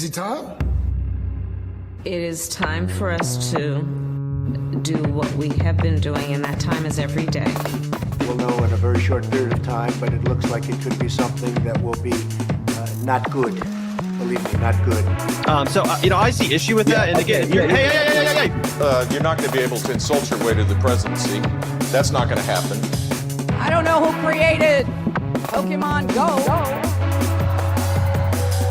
Is it time? It is time for us to do what we have been doing, and that time is every day. We'll know in a very short period of time, but it looks like it could be something that will be not good. Believe me, not good. I see issue with that. And again, hey. You're not going to be able to insult your way to the presidency. That's not going to happen. I don't know who created Pokemon Go,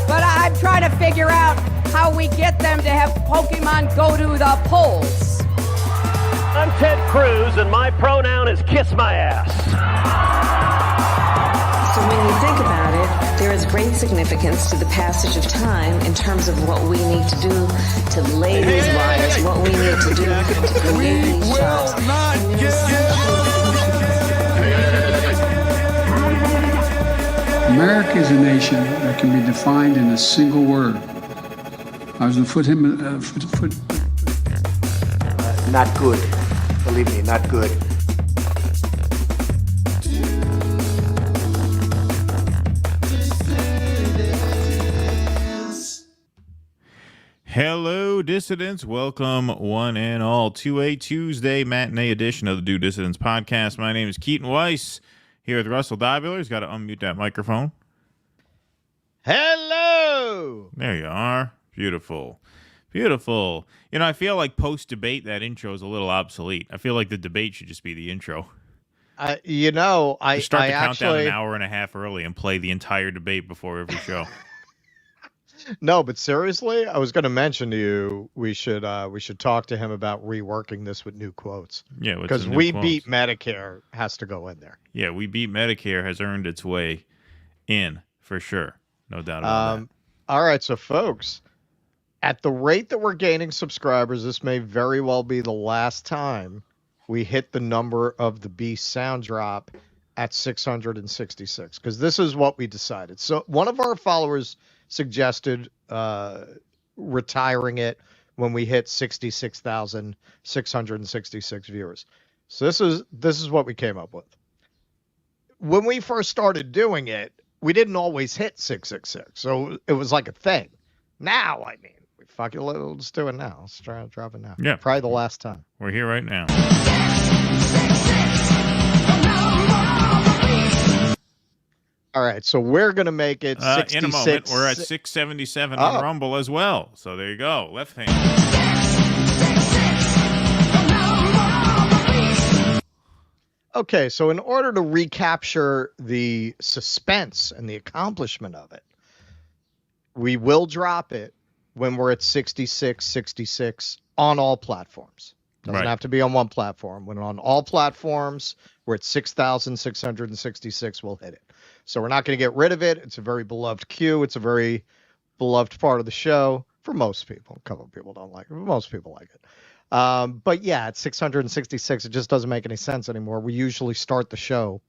but I'm trying to figure out how we get them to have Pokemon go to the polls. I'm Ted Cruz, and my pronoun is kiss my ass. So when you think about it, there is great significance to the passage of time in terms of what we need to do to lay these wires, what we need to do to create these jobs. America is a nation that can be defined in a single word. I was going to foot. Not good. Believe me, not good. Hello, dissidents. Welcome, one and all, to a Tuesday matinee edition of the Do Dissidents podcast. My name is Keaton Weiss, here with Russell Dibular. He's got to unmute that microphone. Hello. There you are. Beautiful. Beautiful. You know, I feel like post-debate, that intro is a little obsolete. I feel like the debate should just be the intro. I start the countdown actually an hour and a half early and play the entire debate before every show. No, but seriously, I was going to mention to you we should talk to him about reworking this with new quotes. Yeah, because We Beat Medicare has to go in there. Yeah, We Beat Medicare has earned its way in for sure, no doubt about that. All right, so folks, at the rate that we're gaining subscribers, this may very well be the last time we hit the number of the Beast sound drop at 666, because this is what we decided. So one of our followers suggested retiring it when we hit 66,666 viewers. So this is what we came up with. When we first started doing it, we didn't always hit 666, so it was like a thing. Now, I mean, fuck it, let's do it now. Let's try to drop it now. Yeah, probably the last time. We're here right now. All right, so we're going to make it 66. In a moment, we're at 677 on Rumble as well. So there you go. Left hand. Okay, so in order to recapture the suspense and the accomplishment of it, we will drop it when we're at 66 on all platforms. Doesn't have to be on one platform. When on all platforms, we're at 6,666, we'll hit it. So we're not going to get rid of it. It's a very beloved cue. It's a very beloved part of the show for most people. A couple of people don't like it, but most people like it. But yeah, at 666, it just doesn't make any sense anymore. We usually start the show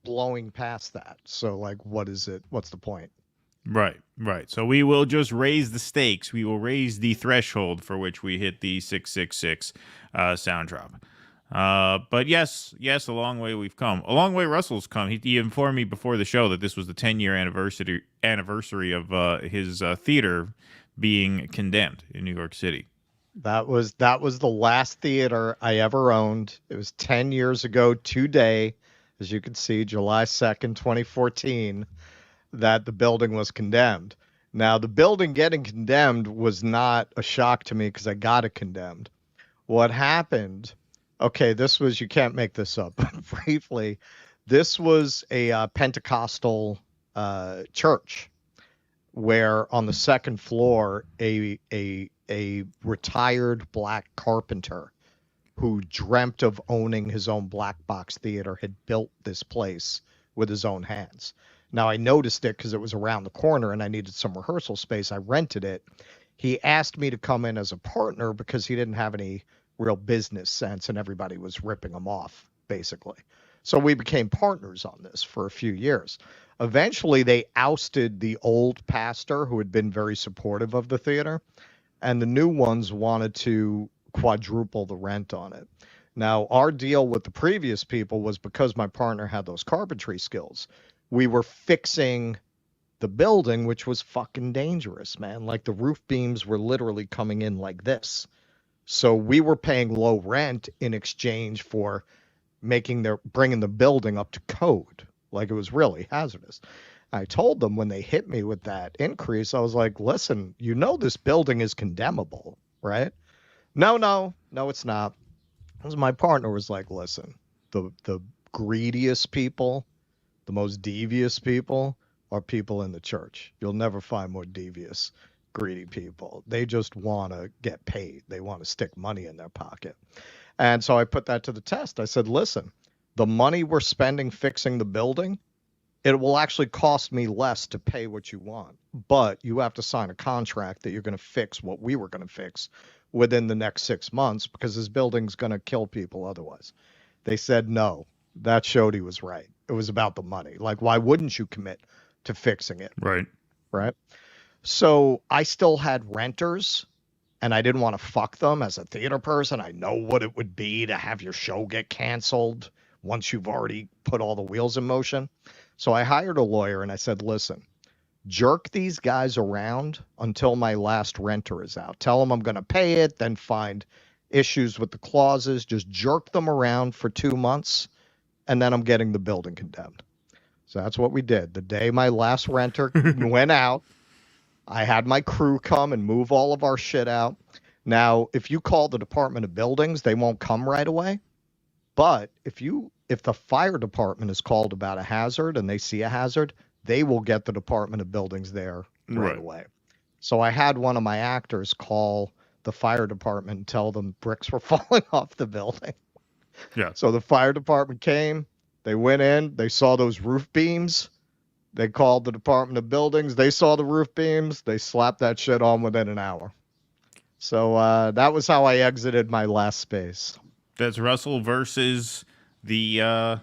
blowing past that. So like, what is it? What's the point? Right. So we will just raise the stakes. We will raise the threshold for which we hit the 666 sound drop. But yes, a long way we've come. A long way Russell's come. He informed me before the show that this was the 10-year anniversary of his theater being condemned in New York City. That was the last theater I ever owned. It was 10 years ago today, as you can see, July 2nd, 2014, that the building was condemned. Now, the building getting condemned was not a shock to me because I got it condemned. What happened... Okay, this was, you can't make this up, but briefly, this was a Pentecostal church where on the second floor, a retired black carpenter who dreamt of owning his own black box theater had built this place with his own hands. Now, I noticed it because it was around the corner and I needed some rehearsal space. I rented it. He asked me to come in as a partner because he didn't have any real business sense and everybody was ripping him off, basically. So we became partners on this for a few years. Eventually, they ousted the old pastor who had been very supportive of the theater, and the new ones wanted to quadruple the rent on it. Now, our deal with the previous people was because my partner had those carpentry skills, we were fixing the building, which was fucking dangerous, man. Like the roof beams were literally coming in like this. So we were paying low rent in exchange for bringing the building up to code. Like it was really hazardous. I told them when they hit me with that increase, I was like, listen, this building is condemnable, right? No, it's not. Because my partner was like, listen, the greediest people, the most devious people are people in the church. You'll never find more devious, greedy people. They just want to get paid. They want to stick money in their pocket. And so I put that to the test. I said, listen, the money we're spending fixing the building, it will actually cost me less to pay what you want. But you have to sign a contract that you're going to fix what we were going to fix within the next 6 months, because this building's going to kill people otherwise. They said no. That showed he was right. It was about the money. Like, why wouldn't you commit to fixing it? Right. So I still had renters, and I didn't want to fuck them. As a theater person, I know what it would be to have your show get canceled once you've already put all the wheels in motion. So I hired a lawyer, and I said, listen, jerk these guys around until my last renter is out. Tell them I'm going to pay it, then find issues with the clauses. Just jerk them around for 2 months, and then I'm getting the building condemned. So that's what we did. The day my last renter went out, I had my crew come and move all of our shit out. Now, if you call the Department of Buildings, they won't come right away. But if the fire department is called about a hazard and they see a hazard, they will get the Department of Buildings there right away. So I had one of my actors call the fire department and tell them bricks were falling off the building. Yeah. So the fire department came, they went in, they saw those roof beams. They called the Department of Buildings. They saw the roof beams. They slapped that shit on within an hour. So that was how I exited my last space. That's Russell versus the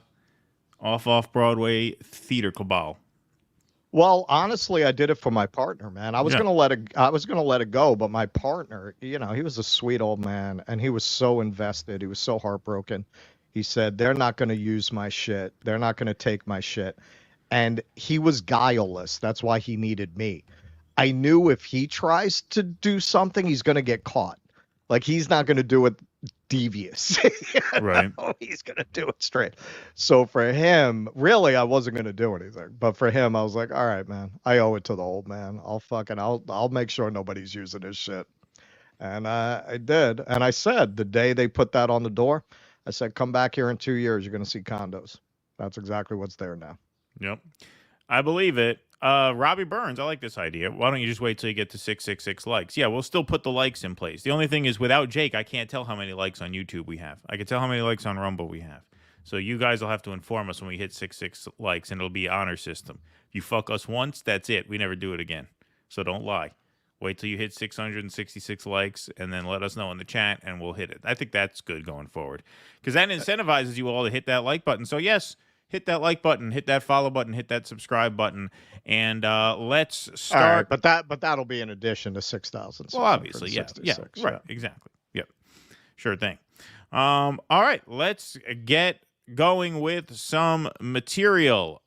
off-Broadway theater cabal. Well, honestly, I did it for my partner, man. I was gonna let it go, but my partner, he was a sweet old man, and he was so invested. He was so heartbroken. He said, they're not going to use my shit. They're not going to take my shit. And he was guileless. That's why he needed me. I knew if he tries to do something, he's going to get caught. Like, he's not going to do it devious. Right. He's going to do it straight. So for him, really, I wasn't going to do anything. But for him, I was like, all right, man, I owe it to the old man. I'll make sure nobody's using his shit. And I did. And I said, the day they put that on the door, I said, come back here in 2 years. You're going to see condos. That's exactly what's there now. Yep. I believe it. Robbie Burns, I like this idea. Why don't you just wait till you get to 666 likes? Yeah, we'll still put the likes in place. The only thing is, without Jake, I can't tell how many likes on YouTube we have. I can tell how many likes on Rumble we have. So you guys will have to inform us when we hit 66 likes, and it'll be an honor system. If you fuck us once, that's it. We never do it again. So don't lie. Wait till you hit 666 likes, and then let us know in the chat, and we'll hit it. I think that's good going forward, because that incentivizes you all to hit that like button. So yes, hit that like button, hit that follow button, hit that subscribe button, and let's start. All right, but that'll be in addition to 6,000. Well, obviously, yeah, right, exactly, yep, sure thing. All right, let's get going with some material.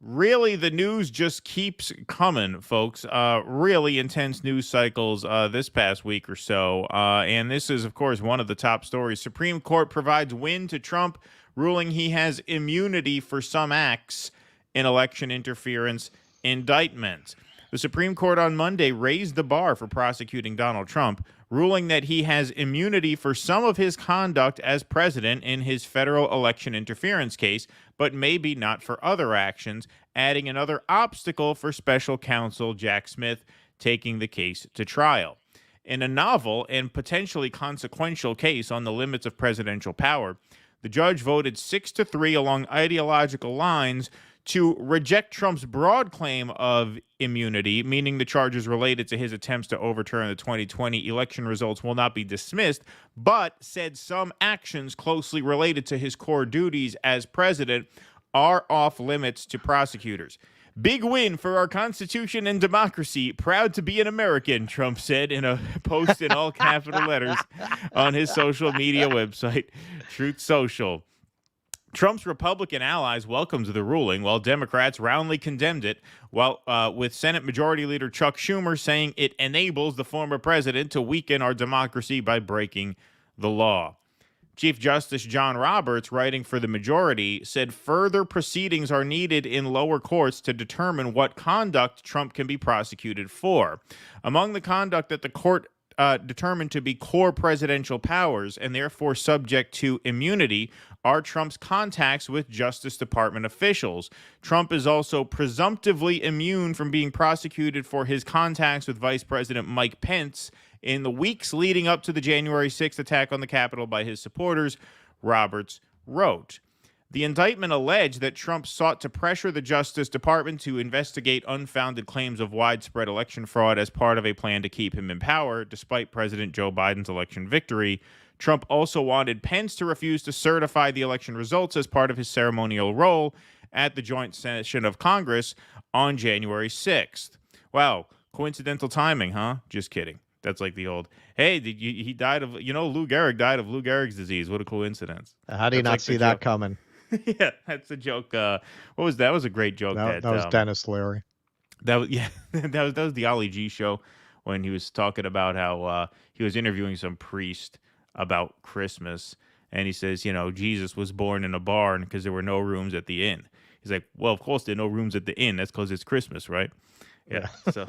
Really, the news just keeps coming, folks. Really intense news cycles this past week or so. And this is, of course, one of the top stories. Supreme Court provides win to Trump, ruling he has immunity for some acts in election interference indictment. The Supreme Court on Monday raised the bar for prosecuting Donald Trump, ruling that he has immunity for some of his conduct as president in his federal election interference case, but maybe not for other actions, adding another obstacle for special counsel Jack Smith taking the case to trial. In a novel and potentially consequential case on the limits of presidential power, the judge voted 6-3 along ideological lines to reject Trump's broad claim of immunity, meaning the charges related to his attempts to overturn the 2020 election results will not be dismissed, but said some actions closely related to his core duties as president are off limits to prosecutors. Big win for our Constitution and democracy. Proud to be an American, Trump said in a post in all capital letters on his social media website, Truth Social. Trump's Republican allies welcomed the ruling, while Democrats roundly condemned it, while with Senate Majority Leader Chuck Schumer saying it enables the former president to weaken our democracy by breaking the law. Chief Justice John Roberts, writing for the majority, said further proceedings are needed in lower courts to determine what conduct Trump can be prosecuted for. Among the conduct that the court determined to be core presidential powers and therefore subject to immunity are Trump's contacts with Justice Department officials. Trump is also presumptively immune from being prosecuted for his contacts with Vice President Mike Pence in the weeks leading up to the January 6th attack on the Capitol by his supporters, Roberts wrote. The indictment alleged that Trump sought to pressure the Justice Department to investigate unfounded claims of widespread election fraud as part of a plan to keep him in power, despite President Joe Biden's election victory. Trump also wanted Pence to refuse to certify the election results as part of his ceremonial role at the joint session of Congress on January 6th. Wow, coincidental timing, huh? Just kidding. That's like the old, hey, he died of, Lou Gehrig died of Lou Gehrig's disease. What a coincidence. How do you not see that coming? Yeah, that's a joke. What was that? Was a great joke. That was Dennis Leary. That was that was the Ollie G show when he was talking about how he was interviewing some priest about Christmas, and he says, Jesus was born in a barn because there were no rooms at the inn. He's like, well, of course there are no rooms at the inn. That's because it's Christmas, right? Yeah. So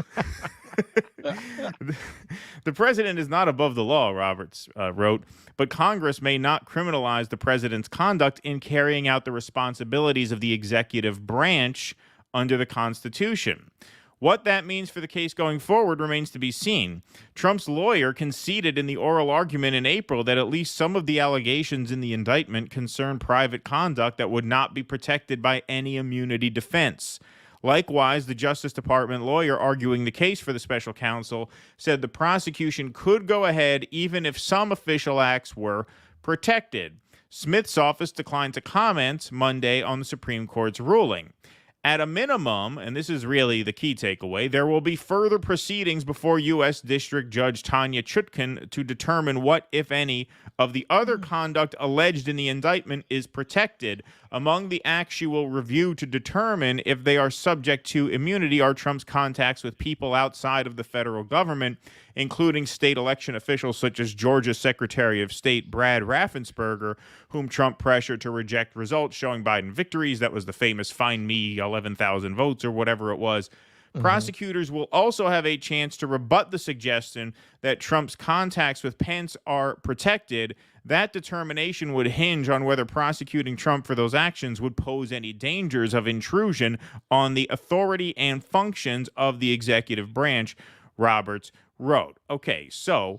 the president is not above the law, Roberts wrote, but Congress may not criminalize the president's conduct in carrying out the responsibilities of the executive branch under the Constitution. What that means for the case going forward remains to be seen. Trump's lawyer conceded in the oral argument in April that at least some of the allegations in the indictment concern private conduct that would not be protected by any immunity defense. Likewise, the Justice Department lawyer arguing the case for the special counsel said the prosecution could go ahead even if some official acts were protected. Smith's office declined to comment Monday on the Supreme Court's ruling. At a minimum, and this is really the key takeaway, there will be further proceedings before U.S. District Judge Tanya Chutkan to determine what, if any, of the other conduct alleged in the indictment is protected. Among the acts she will review to determine if they are subject to immunity are Trump's contacts with people outside of the federal government, including state election officials such as Georgia's Secretary of State Brad Raffensperger, whom Trump pressured to reject results showing Biden victories. That was the famous find me 11,000 votes or whatever it was. Prosecutors will also have a chance to rebut the suggestion that Trump's contacts with Pence are protected. That determination would hinge on whether prosecuting Trump for those actions would pose any dangers of intrusion on the authority and functions of the executive branch, Roberts wrote. Okay, so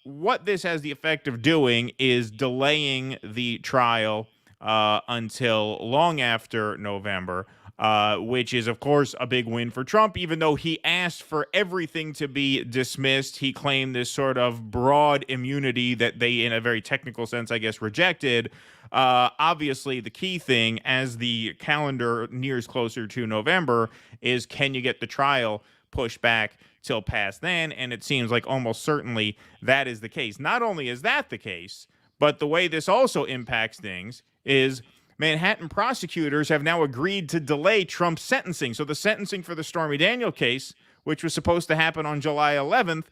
what this has the effect of doing is delaying the trial until long after November. Which is, of course, a big win for Trump. Even though he asked for everything to be dismissed, he claimed this sort of broad immunity that they, in a very technical sense, I guess, rejected. Obviously, the key thing as the calendar nears closer to November is, can you get the trial pushed back till past then? And it seems like almost certainly that is the case. Not only is that the case, but the way this also impacts things is Manhattan prosecutors have now agreed to delay Trump's sentencing. So the sentencing for the Stormy Daniels case, which was supposed to happen on July 11th,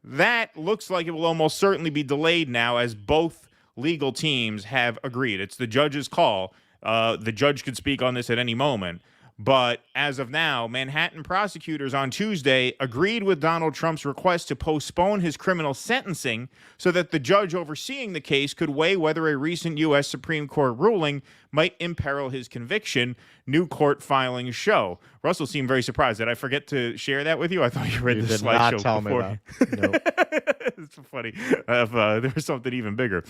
that looks like it will almost certainly be delayed now, as both legal teams have agreed. It's the judge's call. The judge could speak on this at any moment. But as of now, Manhattan prosecutors on Tuesday agreed with Donald Trump's request to postpone his criminal sentencing so that the judge overseeing the case could weigh whether a recent U.S. Supreme Court ruling might imperil his conviction, new court filings show. Russell seemed very surprised. Did I forget to share that with you? I thought you read the slideshow before. Nope. It's so funny. There was something even bigger.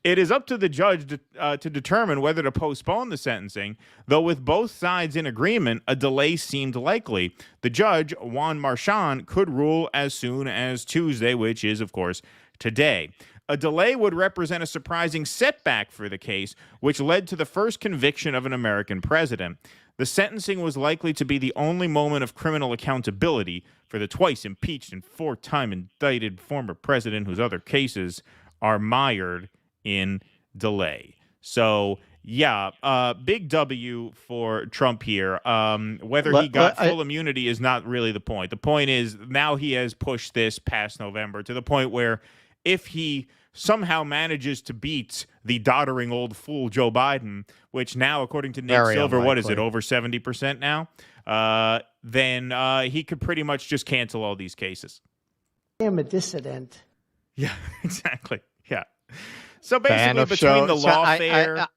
It is up to the judge to determine whether to postpone the sentencing, though with both sides in agreement, a delay seemed likely. The judge, Juan Marchand, could rule as soon as Tuesday, which is, of course, today. A delay would represent a surprising setback for the case, which led to the first conviction of an American president. The sentencing was likely to be the only moment of criminal accountability for the twice impeached and four-time indicted former president whose other cases are mired in delay. So Yeah, big W for Trump here. Whether he got full immunity is not really the point. The point is now he has pushed this past November to the point where if he somehow manages to beat the doddering old fool Joe Biden, which now, according to Nate Very Silver, unlikely. what is it, over 70% now? Then he could pretty much just cancel all these cases. I am a dissident. Yeah, exactly. Yeah. So Fan basically, of between the show- so lawfare,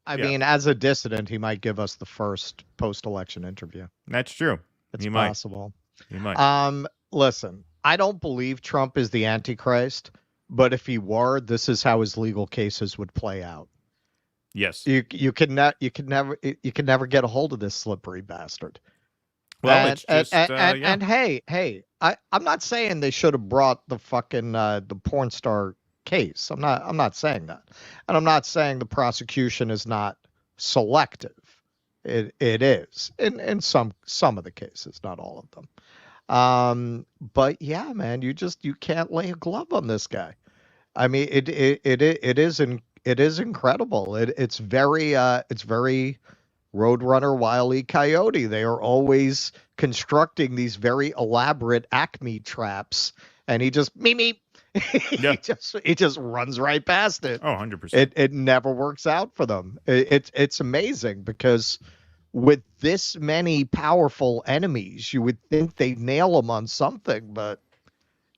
I mean, as a dissident, he might give us the first post-election interview. that's true. It's He might. possible. He might. Listen, I don't believe Trump is the Antichrist, but if he were, this is how his legal cases would play out. Yes. You can never get a hold of this slippery bastard. Well, it's just and hey, I'm not saying they should have brought the fucking the porn star case. I'm not saying that, and I'm not saying the prosecution is not selective. It is in some of the cases, not all of them. But yeah, man, you can't lay a glove on this guy. I mean, it is incredible. It's very Roadrunner, Wile E. Coyote. They are always constructing these very elaborate Acme traps, and he just he just runs right past it. Oh, 100%. It never works out for them. It's amazing because with this many powerful enemies, you would think they'd nail him on something, but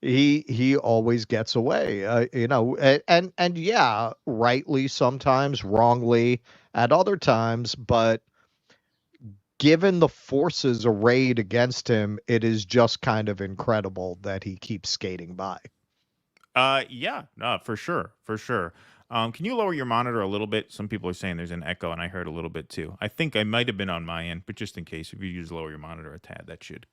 he always gets away. And yeah, rightly sometimes, wrongly at other times, but given the forces arrayed against him, it is just kind of incredible that he keeps skating by. Yeah, no, for sure. Can you lower your monitor a little bit? Some people are saying there's an echo, and I heard a little bit too. I think I might have been on my end, but just in case, if you just lower your monitor a tad, that should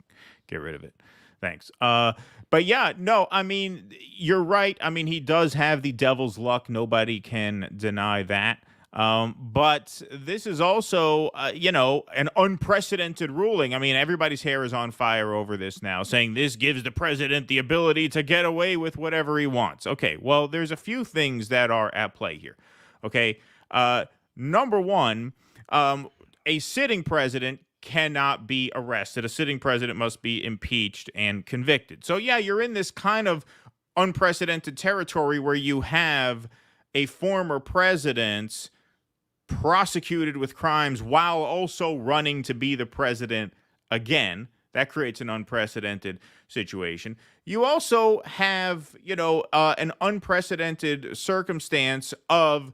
get rid of it. Thanks. But yeah, no, I mean, you're right. I mean, he does have the devil's luck. Nobody can deny that. But this is also, an unprecedented ruling. I mean, everybody's hair is on fire over this now, saying this gives the president the ability to get away with whatever he wants. Okay, well, there's a few things that are at play here. Okay, number one, a sitting president cannot be arrested. A sitting president must be impeached and convicted. So, yeah, you're in this kind of unprecedented territory where you have a former president prosecuted with crimes while also running to be the president again. That creates an unprecedented situation. You also have, an unprecedented circumstance of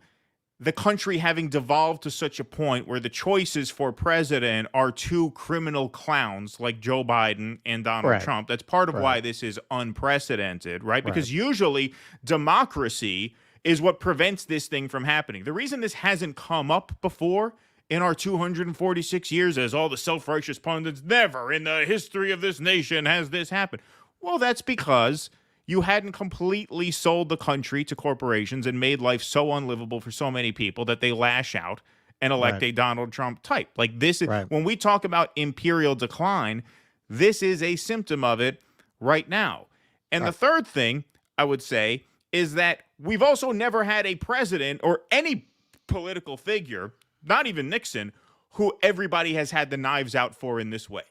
the country having devolved to such a point where the choices for president are two criminal clowns like Joe Biden and Donald Trump. That's part of why this is unprecedented, right? Because usually democracy is what prevents this thing from happening. The reason this hasn't come up before in our 246 years as all the self-righteous pundits, never in the history of this nation has this happened. Well, that's because you hadn't completely sold the country to corporations and made life so unlivable for so many people that they lash out and elect a Donald Trump type. Like this is when we talk about imperial decline, this is a symptom of it right now. And the third thing I would say is that we've also never had a president or any political figure, not even Nixon, who everybody has had the knives out for in this way.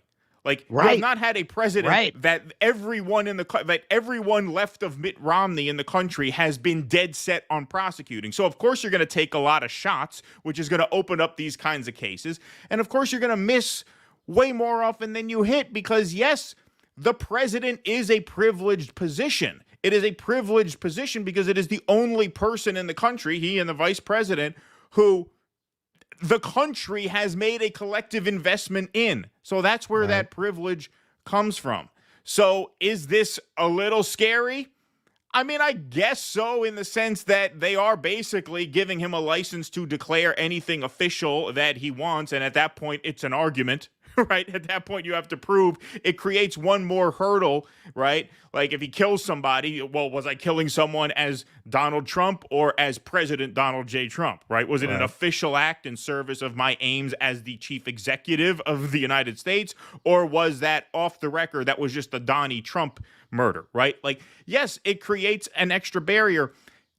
Like, we have not had a president that everyone left of Mitt Romney in the country has been dead set on prosecuting. So, of course, you're going to take a lot of shots, which is going to open up these kinds of cases. And, of course, you're going to miss way more often than you hit because, yes, the president is a privileged position. It is a privileged position because it is the only person in the country, he and the vice president, who the country has made a collective investment in. So that's where that privilege comes from. So is this a little scary? I mean, I guess so, in the sense that they are basically giving him a license to declare anything official that he wants. And at that point, it's an argument, right? At that point, you have to prove. It creates one more hurdle, right? Like if he kills somebody, well, was I killing someone as Donald Trump or as President Donald J. Trump, right? Was it an official act in service of my aims as the chief executive of the United States? Or was that off the record? That was just the Donnie Trump murder, right? Like, yes, it creates an extra barrier.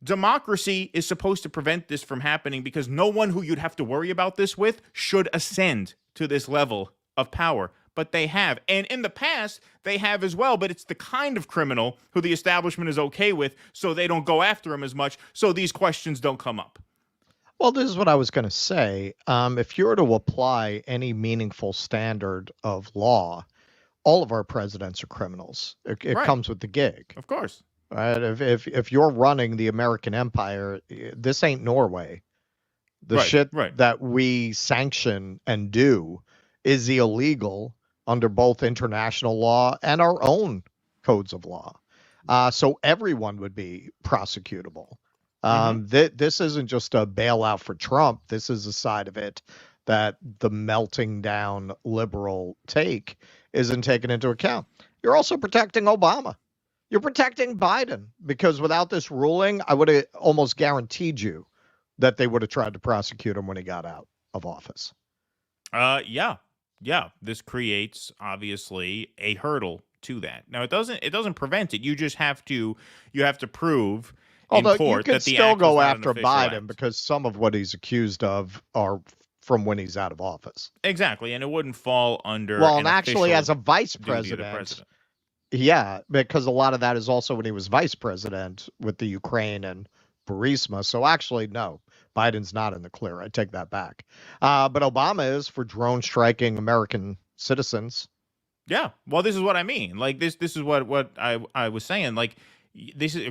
Democracy is supposed to prevent this from happening because no one who you'd have to worry about this with should ascend to this level of power. But they have. And in the past, they have as well. But it's the kind of criminal who the establishment is okay with, so they don't go after him as much, so these questions don't come up. Well, this is what I was going to say. If you were to apply any meaningful standard of law, all of our presidents are criminals. It Right. comes with the gig. Of course. Right? If you're running the American empire, this ain't Norway. The Right, shit right. that we sanction and do is illegal under both international law and our own codes of law. So everyone would be prosecutable. This isn't just a bailout for Trump. This is a side of it that the melting down liberal take isn't taken into account. You're also protecting Obama. You're protecting Biden, because without this ruling, I would have almost guaranteed you that they would have tried to prosecute him when he got out of office. Yeah. This creates obviously a hurdle to that. Now it doesn't prevent it. You just have to prove in Although court you that could the still act was go not an after official Biden act. because some of what he's accused of are from when he's out of office. Exactly, and it wouldn't fall under. Well, an and actually, official as a vice duty of the president, yeah, because a lot of that is also when he was vice president with the Ukraine and Burisma. So actually, no, Biden's not in the clear. I take that back. But Obama is for drone striking American citizens. Yeah, well, this is what I mean. Like this is what I was saying. Like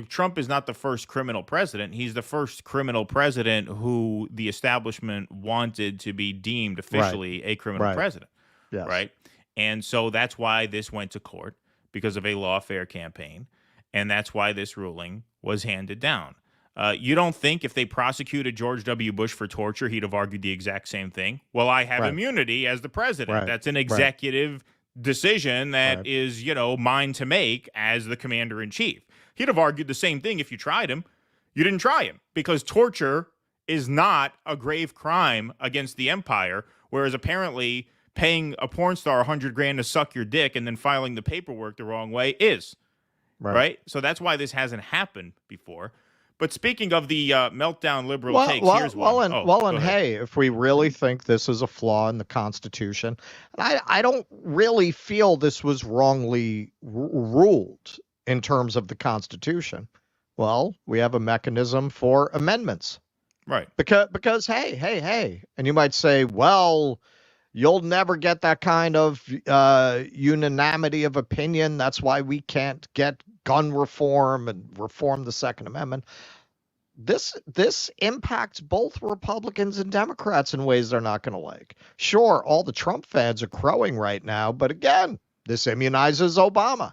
Trump is not the first criminal president. He's the first criminal president who the establishment wanted to be deemed officially a criminal president. Yes. Right. And so that's why this went to court, because of a lawfare campaign. And that's why this ruling was handed down. You don't think if they prosecuted George W. Bush for torture, he'd have argued the exact same thing? Well, I have immunity as the president. Right. That's an executive decision that is, mine to make as the commander in chief. He'd have argued the same thing if you tried him. You didn't try him because torture is not a grave crime against the empire, whereas apparently paying a porn star $100,000 to suck your dick and then filing the paperwork the wrong way is. Right? So that's why this hasn't happened before. But speaking of the meltdown liberal takes, here's one. Hey, if we really think this is a flaw in the Constitution, and I don't really feel this was wrongly ruled in terms of the Constitution. Well, we have a mechanism for amendments. Right. Because hey, and you might say, well, you'll never get that kind of unanimity of opinion. That's why we can't get gun reform and reform the Second Amendment. This impacts both Republicans and Democrats in ways they're not going to like. Sure, all the Trump fans are crowing right now, but again, this immunizes Obama.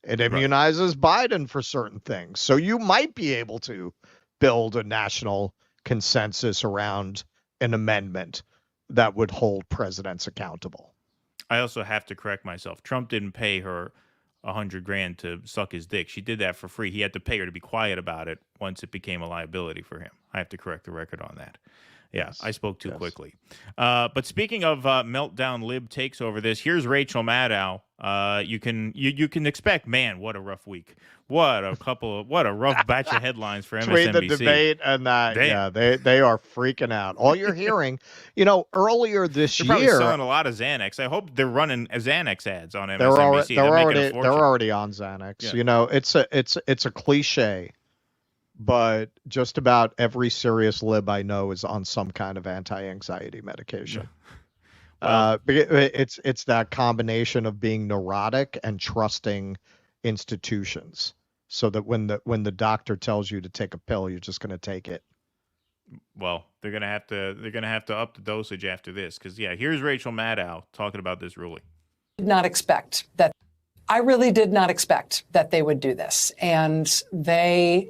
It immunizes Biden for certain things. So you might be able to build a national consensus around an amendment that would hold presidents accountable. I also have to correct myself. Trump didn't pay her $100,000 to suck his dick. She did that for free. He had to pay her to be quiet about it once it became a liability for him. I have to correct the record on that. Yeah, yes. I spoke too quickly. But speaking of meltdown lib takes over this, here's Rachel Maddow. You can expect, man, what a rough week. What a rough batch of headlines for MSNBC. Between the debate and that, they are freaking out. All you're hearing, earlier this they're year, probably selling a lot of Xanax. I hope they're running Xanax ads on MSNBC. They're already on Xanax. Yeah. It's a cliche, but just about every serious lib I know is on some kind of anti-anxiety medication. Yeah. It's that combination of being neurotic and trusting institutions, so that when the doctor tells you to take a pill, you're just going to take it. Well, they're gonna have to up the dosage after this, because here's Rachel Maddow talking about this ruling. I really did not expect that they would do this. And they,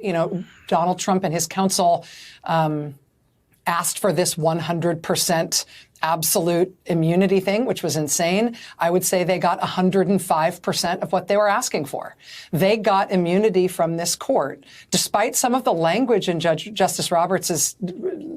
Donald Trump and his counsel asked for this 100% absolute immunity thing, which was insane. I would say they got 105% of what they were asking for. They got immunity from this court, despite some of the language in Justice Roberts'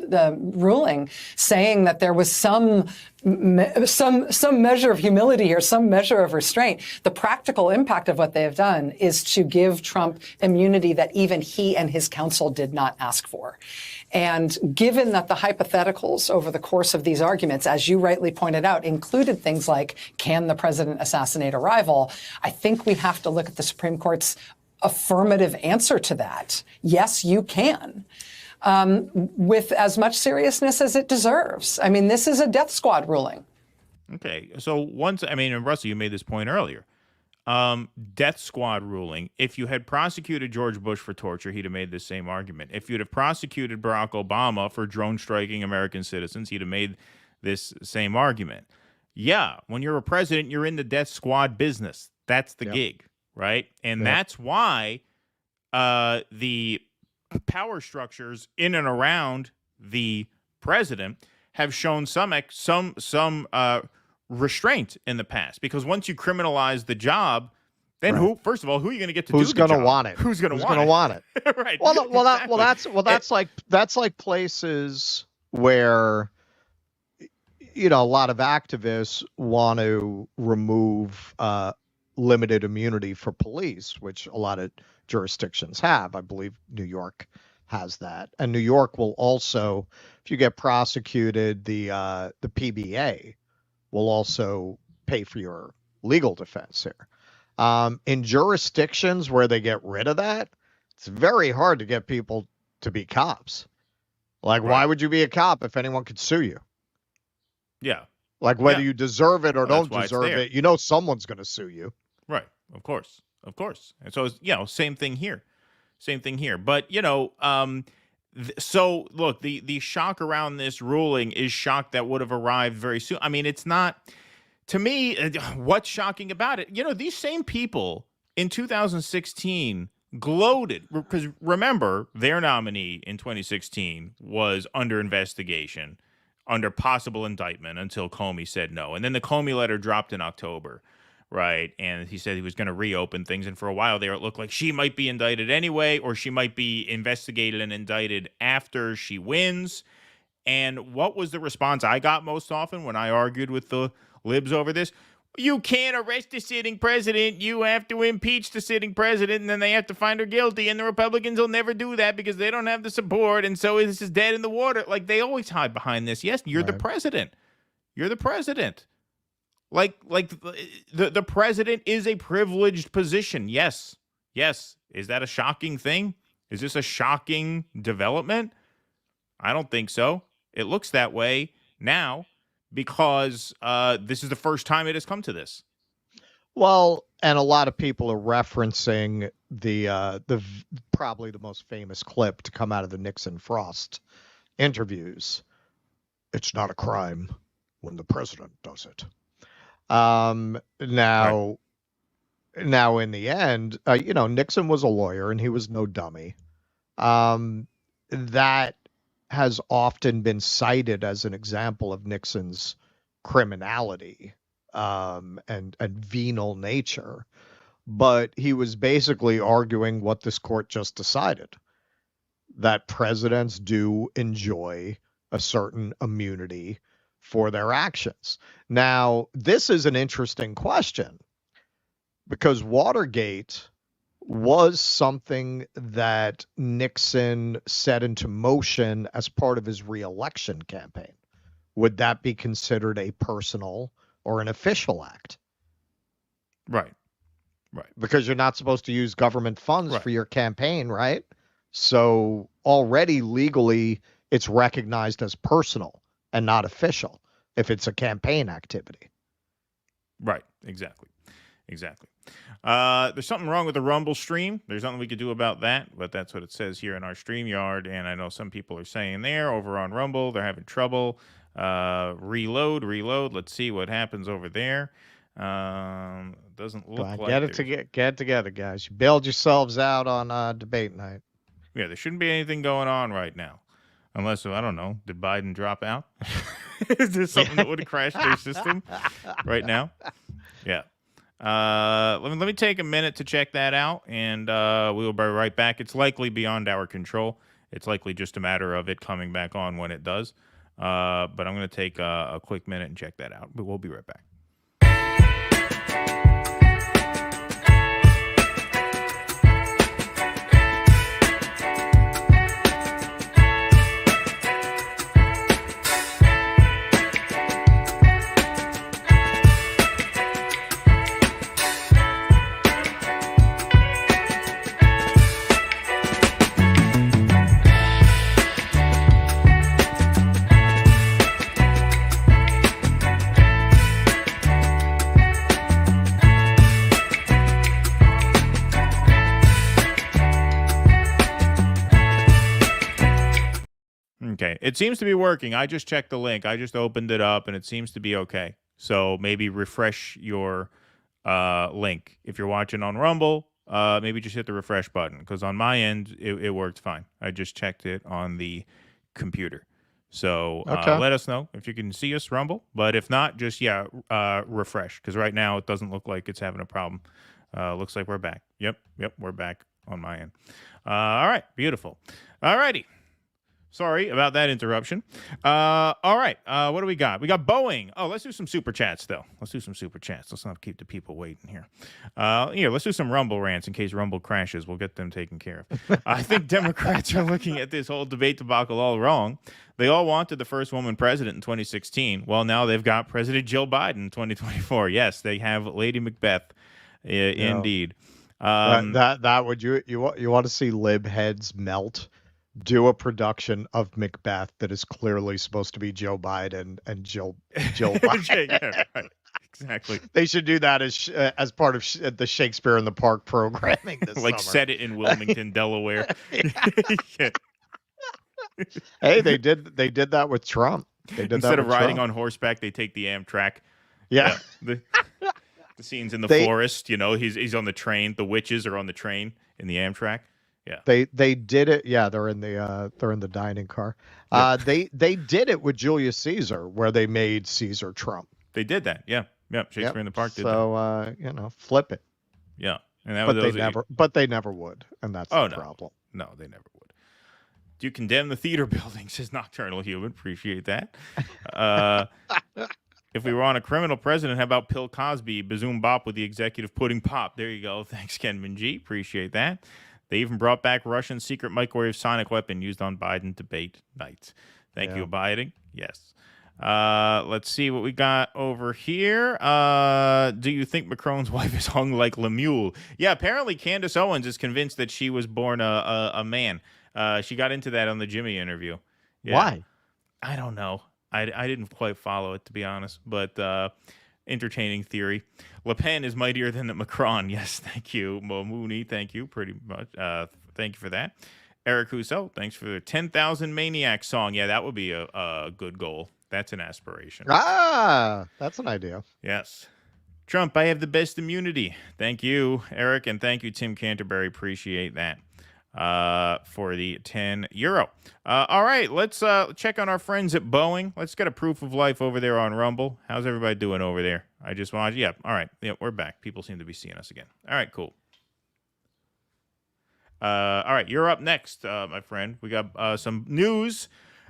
ruling saying that there was some measure of humility here, some measure of restraint. The practical impact of what they have done is to give Trump immunity that even he and his counsel did not ask for. And given that the hypotheticals over the course of these arguments, as you rightly pointed out, included things like, can the president assassinate a rival? I think we have to look at the Supreme Court's affirmative answer to that. Yes, you can. With as much seriousness as it deserves. I mean, this is a death squad ruling. Okay. So and Russell, you made this point earlier. Death squad ruling. If you had prosecuted George Bush for torture, he'd have made the same argument. If you'd have prosecuted Barack Obama for drone striking American citizens, he'd have made this same argument. Yeah, when you're a president, you're in the death squad business. That's the gig, right? And that's why the power structures in and around the president have shown some restraint in the past, because once you criminalize the job, then who are you going to get to Who's do the going to job? want it? Who's going to want it? Right. Exactly. That's like places where a lot of activists want to remove limited immunity for police, which a lot of jurisdictions have. I believe New York has that, and New York will also, if you get prosecuted, the PBA will also pay for your legal defense here. In jurisdictions where they get rid of that, it's very hard to get people to be cops. Like, why would you be a cop if anyone could sue you? Yeah. Like, whether you deserve it or don't deserve it, someone's going to sue you. Right. Of course. And so, same thing here. But, so look, the shock around this ruling is shock that would have arrived very soon. I mean, it's not, to me, what's shocking about it? These same people in 2016 gloated, because remember, their nominee in 2016 was under investigation, under possible indictment, until Comey said no. And then the Comey letter dropped in October. Right. And he said he was going to reopen things. And for a while there, it looked like she might be indicted anyway, or she might be investigated and indicted after she wins. And what was the response I got most often when I argued with the libs over this? You can't arrest the sitting president. You have to impeach the sitting president, and then they have to find her guilty. And the Republicans will never do that because they don't have the support. And so this is dead in the water. Like, they always hide behind this. Yes, you're the president. You're the president. Like the president is a privileged position. Yes. Is that a shocking thing? Is this a shocking development? I don't think so. It looks that way now because this is the first time it has come to this. Well, and a lot of people are referencing the probably the most famous clip to come out of the Nixon Frost interviews. It's not a crime when the president does it. Now in the end, Nixon was a lawyer and he was no dummy. That has often been cited as an example of Nixon's criminality, and venal nature. But he was basically arguing what this court just decided, that presidents do enjoy a certain immunity for their actions. Now, this is an interesting question because Watergate was something that Nixon set into motion as part of his re-election campaign. Would that be considered a personal or an official act? Right. Because you're not supposed to use government funds for your campaign, right? So already legally, it's recognized as personal and not official if it's a campaign activity. Right. Exactly. There's something wrong with the Rumble stream. There's nothing we could do about that, but that's what it says here in our StreamYard. And I know some people are saying there over on Rumble, they're having trouble. Reload. Let's see what happens over there. Doesn't look like get it together, guys. You bailed yourselves out on debate night. Yeah, there shouldn't be anything going on right now. Unless, I don't know, did Biden drop out? Is there something that would have crashed their system right now? Yeah. Let me take a minute to check that out, and we'll be right back. It's likely beyond our control. It's likely just a matter of it coming back on when it does. But I'm going to take a quick minute and check that out. But we'll be right back. Okay, it seems to be working. I just checked the link. I just opened it up, and it seems to be okay. So maybe refresh your link. If you're watching on Rumble, maybe just hit the refresh button, because on my end, it worked fine. I just checked it on the computer. So let us know if you can see us, Rumble. But if not, just, refresh, because right now it doesn't look like it's having a problem. Looks like we're back. Yep, we're back on my end. All right, beautiful. All righty. Sorry about that interruption. All right. What do we got? We got Boeing. Oh, let's do some super chats, though. Let's do some super chats. Let's not keep the people waiting here. Let's do some Rumble rants in case Rumble crashes. We'll get them taken care of. I think Democrats are looking at this whole debate debacle all wrong. They all wanted the first woman president in 2016. Well, now they've got President Jill Biden in 2024. Yes, they have Lady Macbeth, indeed. That would you want to see lib heads melt? Do a production of Macbeth that is clearly supposed to be Joe Biden and Jill Biden. Yeah, right. Exactly. They should do that as part of the Shakespeare in the Park programming this like summer. Set it in Wilmington, Delaware. Yeah. Hey, they did that with Trump. They did Instead that of with riding Trump. on horseback, they take the Amtrak. Yeah. The scenes in the forest, he's on the train. The witches are on the train in the Amtrak. Yeah. They did it. Yeah, they're in the dining car. They did it with Julius Caesar, where they made Caesar Trump. They did that. Yeah. Shakespeare in the Park did that. So flip it. Yeah. And that but they never would, and that's the problem. No, they never would. Do you condemn the theater building, says Nocturnal Human. Appreciate that. If we were on a criminal president, how about Bill Cosby, Bazoom Bop with the executive pudding pop? There you go. Thanks, Kenman G. Appreciate that. They even brought back Russian secret microwave sonic weapon used on Biden debate night. Thank you, Biden. Yes. Let's see what we got over here. Do you think Macron's wife is hung like Lemuel? Yeah, apparently Candace Owens is convinced that she was born a man. She got into that on the Jimmy interview. Yeah. Why? I don't know. I didn't quite follow it, to be honest, but entertaining theory. Le Pen is mightier than Macron. Yes, thank you. Mooney, thank you pretty much. Thank you for that. Eric Husso, thanks for the 10,000 Maniac song. Yeah, that would be a good goal. That's an aspiration. That's an idea. Yes. Trump, I have the best immunity. Thank you, Eric, and thank you, Tim Canterbury. Appreciate that. For the €10. All right, let's check on our friends at Boeing. Let's get a proof of life over there on Rumble. How's everybody doing over there? I just want, all right, we're back. People seem to be seeing us again. All right, cool. All right, you're up next, my friend. We got some news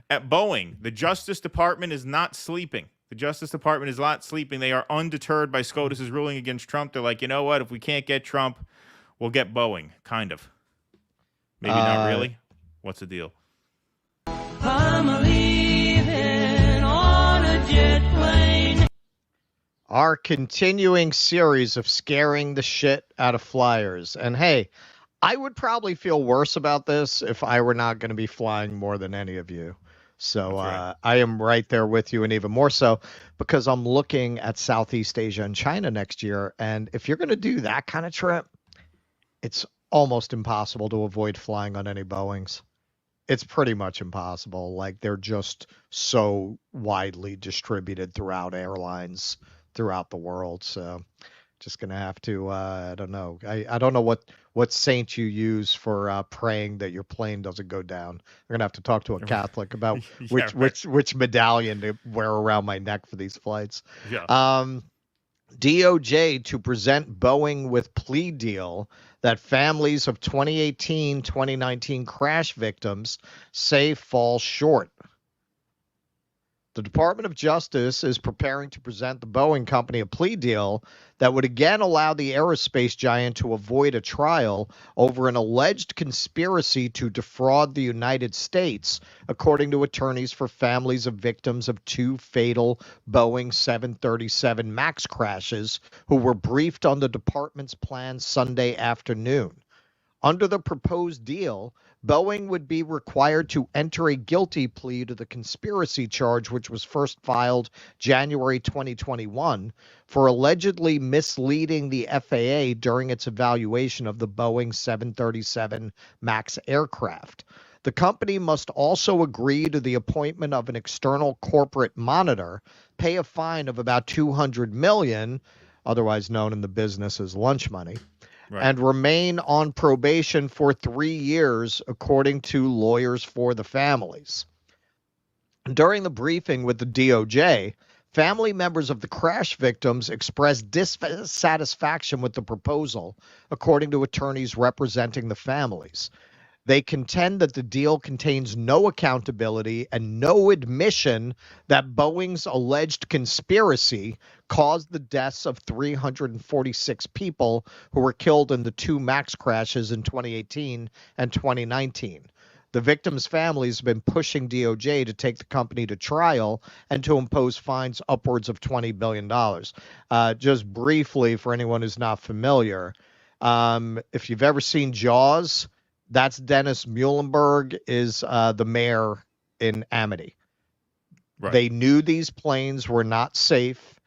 at Boeing. The Justice Department is not sleeping. The Justice Department is not sleeping. They are undeterred by SCOTUS's ruling against Trump. They're like, you know what? If we can't get Trump, we'll get Boeing, kind of. Maybe not really. What's the deal? I'm leaving on a jet plane. Our continuing series of scaring the shit out of flyers. And hey, I would probably feel worse about this if I were not going to be flying more than any of you. So I am right there with you, and even more so because I'm looking at Southeast Asia and China next year. And if you're going to do that kind of trip, it's almost impossible to avoid flying on any Boeings. It's pretty much impossible. Like, they're just so widely distributed throughout airlines throughout the world. So just going to have to, I don't know. I don't know what saint you use for praying that your plane doesn't go down. I'm going to have to talk to a Catholic about which medallion to wear around my neck for these flights. Yeah. DOJ to present Boeing with plea deal that families of 2018-2019 crash victims say falls short. The Department of Justice is preparing to present the Boeing company a plea deal that would again allow the aerospace giant to avoid a trial over an alleged conspiracy to defraud the United States, according to attorneys for families of victims of two fatal Boeing 737 MAX crashes who were briefed on the department's plan Sunday afternoon. Under the proposed deal, Boeing would be required to enter a guilty plea to the conspiracy charge, which was first filed January 2021, for allegedly misleading the FAA during its evaluation of the Boeing 737 MAX aircraft. The company must also agree to the appointment of an external corporate monitor, pay a fine of about $200 million, otherwise known in the business as lunch money, and remain on probation for 3 years, according to lawyers for the families. During the briefing with the DOJ, family members of the crash victims expressed dissatisfaction with the proposal, according to attorneys representing the families. They contend that the deal contains no accountability and no admission that Boeing's alleged conspiracy caused the deaths of 346 people who were killed in the two MAX crashes in 2018 and 2019. The victims' families have been pushing DOJ to take the company to trial and to impose fines upwards of $20 billion. Just briefly, for anyone who's not familiar, if you've ever seen Jaws, that's Dennis Muhlenberg is the mayor in Amity. They knew these planes were not safe,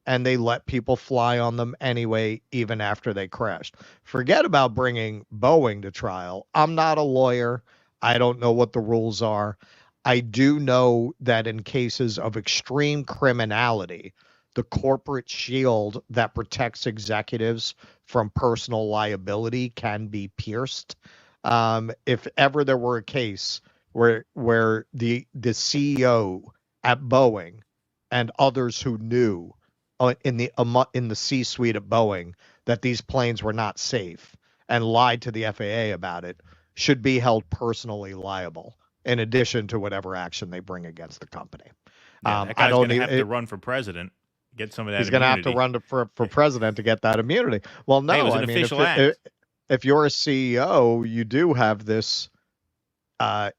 and they let people fly on them anyway, even after they crashed. Forget about bringing Boeing to trial. I'm not a lawyer. I don't know what the rules are. I do know that in cases of extreme criminality, the corporate shield that protects executives from personal liability can be pierced. If ever there were a case where the CEO at Boeing and others who knew in the C-suite at Boeing that these planes were not safe and lied to the FAA about it, should be held personally liable in addition to whatever action they bring against the company. Yeah, that guy's going to have to run for president, get some of that. He's going to have to run for president to get that immunity. Well, no, hey, it was an official act. If you're a CEO, you do have this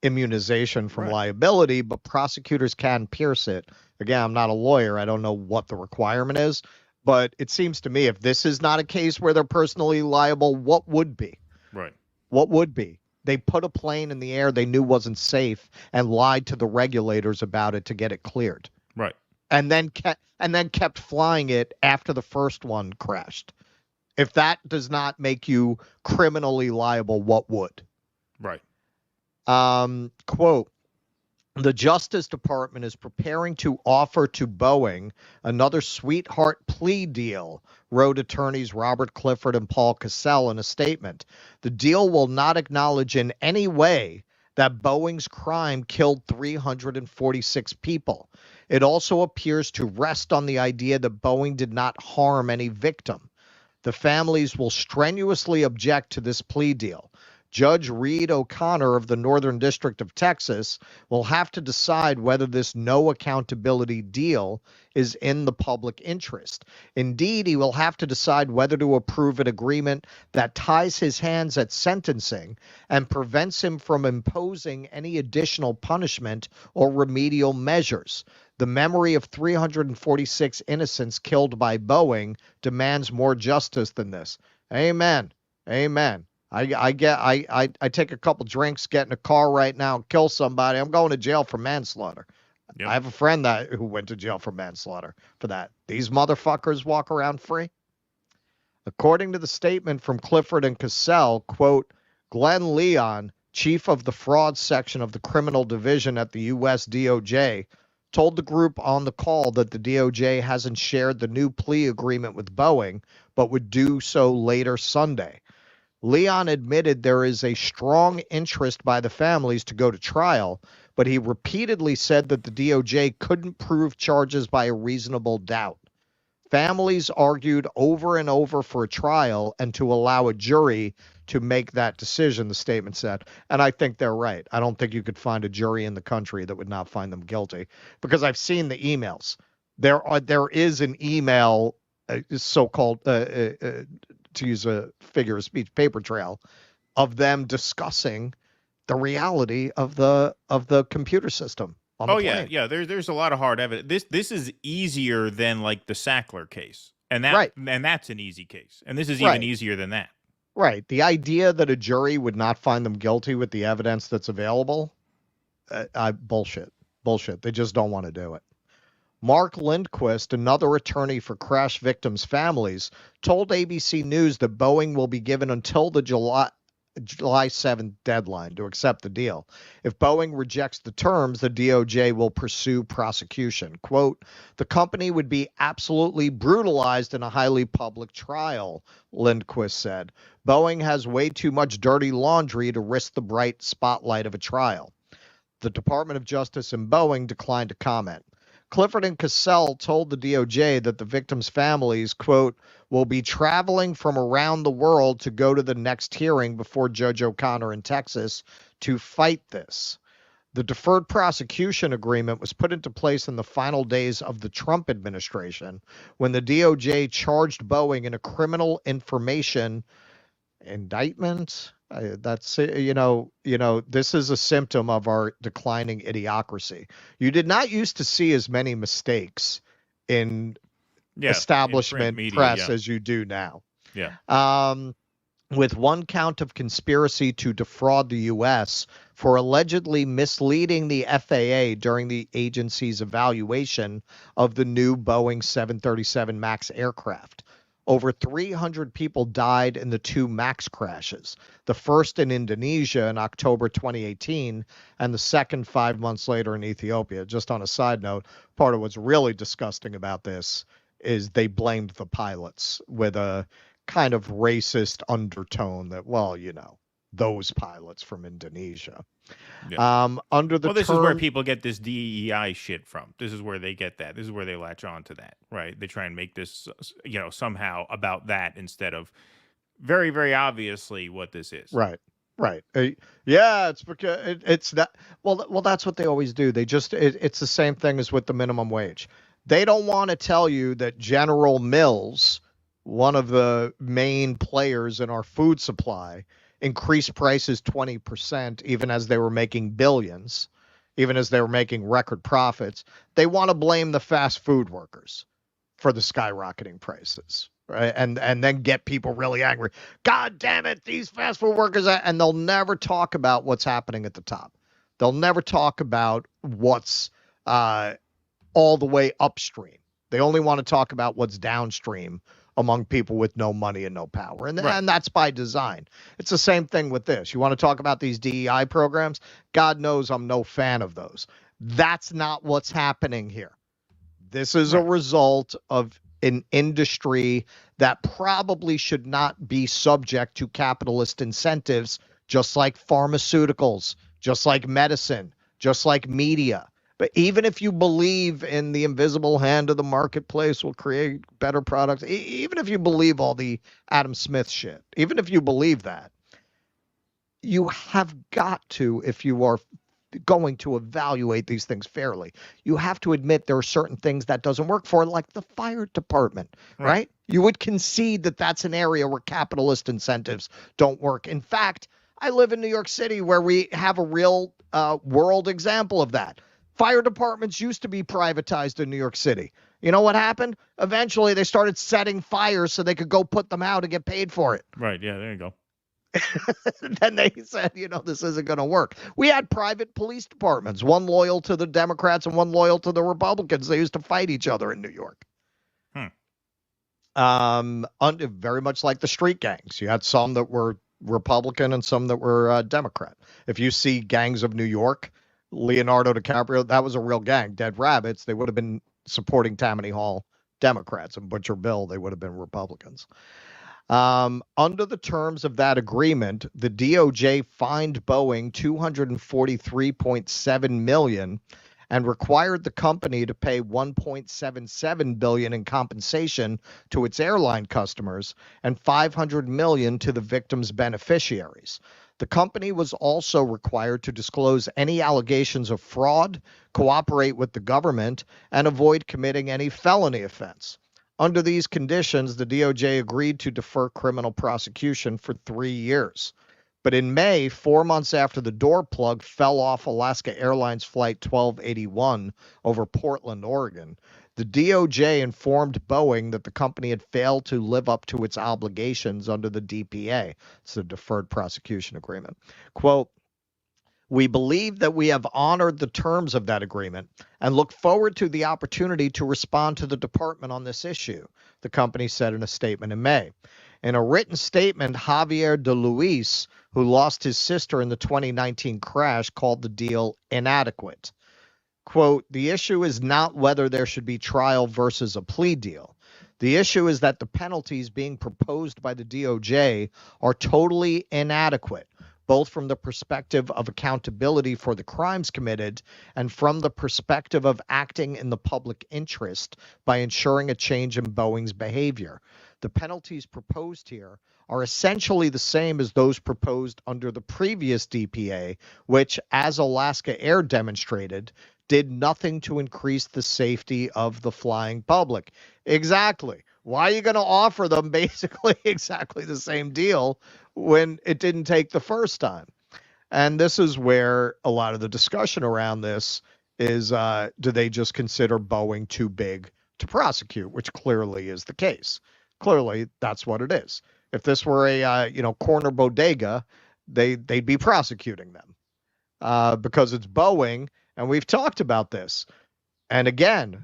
immunization from liability, but prosecutors can pierce it. Again, I'm not a lawyer. I don't know what the requirement is, but it seems to me if this is not a case where they're personally liable, what would be? Right. What would be? They put a plane in the air they knew wasn't safe and lied to the regulators about it to get it cleared. Right. And then kept flying it after the first one crashed. If that does not make you criminally liable, what would? Right. Quote, the Justice Department is preparing to offer to Boeing another sweetheart plea deal, wrote attorneys Robert Clifford and Paul Cassell in a statement. The deal will not acknowledge in any way that Boeing's crime killed 346 people. It also appears to rest on the idea that Boeing did not harm any victim. The families will strenuously object to this plea deal. Judge Reed O'Connor of the Northern District of Texas will have to decide whether this no accountability deal is in the public interest. Indeed, he will have to decide whether to approve an agreement that ties his hands at sentencing and prevents him from imposing any additional punishment or remedial measures. The memory of 346 innocents killed by Boeing demands more justice than this. Amen. Amen. I take a couple drinks, get in a car right now, kill somebody. I'm going to jail for manslaughter. Yep. I have a friend who went to jail for manslaughter for that. These motherfuckers walk around free. According to the statement from Clifford and Cassell, quote, Glenn Leon, chief of the fraud section of the criminal division at the U.S. DOJ, told the group on the call that the DOJ hasn't shared the new plea agreement with Boeing, but would do so later Sunday. Leon admitted there is a strong interest by the families to go to trial, but he repeatedly said that the DOJ couldn't prove charges by a reasonable doubt. Families argued over and over for a trial and to allow a jury to make that decision, the statement said. And I think they're right. I don't think you could find a jury in the country that would not find them guilty, because I've seen the emails. There is an email, so-called, to use a figure of speech, paper trail, of them discussing the reality of the computer system. Oh yeah. There's a lot of hard evidence. This is easier than like the Sackler case, and that's an easy case, and this is even easier than that. Right. The idea that a jury would not find them guilty with the evidence that's available, bullshit. They just don't want to do it. Mark Lindquist, another attorney for crash victims' families, told ABC News that Boeing will be given until the July 7th deadline to accept the deal. If Boeing rejects the terms, the DOJ will pursue prosecution. Quote, the company would be absolutely brutalized in a highly public trial, Lindquist said. Boeing has way too much dirty laundry to risk the bright spotlight of a trial. The Department of Justice and Boeing declined to comment. Clifford and Cassell told the DOJ that the victims' families, quote, will be traveling from around the world to go to the next hearing before Judge O'Connor in Texas to fight this. The deferred prosecution agreement was put into place in the final days of the Trump administration when the DOJ charged Boeing in a criminal information indictment. That's this is a symptom of our declining idiocracy. You did not used to see as many mistakes in establishment in press as you do now. Yeah. With one count of conspiracy to defraud the U.S. for allegedly misleading the FAA during the agency's evaluation of the new Boeing 737 MAX aircraft. Over 300 people died in the two MAX crashes, the first in Indonesia in October 2018 and the second 5 months later in Ethiopia. Just on a side note, part of what's really disgusting about this is they blamed the pilots with a kind of racist undertone that, well, those pilots from Indonesia. Yeah. This is where people get this DEI shit from. This is where they get that. This is where they latch on to that, right? They try and make this, somehow about that instead of very, very obviously what this is. Right. It's because it's that. Well, that's what they always do. They just, it's the same thing as with the minimum wage. They don't want to tell you that General Mills, one of the main players in our food supply, increased prices 20%, even as they were making billions, even as they were making record profits. They want to blame the fast food workers for the skyrocketing prices, right? And then get people really angry. God damn it, these fast food workers, and they'll never talk about what's happening at the top. They'll never talk about what's all the way upstream. They only want to talk about what's downstream among people with no money and no power. And that's by design. It's the same thing with this. You want to talk about these DEI programs? God knows I'm no fan of those. That's not what's happening here. This is a result of an industry that probably should not be subject to capitalist incentives, just like pharmaceuticals, just like medicine, just like media. But even if you believe in the invisible hand of the marketplace will create better products, even if you believe all the Adam Smith shit, even if you believe that, you have got to, if you are going to evaluate these things fairly, you have to admit there are certain things that doesn't work for, like the fire department, right? You would concede that that's an area where capitalist incentives don't work. In fact, I live in New York City where we have a real world example of that. Fire departments used to be privatized in New York City. You know what happened? Eventually, they started setting fires so they could go put them out and get paid for it. Right. Yeah, there you go. Then they said, this isn't going to work. We had private police departments, one loyal to the Democrats and one loyal to the Republicans. They used to fight each other in New York. Very much like the street gangs. You had some that were Republican and some that were Democrat. If you see Gangs of New York, Leonardo DiCaprio, that was a real gang. Dead Rabbits, they would have been supporting Tammany Hall Democrats, and Butcher Bill, they would have been Republicans. Under the terms of that agreement, the DOJ fined Boeing $243.7 million and required the company to pay $1.77 billion in compensation to its airline customers and $500 million to the victims' beneficiaries. The company was also required to disclose any allegations of fraud, cooperate with the government, and avoid committing any felony offense. Under these conditions, the DOJ agreed to defer criminal prosecution for 3 years. But in May, 4 months after the door plug fell off Alaska Airlines Flight 1281 over Portland, Oregon, the DOJ informed Boeing that the company had failed to live up to its obligations under the DPA. It's the Deferred Prosecution Agreement. Quote, "We believe that we have honored the terms of that agreement and look forward to the opportunity to respond to the department on this issue," the company said in a statement in May. In a written statement, Javier de Luis, who lost his sister in the 2019 crash, called the deal inadequate. Quote, "The issue is not whether there should be trial versus a plea deal. The issue is that the penalties being proposed by the DOJ are totally inadequate, both from the perspective of accountability for the crimes committed and from the perspective of acting in the public interest by ensuring a change in Boeing's behavior. The penalties proposed here are essentially the same as those proposed under the previous DPA, which, as Alaska Air demonstrated, did nothing to increase the safety of the flying public." Exactly. Why are you going to offer them basically exactly the same deal when it didn't take the first time? And this is where a lot of the discussion around this is, do they just consider Boeing too big to prosecute, which clearly is the case. Clearly, that's what it is. If this were a corner bodega, they'd be prosecuting them because it's Boeing, and we've talked about this. And again,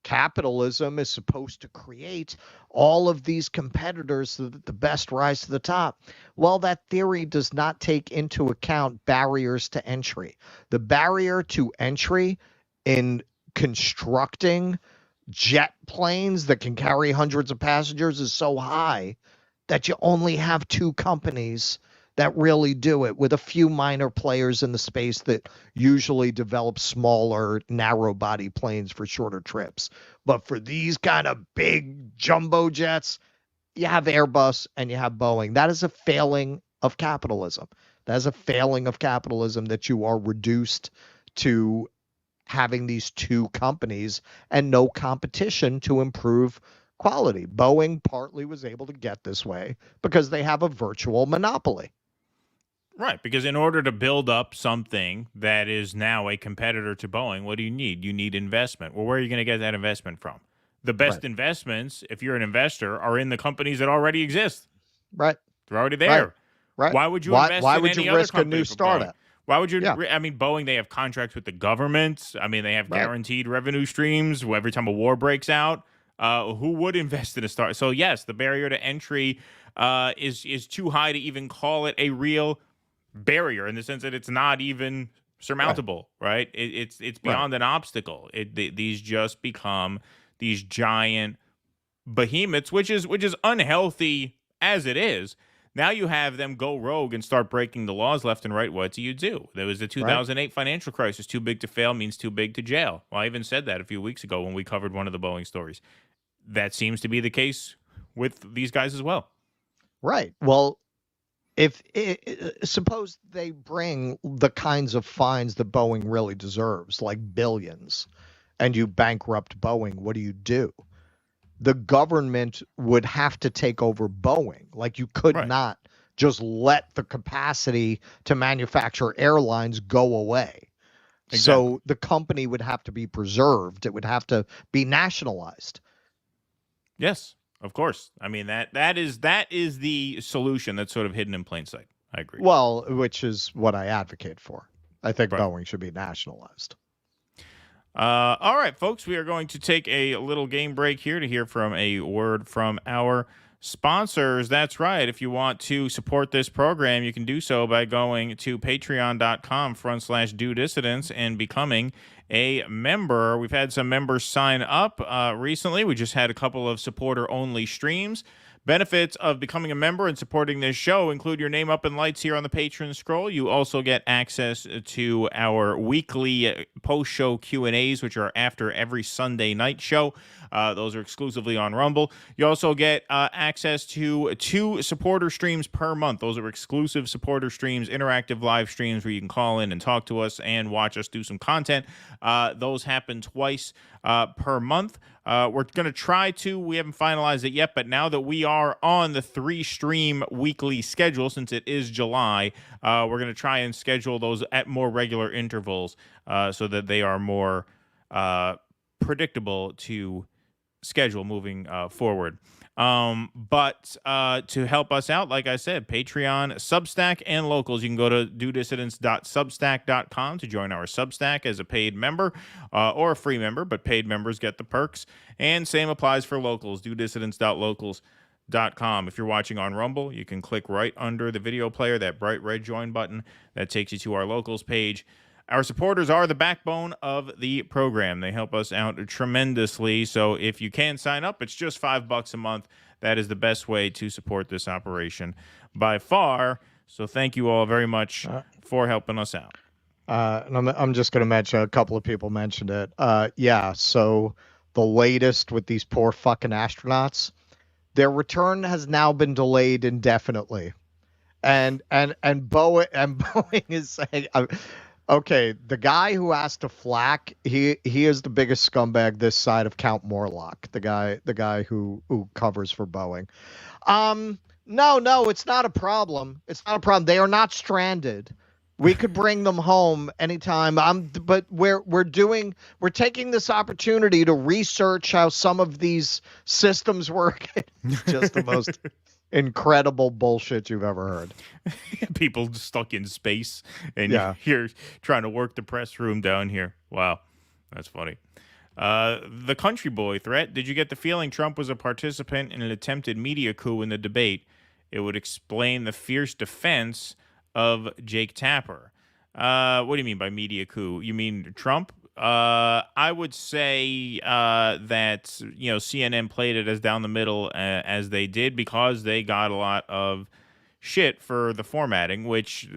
capitalism is supposed to create all of these competitors so that the best rise to the top. Well, that theory does not take into account barriers to entry. The barrier to entry in constructing jet planes that can carry hundreds of passengers is so high that you only have two companies that really do it, with a few minor players in the space that usually develop smaller, narrow body planes for shorter trips. But for these kind of big jumbo jets, you have Airbus and you have Boeing. That is a failing of capitalism. That is a failing of capitalism, that you are reduced to having these two companies and no competition to improve quality. Boeing partly was able to get this way because they have a virtual monopoly. Right, because in order to build up something that is now a competitor to Boeing, what do you need? You need investment. Well, where are you going to get that investment from? The best investments, if you're an investor, are in the companies that already exist. Right. They're already there. Right. Why would you invest why in would any you other risk a company new for startup? Boeing? Why would you? Yeah. I mean, Boeing, they have contracts with the government. I mean, they have guaranteed revenue streams every time a war breaks out. Who would invest in a startup? So, yes, the barrier to entry is too high to even call it a real barrier, in the sense that it's not even surmountable, right? It's beyond an obstacle. These just become these giant behemoths, which is unhealthy as it is. Now you have them go rogue and start breaking the laws left and right. What do you do? There was the 2008 financial crisis. Too big to fail means too big to jail. Well, I even said that a few weeks ago when we covered one of the Boeing stories. That seems to be the case with these guys as well. Right. Well, if suppose they bring the kinds of fines that Boeing really deserves, like billions, and you bankrupt Boeing, what do? The government would have to take over Boeing. Like, you could not just let the capacity to manufacture airlines go away. Exactly. So the company would have to be preserved. It would have to be nationalized. Yes, of course. I mean, that is the solution that's sort of hidden in plain sight. I agree. Well, which is what I advocate for. I think Boeing should be nationalized. All right, folks, we are going to take a little game break here to hear from a word from our sponsors. That's right. If you want to support this program, you can do so by going to patreon.com/DoDissidents and becoming a member. We've had some members sign up recently. We just had a couple of supporter-only streams. Benefits of becoming a member and supporting this show include your name up in lights here on the Patreon scroll. You also get access to our weekly post-show Q&As, which are after every Sunday night show. Those are exclusively on Rumble. You also get access to 2 supporter streams per month. Those are exclusive supporter streams, interactive live streams where you can call in and talk to us and watch us do some content. Those happen twice per month. We're going to try to, we haven't finalized it yet, but now that we are on the 3-stream weekly schedule, since it is July, we're going to try and schedule those at more regular intervals so that they are more predictable to schedule moving forward. But to help us out, like I said, Patreon, Substack, and Locals. You can go to dudissidents.substack.com to join our Substack as a paid member or a free member, but paid members get the perks. And same applies for Locals, dudissidents.locals.com. If you're watching on Rumble, you can click right under the video player, that bright red join button that takes you to our Locals page. Our supporters are the backbone of the program. They help us out tremendously. So if you can sign up, it's just $5 a month. That is the best way to support this operation by far. So thank you all very much for helping us out. And I'm just going to mention, a couple of people mentioned it. Yeah, so the latest with these poor fucking astronauts, their return has now been delayed indefinitely. And Boeing is saying... Okay, the guy who asked to flak, he is the biggest scumbag this side of Count Morlock, the guy who covers for Boeing. No, it's not a problem. It's not a problem. They are not stranded. We could bring them home anytime. But we're taking this opportunity to research how some of these systems work. It's just the most incredible bullshit you've ever heard. People stuck in space, and you're trying to work the press room down here. Wow, that's funny. The country boy threat. Did you get the feeling Trump was a participant in an attempted media coup in the debate? It would explain the fierce defense of Jake Tapper. What do you mean by media coup? You mean Trump? I would say that, CNN played it as down the middle as they did because they got a lot of shit for the formatting, which,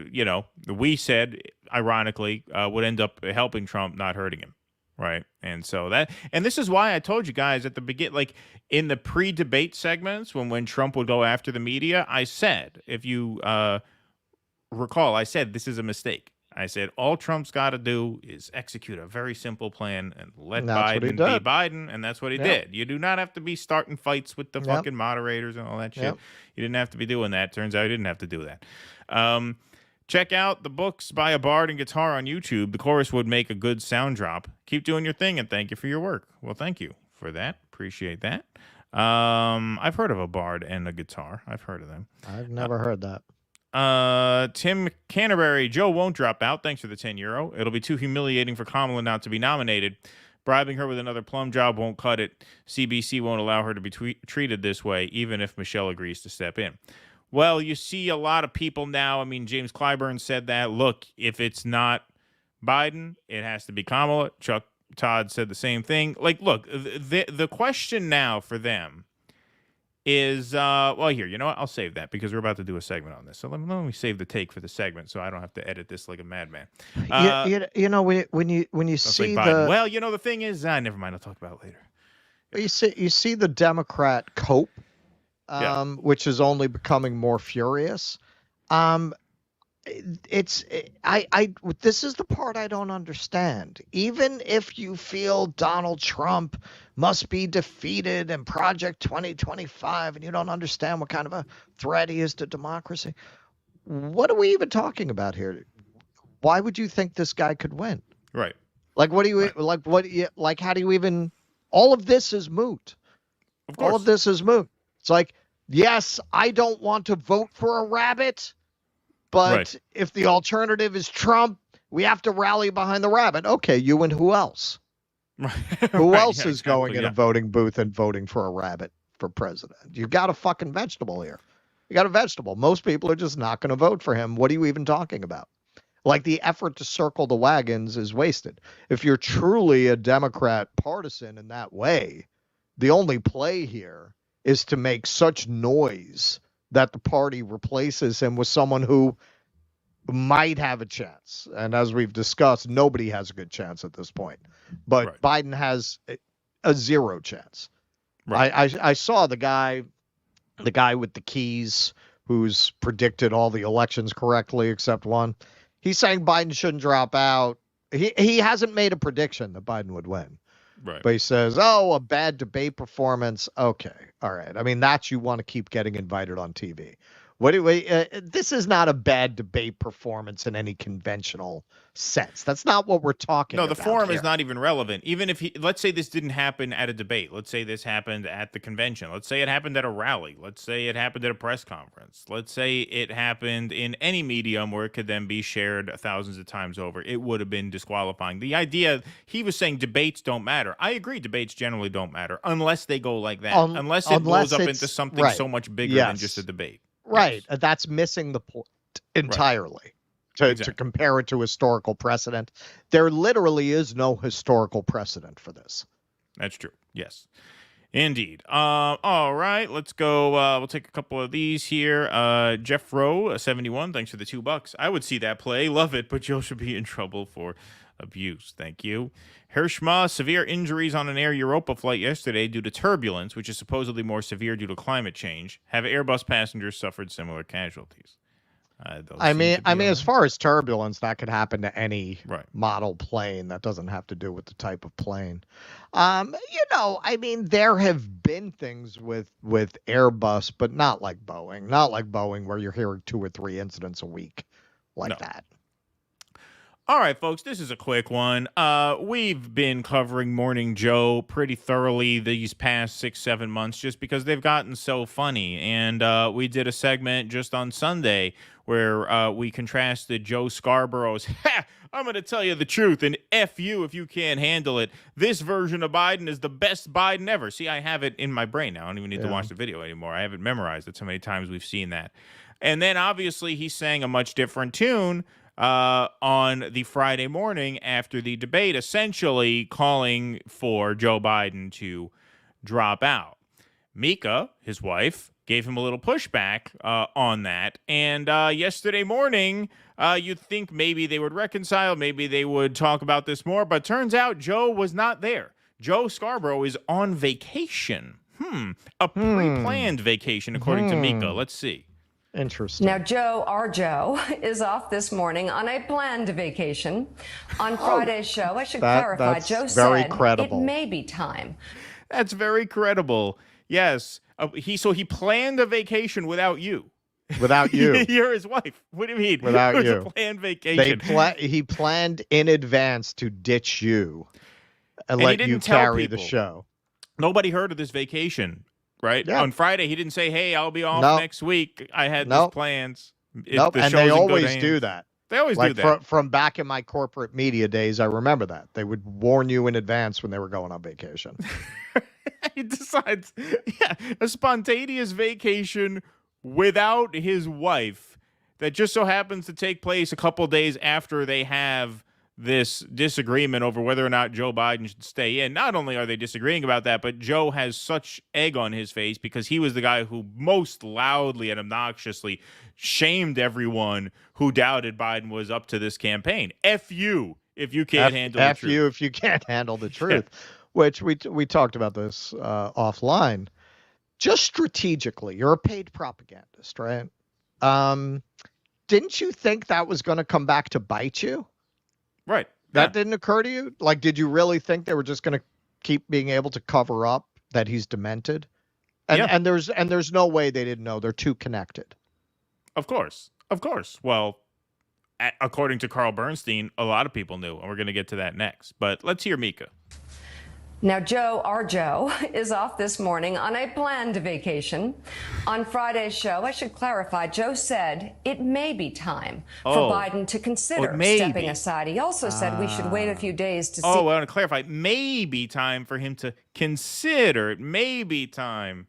we said, ironically, would end up helping Trump, not hurting him. Right. And so this is why I told you guys at the beginning, like in the pre-debate segments, when Trump would go after the media, I said, if you recall, I said, this is a mistake. I said, all Trump's got to do is execute a very simple plan and let Biden be Biden, and that's what he did. You do not have to be starting fights with the fucking moderators and all that shit. You didn't have to be doing that. Turns out he didn't have to do that. Check out the books by a bard and guitar on YouTube. The chorus would make a good sound drop. Keep doing your thing, and thank you for your work. Well, thank you for that. Appreciate that. I've heard of a bard and a guitar. I've heard of them. I've never heard that. Tim Canterbury, Joe won't drop out. Thanks for the €10. It'll be too humiliating for Kamala not to be nominated. Bribing her with another plum job won't cut it. CBC won't allow her to be treated this way, even if Michelle agrees to step in. Well, you see a lot of people now. I mean, James Clyburn said that. Look, if it's not Biden, it has to be Kamala. Chuck Todd said the same thing. Like, look, the question now for them is, well, here, you know what? I'll save that because we're about to do a segment on this. So let me save the take for the segment so I don't have to edit this like a madman. When you see Biden, well, the thing is, never mind. I'll talk about it later. You see the Democrat cope, which is only becoming more furious. This is the part I don't understand. Even if you feel Donald Trump must be defeated in Project 2025 and you don't understand what kind of a threat he is to democracy, what are we even talking about here? Why would you think this guy could win? Right. Like, what do you like? How do you even? All of this is moot. Of course. All of this is moot. It's like, yes, I don't want to vote for a rabbit, but if the alternative is Trump, we have to rally behind the rabbit. Okay, you and who else? Who else is going in a voting booth and voting for a rabbit for president? You got a fucking vegetable here. You got a vegetable. Most people are just not going to vote for him. What are you even talking about? Like, the effort to circle the wagons is wasted. If you're truly a Democrat partisan in that way, the only play here is to make such noise that the party replaces him with someone who might have a chance. And as we've discussed, nobody has a good chance at this point. But Biden has a zero chance. Right. I saw the guy with the keys who's predicted all the elections correctly except one. He's saying Biden shouldn't drop out. He hasn't made a prediction that Biden would win. Right. But he says, a bad debate performance. Okay. All right. I mean, that's you want to keep getting invited on TV. This is not a bad debate performance in any conventional sense. That's not what we're talking about. No, the forum here. is not even relevant. Even if let's say this didn't happen at a debate. Let's say this happened at the convention. Let's say it happened at a rally. Let's say it happened at a press conference. Let's say it happened in any medium where it could then be shared thousands of times over. It would have been disqualifying. The idea, he was saying debates don't matter. I agree, debates generally don't matter unless they go like that. Unless it blows up into something so much bigger than just a debate. Right. Yes. That's missing the point entirely. Right. To compare it to historical precedent. There literally is no historical precedent for this. That's true. Yes, indeed. All right, let's go. We'll take a couple of these here. Jeff Rowe, 71. Thanks for the $2. I would see that play. Love it, but Joe should be in trouble for abuse. Thank you. Hirschma, severe injuries on an Air Europa flight yesterday due to turbulence, which is supposedly more severe due to climate change. Have Airbus passengers suffered similar casualties? I mean, as far as turbulence, that could happen to any model plane. That doesn't have to do with the type of plane. I mean, there have been things with Airbus, but not like Boeing. Not like Boeing, where you're hearing 2 or 3 incidents a week like that. All right, folks, this is a quick one. We've been covering Morning Joe pretty thoroughly these past 6-7 months just because they've gotten so funny. And we did a segment just on Sunday where we contrasted Joe Scarborough's, I'm going to tell you the truth, and F you if you can't handle it. This version of Biden is the best Biden ever. See, I have it in my brain now. I don't even need to watch the video anymore. I have it memorized. That's how many times we've seen that. And then, obviously, he sang a much different tune on the Friday morning after the debate, essentially calling for Joe Biden to drop out. Mika, his wife, gave him a little pushback on that. And yesterday morning, you'd think maybe they would reconcile, maybe they would talk about this more, but turns out Joe was not there. Joe Scarborough is on vacation. A pre-planned vacation, according to Mika. Let's see. Interesting. Now, our Joe, is off this morning on a planned vacation. On Friday's show, I should clarify, Joe said it may be time. That's very credible. Yes. He planned a vacation without you. Without you. You're his wife. What do you mean? Without it was you. A planned vacation. He planned in advance to ditch you and let you carry the show. Nobody heard of this vacation. Right? Yeah. On Friday, he didn't say, hey, I'll be off next week. I had these plans. And they always do that. They always do that. From back in my corporate media days, I remember that. They would warn you in advance when they were going on vacation. He decides, a spontaneous vacation without his wife that just so happens to take place a couple days after they have this disagreement over whether or not Joe Biden should stay in. Not only are they disagreeing about that, but Joe has such egg on his face because he was the guy who most loudly and obnoxiously shamed everyone who doubted Biden was up to this campaign. F you if you can't handle the truth. F you if you can't handle the truth, which we talked about this offline. Just strategically, you're a paid propagandist, right? Didn't you think that was going to come back to bite you? Right. That didn't occur to you? Like, did you really think they were just going to keep being able to cover up that he's demented? And there's no way they didn't know. They're too connected. Of course. Well, according to Carl Bernstein, a lot of people knew, and we're going to get to that next. But let's hear Mika. Now, our Joe, is off this morning on a planned vacation. On Friday's show, I should clarify, Joe said it may be time for Biden to consider stepping aside. He also said we should wait a few days to see. I want to clarify. It may be time for him to consider. It may be time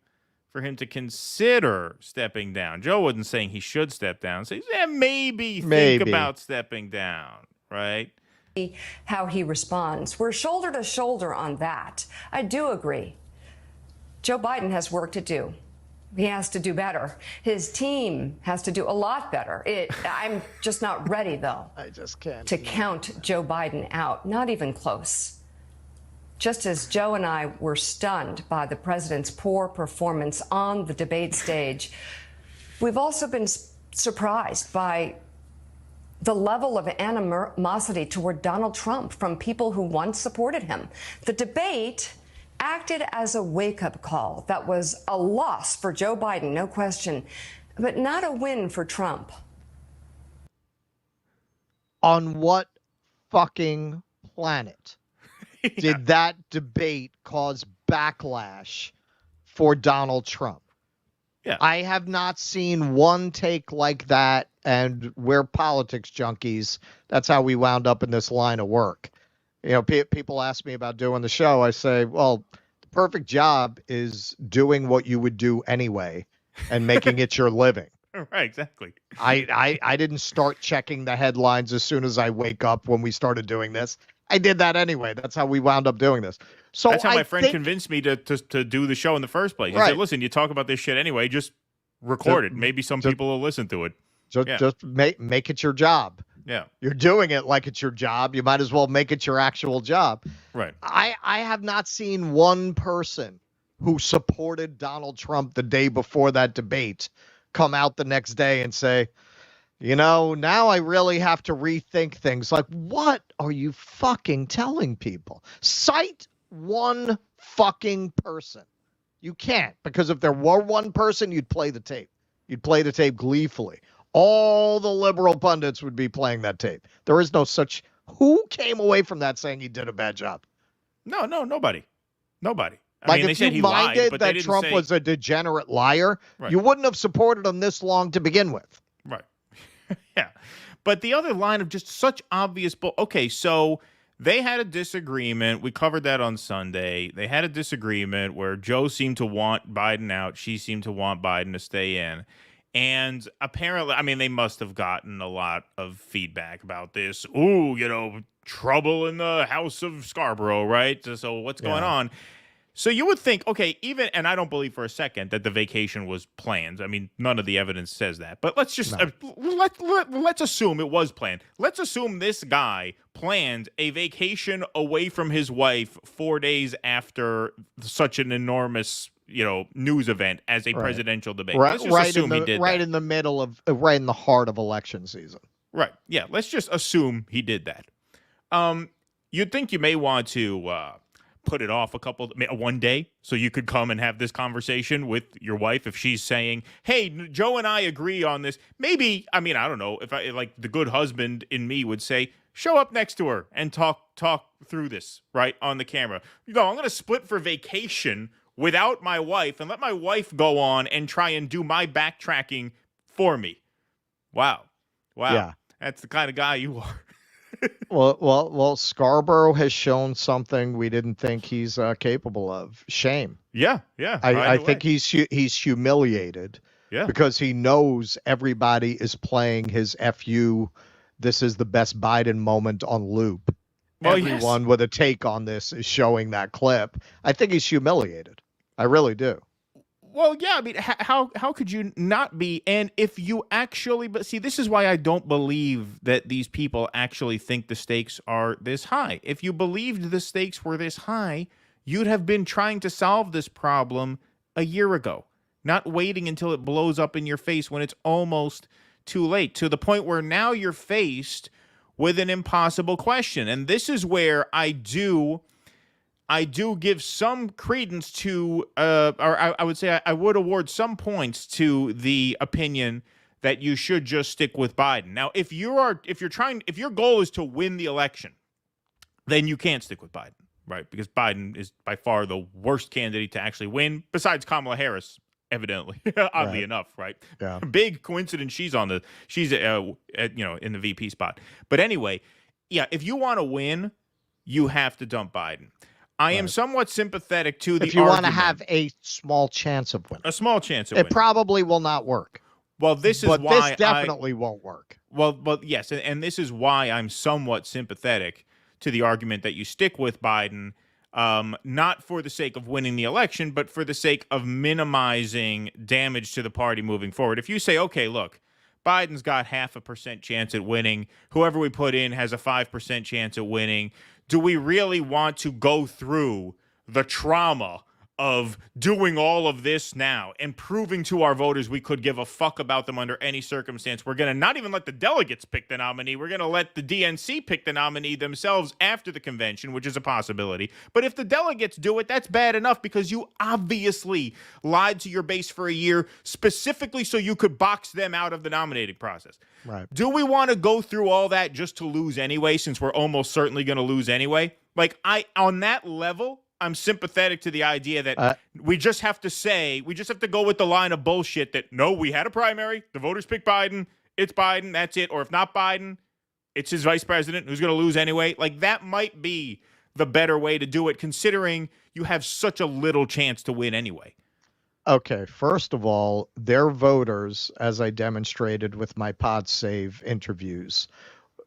for him to consider stepping down. Joe wasn't saying he should step down. So he said maybe think about stepping down, right? How he responds. We're shoulder to shoulder on that. I do agree. Joe Biden has work to do. He has to do better. His team has to do a lot better. I'm just not ready, though. I just can't. To count Joe Biden out. Not even close. Just as Joe and I were stunned by the president's poor performance on the debate stage, we've also been surprised by the level of animosity toward Donald Trump from people who once supported him. The debate acted as a wake-up call that was a loss for Joe Biden, no question, but not a win for Trump. On what fucking planet did that debate cause backlash for Donald Trump? Yeah. I have not seen one take like that, and we're politics junkies. That's how we wound up in this line of work. You know, people ask me about doing the show. I say, well, the perfect job is doing what you would do anyway and making it your living. Right, exactly. I didn't start checking the headlines as soon as I wake up when we started doing this. I did that anyway. That's how we wound up doing this. So that's how my friend convinced me to do the show in the first place. He said, listen, you talk about this shit anyway, just record it. Maybe some people will listen to it. Just make it your job. Yeah. You're doing it like it's your job. You might as well make it your actual job. Right. I have not seen one person who supported Donald Trump the day before that debate come out the next day and say, you know, now I really have to rethink things. Like, what are you fucking telling people? Cite one fucking person. You can't, because if there were one person, you'd play the tape. You'd play the tape gleefully. All the liberal pundits would be playing that tape. There is no such. Who came away from that saying he did a bad job? No, nobody. I Like, mean, they if said you he lied, minded but they that didn't Trump say... was a degenerate liar, Right. you wouldn't have supported him this long to begin with. Right. Yeah. But the other line of just such obvious okay, so they had a disagreement. We covered that on Sunday. They had a disagreement where Joe seemed to want Biden out. She seemed to want Biden to stay in. And apparently, I mean, they must have gotten a lot of feedback about this. Ooh, you know, trouble in the House of Scarborough, right? So what's going on? So you would think, okay, even, and I don't believe for a second that the vacation was planned. I mean, none of the evidence says that. But let's just, let's assume it was planned. Let's assume this guy planned a vacation away from his wife 4 days after such an enormous, you know, news event as a presidential debate. Let's just assume he did that. In the middle of, right in the heart of election season. Right. Yeah. Let's just assume he did that. You'd think you may want to put it off one day so you could come and have this conversation with your wife if she's saying, hey, Joe and I agree on this. Maybe, I mean, I don't know, if I, like, the good husband in me would say, show up next to her and talk through this right on the camera. You go, I'm going to split for vacation without my wife and let my wife go on and try and do my backtracking for me. Wow. Yeah. That's the kind of guy you are. Well, Scarborough has shown something we didn't think he's capable of. Shame. Yeah. I think he's humiliated. Yeah. Because he knows everybody is playing his FU. This is the best Biden moment on loop. Well, Everyone with a take on this is showing that clip. I think he's humiliated. I really do. Well, yeah, I mean, how could you not be? And if you actually, but see, this is why I don't believe that these people actually think the stakes are this high. If you believed the stakes were this high, you'd have been trying to solve this problem a year ago, not waiting until it blows up in your face when it's almost too late, to the point where now you're faced with an impossible question. And this is where I do give some credence to, or I would say I would award some points to the opinion that you should just stick with Biden. Now, if your goal is to win the election, then you can't stick with Biden, right? Because Biden is by far the worst candidate to actually win, besides Kamala Harris, evidently, oddly enough, right? Yeah. Big coincidence. She's in the VP spot. But anyway, yeah, if you want to win, you have to dump Biden. I am somewhat sympathetic to the If you want to argument. have a small chance of winning. A small chance of It winning. probably will not work. Well, this is But why this definitely won't work. Well, yes, and this is why I'm somewhat sympathetic to the argument that you stick with Biden not for the sake of winning the election, but for the sake of minimizing damage to the party moving forward. If you say, okay, look, Biden's got 0.5% chance at winning, whoever we put in has a 5% chance at winning, do we really want to go through the trauma of doing all of this now and proving to our voters we could give a fuck about them under any circumstance? We're going to not even let the delegates pick the nominee. We're going to let the DNC pick the nominee themselves after the convention, which is a possibility. But if the delegates do it, that's bad enough because you obviously lied to your base for a year specifically so you could box them out of the nominating process. Right. Do we want to go through all that just to lose anyway, since we're almost certainly going to lose anyway? Like, on that level, I'm sympathetic to the idea that we just have to go with the line of bullshit that, no, we had a primary, the voters picked Biden, it's Biden, that's it. Or if not Biden, it's his vice president who's going to lose anyway. Like, that might be the better way to do it, considering you have such a little chance to win anyway. Okay, first of all, their voters, as I demonstrated with my Pod Save interviews,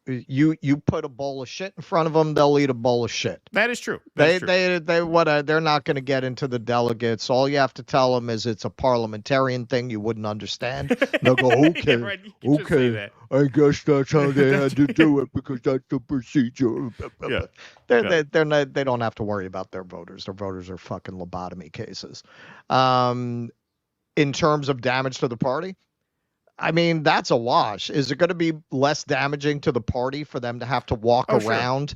you put a bowl of shit in front of them, they'll eat a bowl of shit. That is true. They're not going to get into the delegates. All you have to tell them is it's a parliamentarian thing you wouldn't understand. They'll go, okay, right, okay, I guess that's how they had to do it because that's the procedure. Yeah. They don't have to worry about their voters. Their voters are fucking lobotomy cases. In terms of damage to the party, I mean, that's a wash. Is it going to be less damaging to the party for them to have to walk around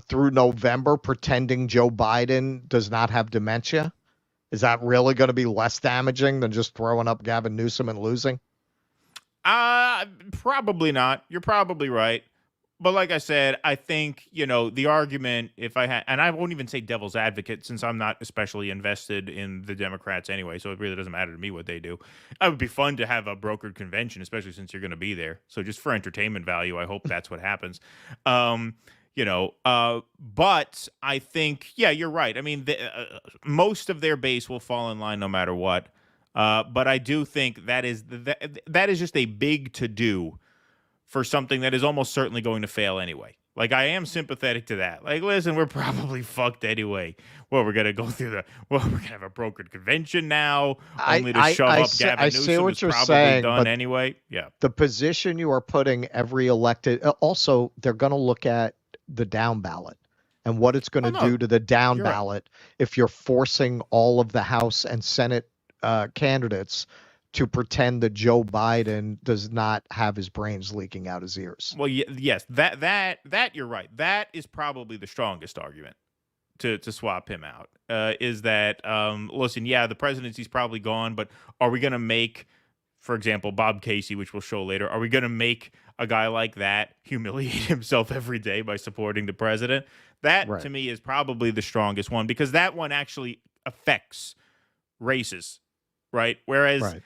through November pretending Joe Biden does not have dementia? Is that really going to be less damaging than just throwing up Gavin Newsom and losing? Probably not. You're probably right. But like I said, I think, the argument, if I had, and I won't even say devil's advocate since I'm not especially invested in the Democrats anyway, so it really doesn't matter to me what they do. It would be fun to have a brokered convention, especially since you're going to be there. So just for entertainment value, I hope that's what happens. But I think, you're right. I mean, most of their base will fall in line no matter what. But I do think that is just a big to-do for something that is almost certainly going to fail anyway. Like, I am sympathetic to that. Like, listen, we're probably fucked anyway. Well, we're going to go through we're going to have a brokered convention now, only to shove up Gavin Newsom is probably done anyway. Yeah. The position you are putting every elected, also, they're going to look at the down ballot and what it's going to do to the down ballot if you're forcing all of the House and Senate candidates to pretend that Joe Biden does not have his brains leaking out his ears. Well, yes, that you're right. That is probably the strongest argument to swap him out. Is that listen? Yeah, the presidency's probably gone, but are we going to make, for example, Bob Casey, which we'll show later, are we going to make a guy like that humiliate himself every day by supporting the president? That to me is probably the strongest one, because that one actually affects races, right? Whereas.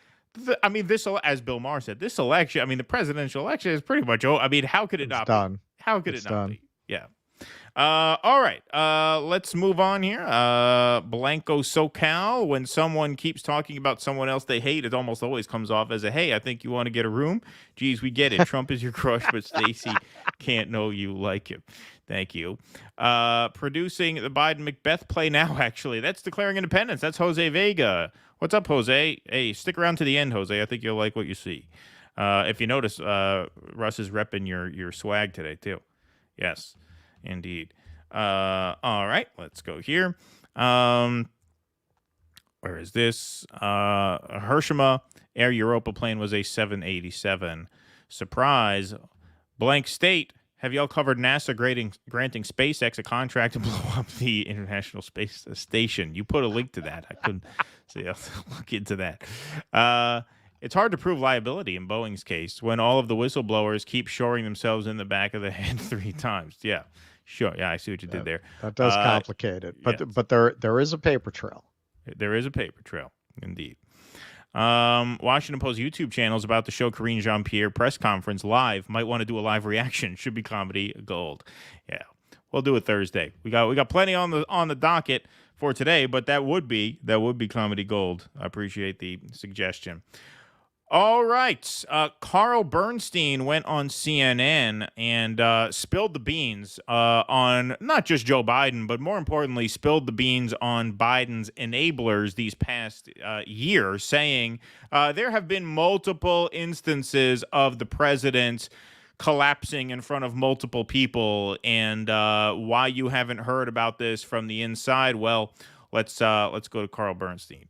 I mean, this, as Bill Maher said, this election, I mean, the presidential election is pretty much, I mean, how could it not be? How could it not be? Yeah. All right. Let's move on here. Blanco SoCal. When someone keeps talking about someone else they hate, it almost always comes off as hey, I think you want to get a room. Geez, we get it. Trump is your crush, but Stacey can't know you like him. Thank you. Producing the Biden Macbeth play now, actually. That's Declaring Independence. That's Jose Vega. What's up, Jose? Hey, stick around to the end, Jose. I think you'll like what you see. If you notice, Russ is repping your swag today, too. Yes, indeed. All right, let's go here. Where is this? Hiroshima Air Europa plane was a 787. Surprise. Blank state. Have y'all covered NASA granting SpaceX a contract to blow up the International Space Station? You put a link to that. I couldn't see. I'll look into that. It's hard to prove liability in Boeing's case when all of the whistleblowers keep shoring themselves in the back of the head 3 times. Yeah, sure. Yeah, I see what you did there. That does complicate it. But there is a paper trail. There is a paper trail, indeed. Washington Post YouTube channel is about to show Karine Jean-Pierre press conference live. Might want to do a live reaction. Should be comedy gold. Yeah, we'll do it Thursday. We got plenty on the docket for today, but that would be comedy gold. I appreciate the suggestion. All right. Carl Bernstein went on CNN and spilled the beans on not just Joe Biden, but more importantly, spilled the beans on Biden's enablers these past year, saying there have been multiple instances of the president collapsing in front of multiple people, and why you haven't heard about this from the inside. Well, let's go to Carl Bernstein.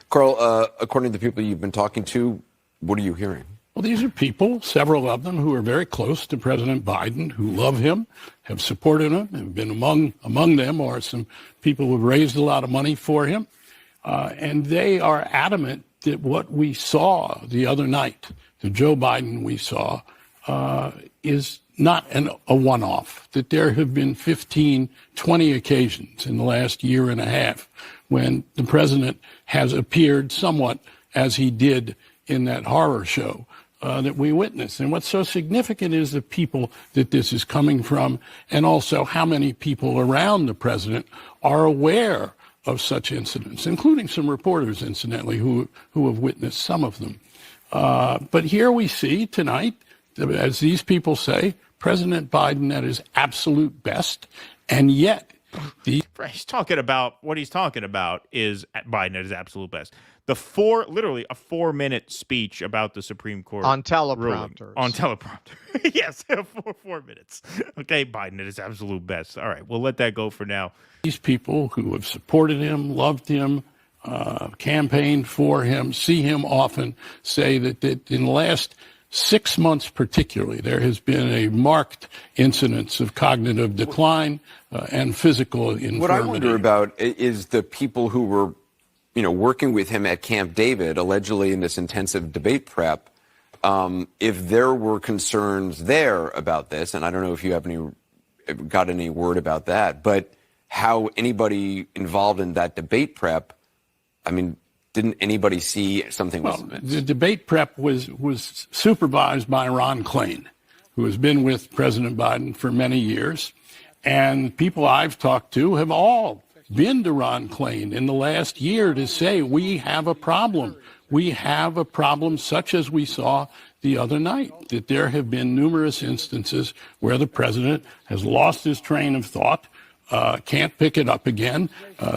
Carl, according to the people you've been talking to, what are you hearing? Well, these are people, several of them, who are very close to President Biden, who love him, have supported him, have been among them are some people who have raised a lot of money for him. And they are adamant that what we saw the other night, the Joe Biden we saw, is not a one-off, that there have been 15, 20 occasions in the last year and a half when the president has appeared somewhat as he did in that horror show that we witnessed. And what's so significant is the people that this is coming from, and also how many people around the president are aware of such incidents, including some reporters, incidentally, who have witnessed some of them. But here we see tonight, as these people say, President Biden at his absolute best, and yet he's talking about what he's talking about is Biden at his absolute best. Literally a 4-minute speech about the Supreme Court on teleprompters. On teleprompter, yes, 4 minutes. Okay, Biden at his absolute best. All right, we'll let that go for now. These people who have supported him, loved him, campaigned for him, see him often, say that in the last 6 months particularly, there has been a marked incidence of cognitive decline and physical infirmity. What I wonder about is the people who were, working with him at Camp David, allegedly in this intensive debate prep, if there were concerns there about this, and I don't know if you have got any word about that, but how anybody involved in that debate prep, didn't anybody see something was amiss? The debate prep was supervised by Ron Klain, who has been with President Biden for many years. And people I've talked to have all been to Ron Klain in the last year to say, we have a problem. We have a problem such as we saw the other night, that there have been numerous instances where the president has lost his train of thought, can't pick it up again.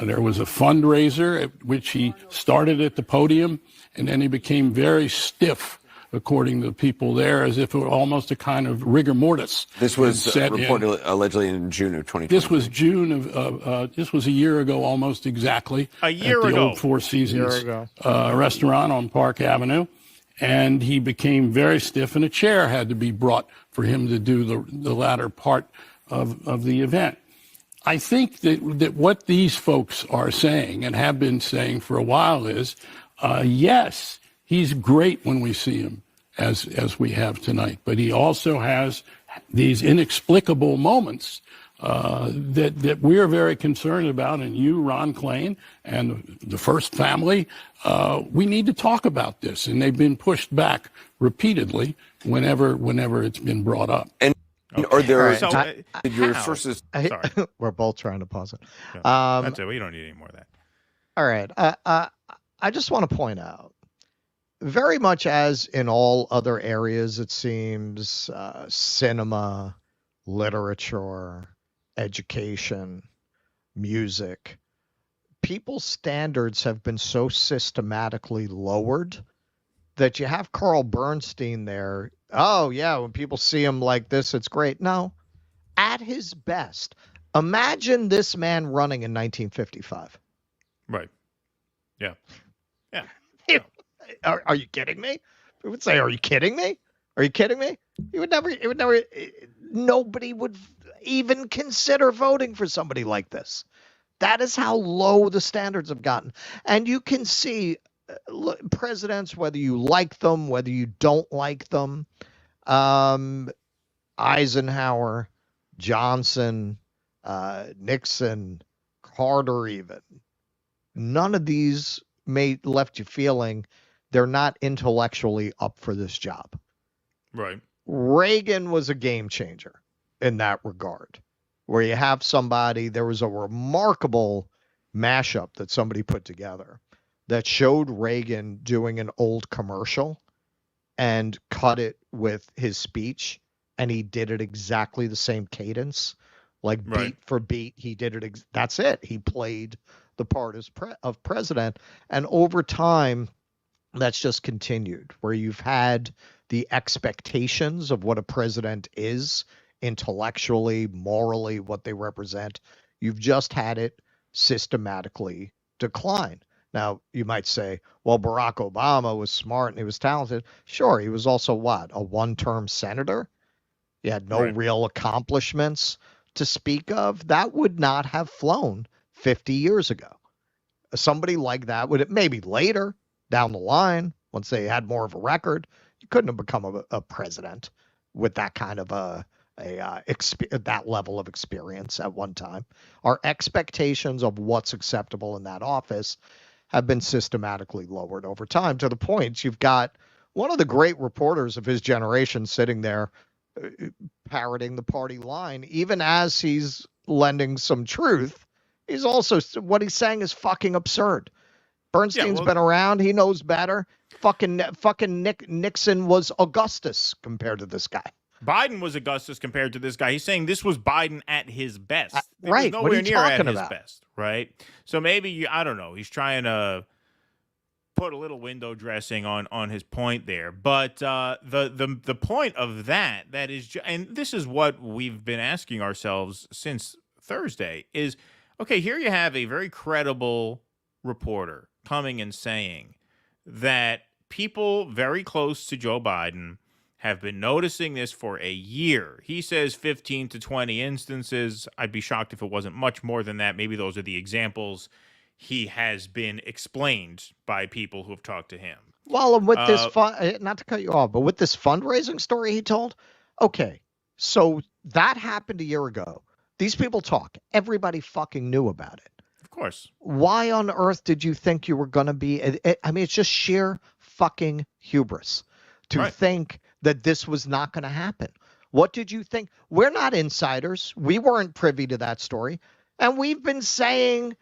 There was a fundraiser at which he started at the podium, and then he became very stiff, according to the people there, as if it were almost a kind of rigor mortis. This was reported allegedly in June of 2020. This was this was a year ago, almost exactly. A year at the ago. Old Four Seasons restaurant on Park Avenue. And he became very stiff, and a chair had to be brought for him to do the latter part of the event. I think that what these folks are saying and have been saying for a while is, yes, he's great when we see him as we have tonight, but he also has these inexplicable moments that we're very concerned about. And you, Ron Klain, and the First Family, we need to talk about this. And they've been pushed back repeatedly whenever it's been brought up. And are there your sources? Sorry. We're both trying to pause it. That's it. We don't need any more of that. All right. I just want to point out, very much as in all other areas, it seems, cinema, literature, education, music, people's standards have been so systematically lowered that you have Carl Bernstein there. Oh, yeah, when people see him like this, it's great. No, at his best. Imagine this man running in 1955. Right. Yeah. Yeah. Are you kidding me? We would say, are you kidding me? Are you kidding me? Nobody would even consider voting for somebody like this. That is how low the standards have gotten. And you can see presidents, whether you like them, whether you don't like them, Eisenhower, Johnson, Nixon, Carter even, none of these left you feeling they're not intellectually up for this job. Right. Reagan was a game changer in that regard, where you have somebody, there was a remarkable mashup that somebody put together that showed Reagan doing an old commercial and cut it with his speech, and he did it exactly the same cadence, like beat for beat. He did it. That's it. He played the part of president, and over time, that's just continued, where you've had the expectations of what a president is intellectually, morally, what they represent. You've just had it systematically decline. Now, you might say, well, Barack Obama was smart and he was talented. Sure, he was also what? A one-term senator? He had no real accomplishments to speak of. That would not have flown 50 years ago. Somebody like that would, maybe later down the line, once they had more of a record, you couldn't have become a president with that kind of that level of experience at one time. Our expectations of what's acceptable in that office have been systematically lowered over time, to the point you've got one of the great reporters of his generation sitting there parroting the party line, even as he's lending some truth. He's also, what he's saying is fucking absurd. Bernstein's been around. He knows better. Fucking Nixon was Augustus compared to this guy. Biden was Augustus compared to this guy. He's saying this was Biden at his best. Right. Nowhere what are you near talking at about? his best, right? So maybe, I don't know, he's trying to put a little window dressing on his point there. But the point of that is, and this is what we've been asking ourselves since Thursday, is, okay, here you have a very credible reporter coming and saying that people very close to Joe Biden have been noticing this for a year. He says 15 to 20 instances. I'd be shocked if it wasn't much more than that. Maybe those are the examples he has been explained by people who have talked to him. Well, and with this not to cut you off, but with this fundraising story he told, okay, so that happened a year ago. These people talk. Everybody fucking knew about it. Of course. Why on earth did you think you were going to be? I mean, it's just sheer fucking hubris to think that this was not going to happen. What did you think? We're not insiders. We weren't privy to that story. And we've been saying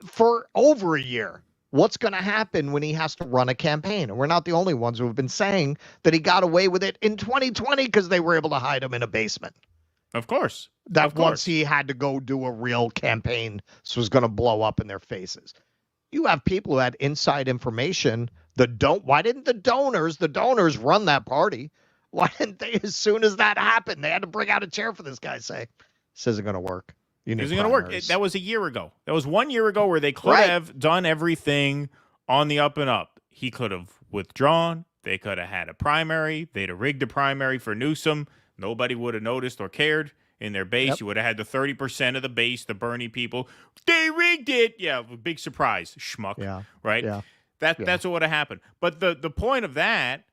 for over a year what's going to happen when he has to run a campaign. And we're not the only ones who have been saying that he got away with it in 2020 because they were able to hide him in a basement. Of course. That once he had to go do a real campaign, this was going to blow up in their faces. You have people who had inside information. Why didn't the donors run that party? Why didn't they, as soon as that happened, they had to bring out a chair for this guy, say, this isn't going to work. It isn't going to work. That was a year ago. That was 1 year ago where they could have done everything on the up and up. He could have withdrawn. They could have had a primary. They'd have rigged a primary for Newsom. Nobody would have noticed or cared. In their base, you would have had the 30% of the base, the Bernie people. They rigged it. Yeah, big surprise, schmuck. Yeah. Right? Yeah. That's what would have happened. But the point of that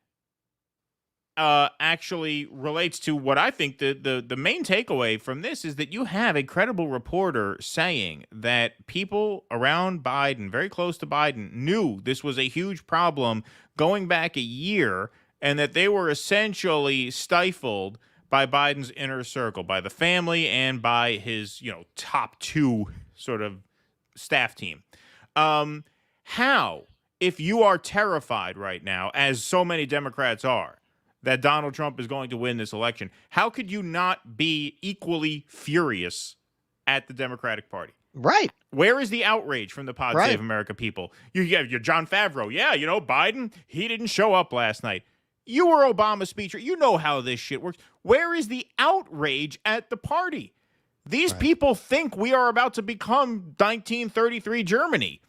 actually relates to what I think the main takeaway from this is that you have a credible reporter saying that people around Biden, very close to Biden, knew this was a huge problem going back a year, and that they were essentially stifled by Biden's inner circle, by the family and by his, top two sort of staff team. How, if you are terrified right now, as so many Democrats are, that Donald Trump is going to win this election, how could you not be equally furious at the Democratic Party? Right. Where is the outrage from the Pod Save America people? You have your John Favreau. Yeah, Biden, he didn't show up last night. You were Obama's speaker. You know how this shit works. Where is the outrage at the party? These people think we are about to become 1933 Germany.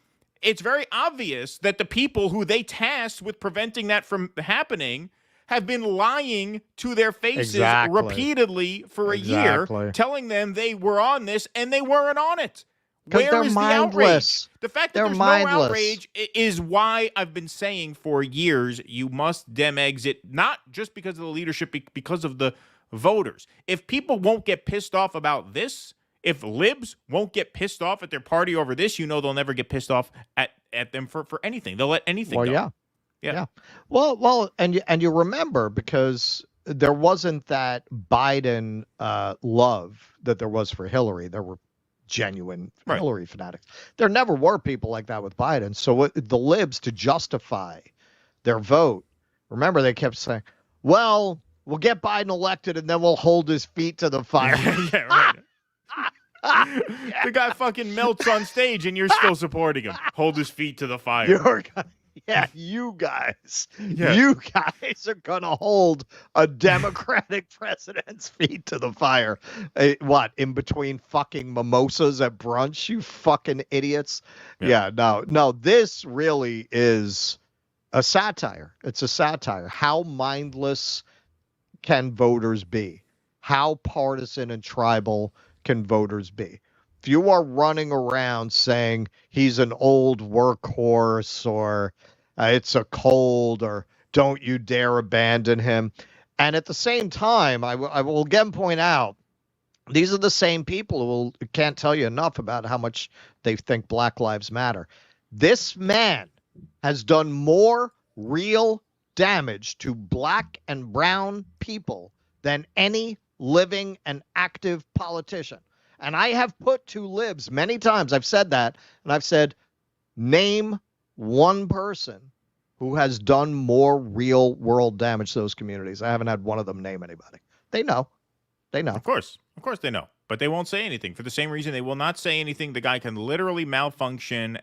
It's very obvious that the people who they tasked with preventing that from happening have been lying to their faces repeatedly for a year, telling them they were on this and they weren't on it. Where is the outrage? The fact that there's no outrage is why I've been saying for years you must dem exit, not just because of the leadership, because of the voters. If people won't get pissed off about this, if libs won't get pissed off at their party over this, they'll never get pissed off at them for anything. They'll let anything go. Yeah. Well, and you remember, because there wasn't that Biden love that there was for Hillary. There were genuine Hillary fanatics. There never were people like that with Biden. So the libs, to justify their vote, remember they kept saying, well, we'll get Biden elected and then we'll hold his feet to the fire. Yeah, right. The guy fucking melts on stage and you're still supporting him. Hold his feet to the fire. You guys are going to hold a Democratic president's feet to the fire. What, in between fucking mimosas at brunch, you fucking idiots? No, this really is a satire. It's a satire. How mindless can voters be? How partisan and tribal can voters be? If you are running around saying he's an old workhorse or it's a cold or don't you dare abandon him. And at the same time, I will again point out, these are the same people who can't tell you enough about how much they think Black Lives Matter. This man has done more real damage to black and brown people than any living and active politician. And I have put to libs many times, I've said that, and I've said, name one person who has done more real world damage to those communities. I haven't had one of them name anybody. They know. Of course they know. But they won't say anything for the same reason they will not say anything. The guy can literally malfunction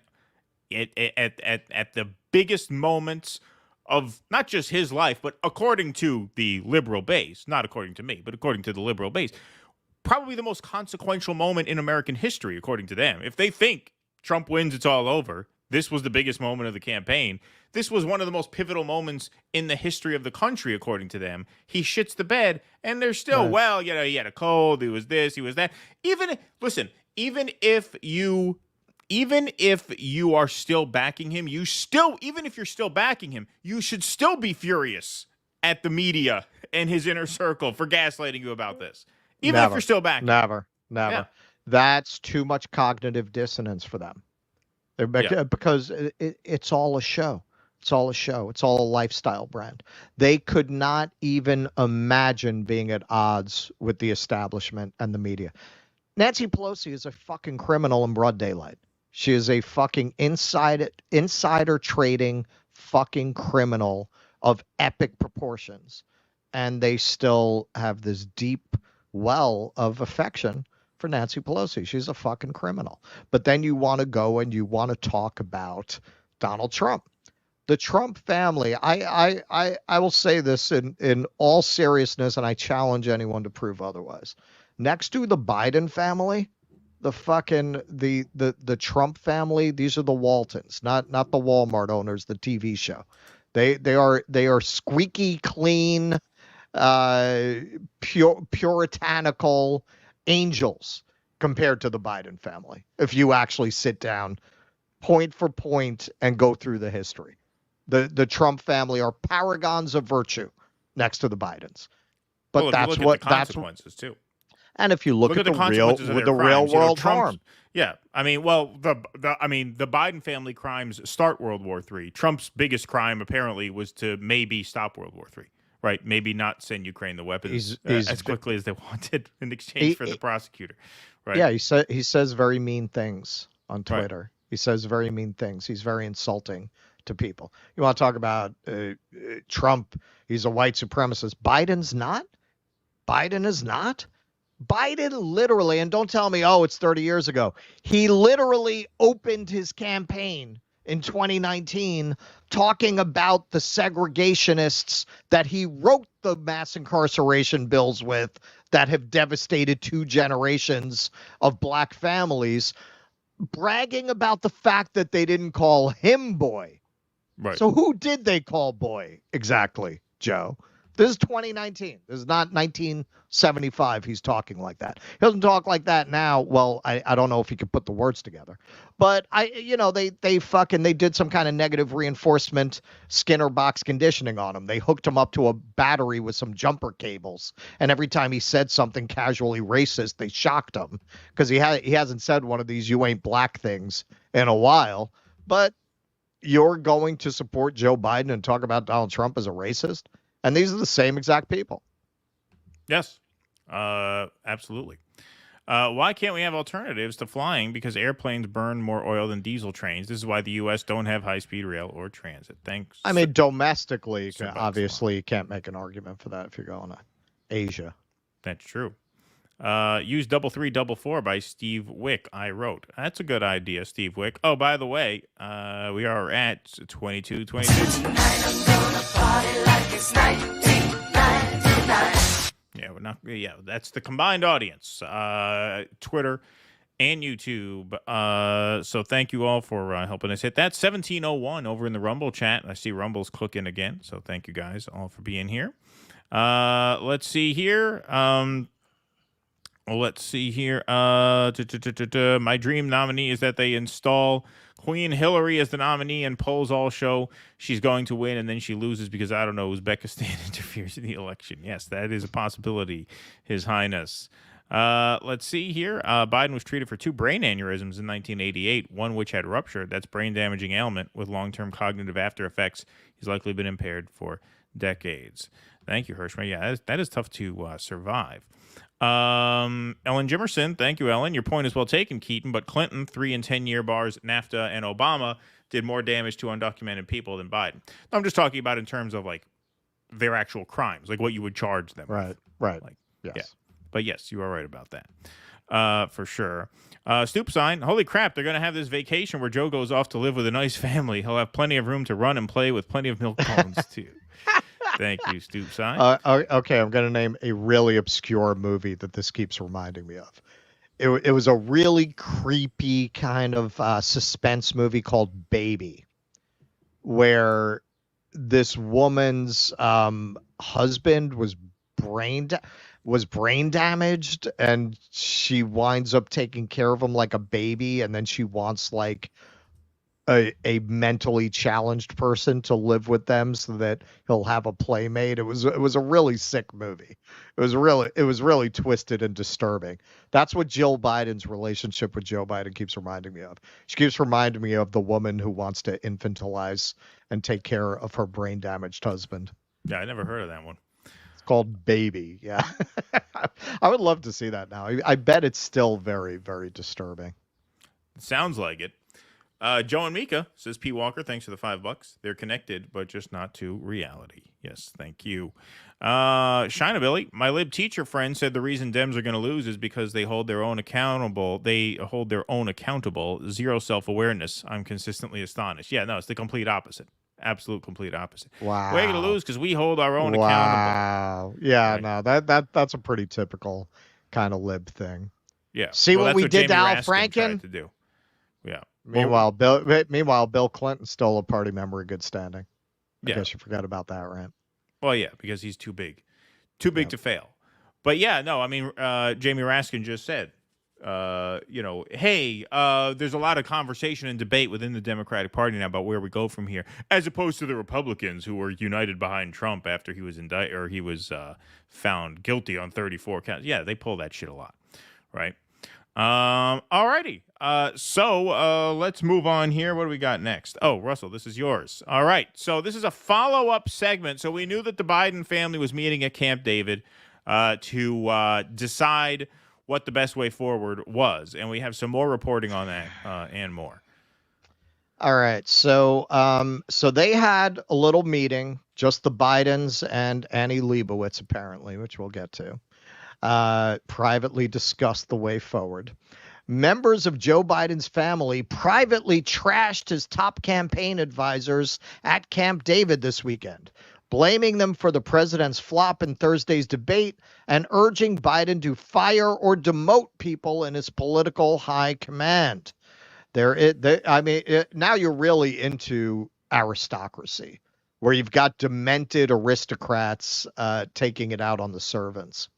at the biggest moments of not just his life, but according to the liberal base, not according to me, but according to the liberal base, probably the most consequential moment in American history, according to them. If they think Trump wins, it's all over, this was the biggest moment of the campaign. This was one of the most pivotal moments in the history of the country, according to them. He shits the bed, and they're still, well, you know, he had a cold, he was this, he was that. Even if you are still backing him, you should still be furious at the media and his inner circle for gaslighting you about this. Even if you're still backing. Never. Yeah. That's too much cognitive dissonance for them. Because it's all a show. It's all a show. It's all a lifestyle brand. They could not even imagine being at odds with the establishment and the media. Nancy Pelosi is a fucking criminal in broad daylight. She is a fucking insider trading fucking criminal of epic proportions. And they still have this deep well of affection for Nancy Pelosi. She's a fucking criminal. But then you want to go and you want to talk about Donald Trump. The Trump family, I will say this in all seriousness, and I challenge anyone to prove otherwise. Next to the Biden family, the Trump family, these are the Waltons, not the Walmart owners, the TV show. They are squeaky clean, puritanical angels compared to the Biden family. If you actually sit down point for point and go through the history, the Trump family are paragons of virtue next to the Bidens. But that's the consequences too. And if you look at the real world harm. Yeah, I mean, well, the Biden family crimes start World War III. Trump's biggest crime apparently was to maybe stop World War III. Right, maybe not send Ukraine the weapons as quickly as they wanted in exchange for the prosecutor. Right? Yeah, he says very mean things on Twitter. Right. He says very mean things. He's very insulting to people. You want to talk about Trump? He's a white supremacist. Biden's not. Biden is not. Biden literally, and don't tell me, oh, it's 30 years ago. He literally opened his campaign in 2019 talking about the segregationists that he wrote the mass incarceration bills with that have devastated 2 generations of black families, bragging about the fact that they didn't call him boy. Right. So who did they call boy exactly, Joe? This is 2019. This is not 1975. He's talking like that. He doesn't talk like that now. Well, I don't know if he could put the words together, but they did some kind of negative reinforcement Skinner box conditioning on him. They hooked him up to a battery with some jumper cables, and every time he said something casually racist, they shocked him because he hasn't said one of these "you ain't black" things in a while. But you're going to support Joe Biden and talk about Donald Trump as a racist? And these are the same exact people. Yes, absolutely. Why can't we have alternatives to flying? Because airplanes burn more oil than diesel trains. This is why the U.S. don't have high-speed rail or transit. Thanks. I mean, domestically, obviously, you can't make an argument for that if you're going to Asia. That's true. Use 3344 by Steve Wick, I wrote. That's a good idea, Steve Wick. Oh, by the way, we are at 22:22. Yeah, we're not. Yeah, that's the combined audience, Twitter and YouTube. So thank you all for helping us hit that. 1701 over in the Rumble chat. I see Rumble's clicking again. So thank you guys all for being here. Let's see here. Let's see here. My dream nominee is that they install Queen Hillary as the nominee, and polls all show she's going to win, and then she loses because, I don't know, Uzbekistan interferes in the election. Yes, that is a possibility, His Highness. Let's see here. Biden was treated for 2 brain aneurysms in 1988, one which had ruptured. That's brain-damaging ailment with long-term cognitive after effects. He's likely been impaired for decades. Thank you, Hirschman. Yeah, that is tough to survive. Ellen Jimerson, thank you, Ellen. Your point is well taken, Keaton, but Clinton, 3 and 10-year bars, NAFTA, and Obama did more damage to undocumented people than Biden. I'm just talking about in terms of, like, their actual crimes, like what you would charge them with. Right. Like, yes. Yeah. But yes, you are right about that. For sure. Stoop sign, holy crap, they're going to have this vacation where Joe goes off to live with a nice family. He'll have plenty of room to run and play with plenty of milk bones, too. Thank you, Stoop sign. Okay, I'm going to name a really obscure movie that this keeps reminding me of. It was a really creepy kind of suspense movie called Baby, where this woman's husband was brain damaged, and she winds up taking care of him like a baby, and then she wants like a mentally challenged person to live with them so that he'll have a playmate. It was a really sick movie. It was really twisted and disturbing. That's what Jill Biden's relationship with Joe Biden keeps reminding me of. She keeps reminding me of the woman who wants to infantilize and take care of her brain damaged husband. Yeah, I never heard of that one. It's called Baby. Yeah. I would love to see that now. I bet it's still very, very disturbing. It sounds like it. Joe and Mika, says P. Walker, thanks for the $5. They're connected, but just not to reality. Yes, thank you. Shinabilly, my lib teacher friend said the reason Dems are going to lose is because they hold their own accountable. Zero self-awareness. I'm consistently astonished. Yeah, no, it's the complete opposite. Absolute complete opposite. Wow. We're going to lose because we hold our own accountable. Yeah, right? No, that's a pretty typical kind of lib thing. Yeah. See what we did to Al Franken? Franken? To do. Yeah. Meanwhile, Bill Clinton's still a party member in good standing. I guess you forgot about that, right? Well, yeah, because he's too big to fail. But yeah, no, I mean, Jamie Raskin just said, hey, there's a lot of conversation and debate within the Democratic Party now about where we go from here, as opposed to the Republicans who were united behind Trump after he was found guilty on 34 counts. Yeah, they pull that shit a lot, right? Alrighty. So let's move on here. What do we got next? Oh, Russell, this is yours. All right. So this is a follow-up segment. So we knew that the Biden family was meeting at Camp David to decide what the best way forward was. And we have some more reporting on that and more. All right. So they had a little meeting, just the Bidens and Annie Leibovitz, apparently, which we'll get to. Privately discussed the way forward. Members of Joe Biden's family privately trashed his top campaign advisors at Camp David this weekend, blaming them for the president's flop in Thursday's debate and urging Biden to fire or demote people in his political high command. Now you're really into aristocracy, where you've got demented aristocrats taking it out on the servants.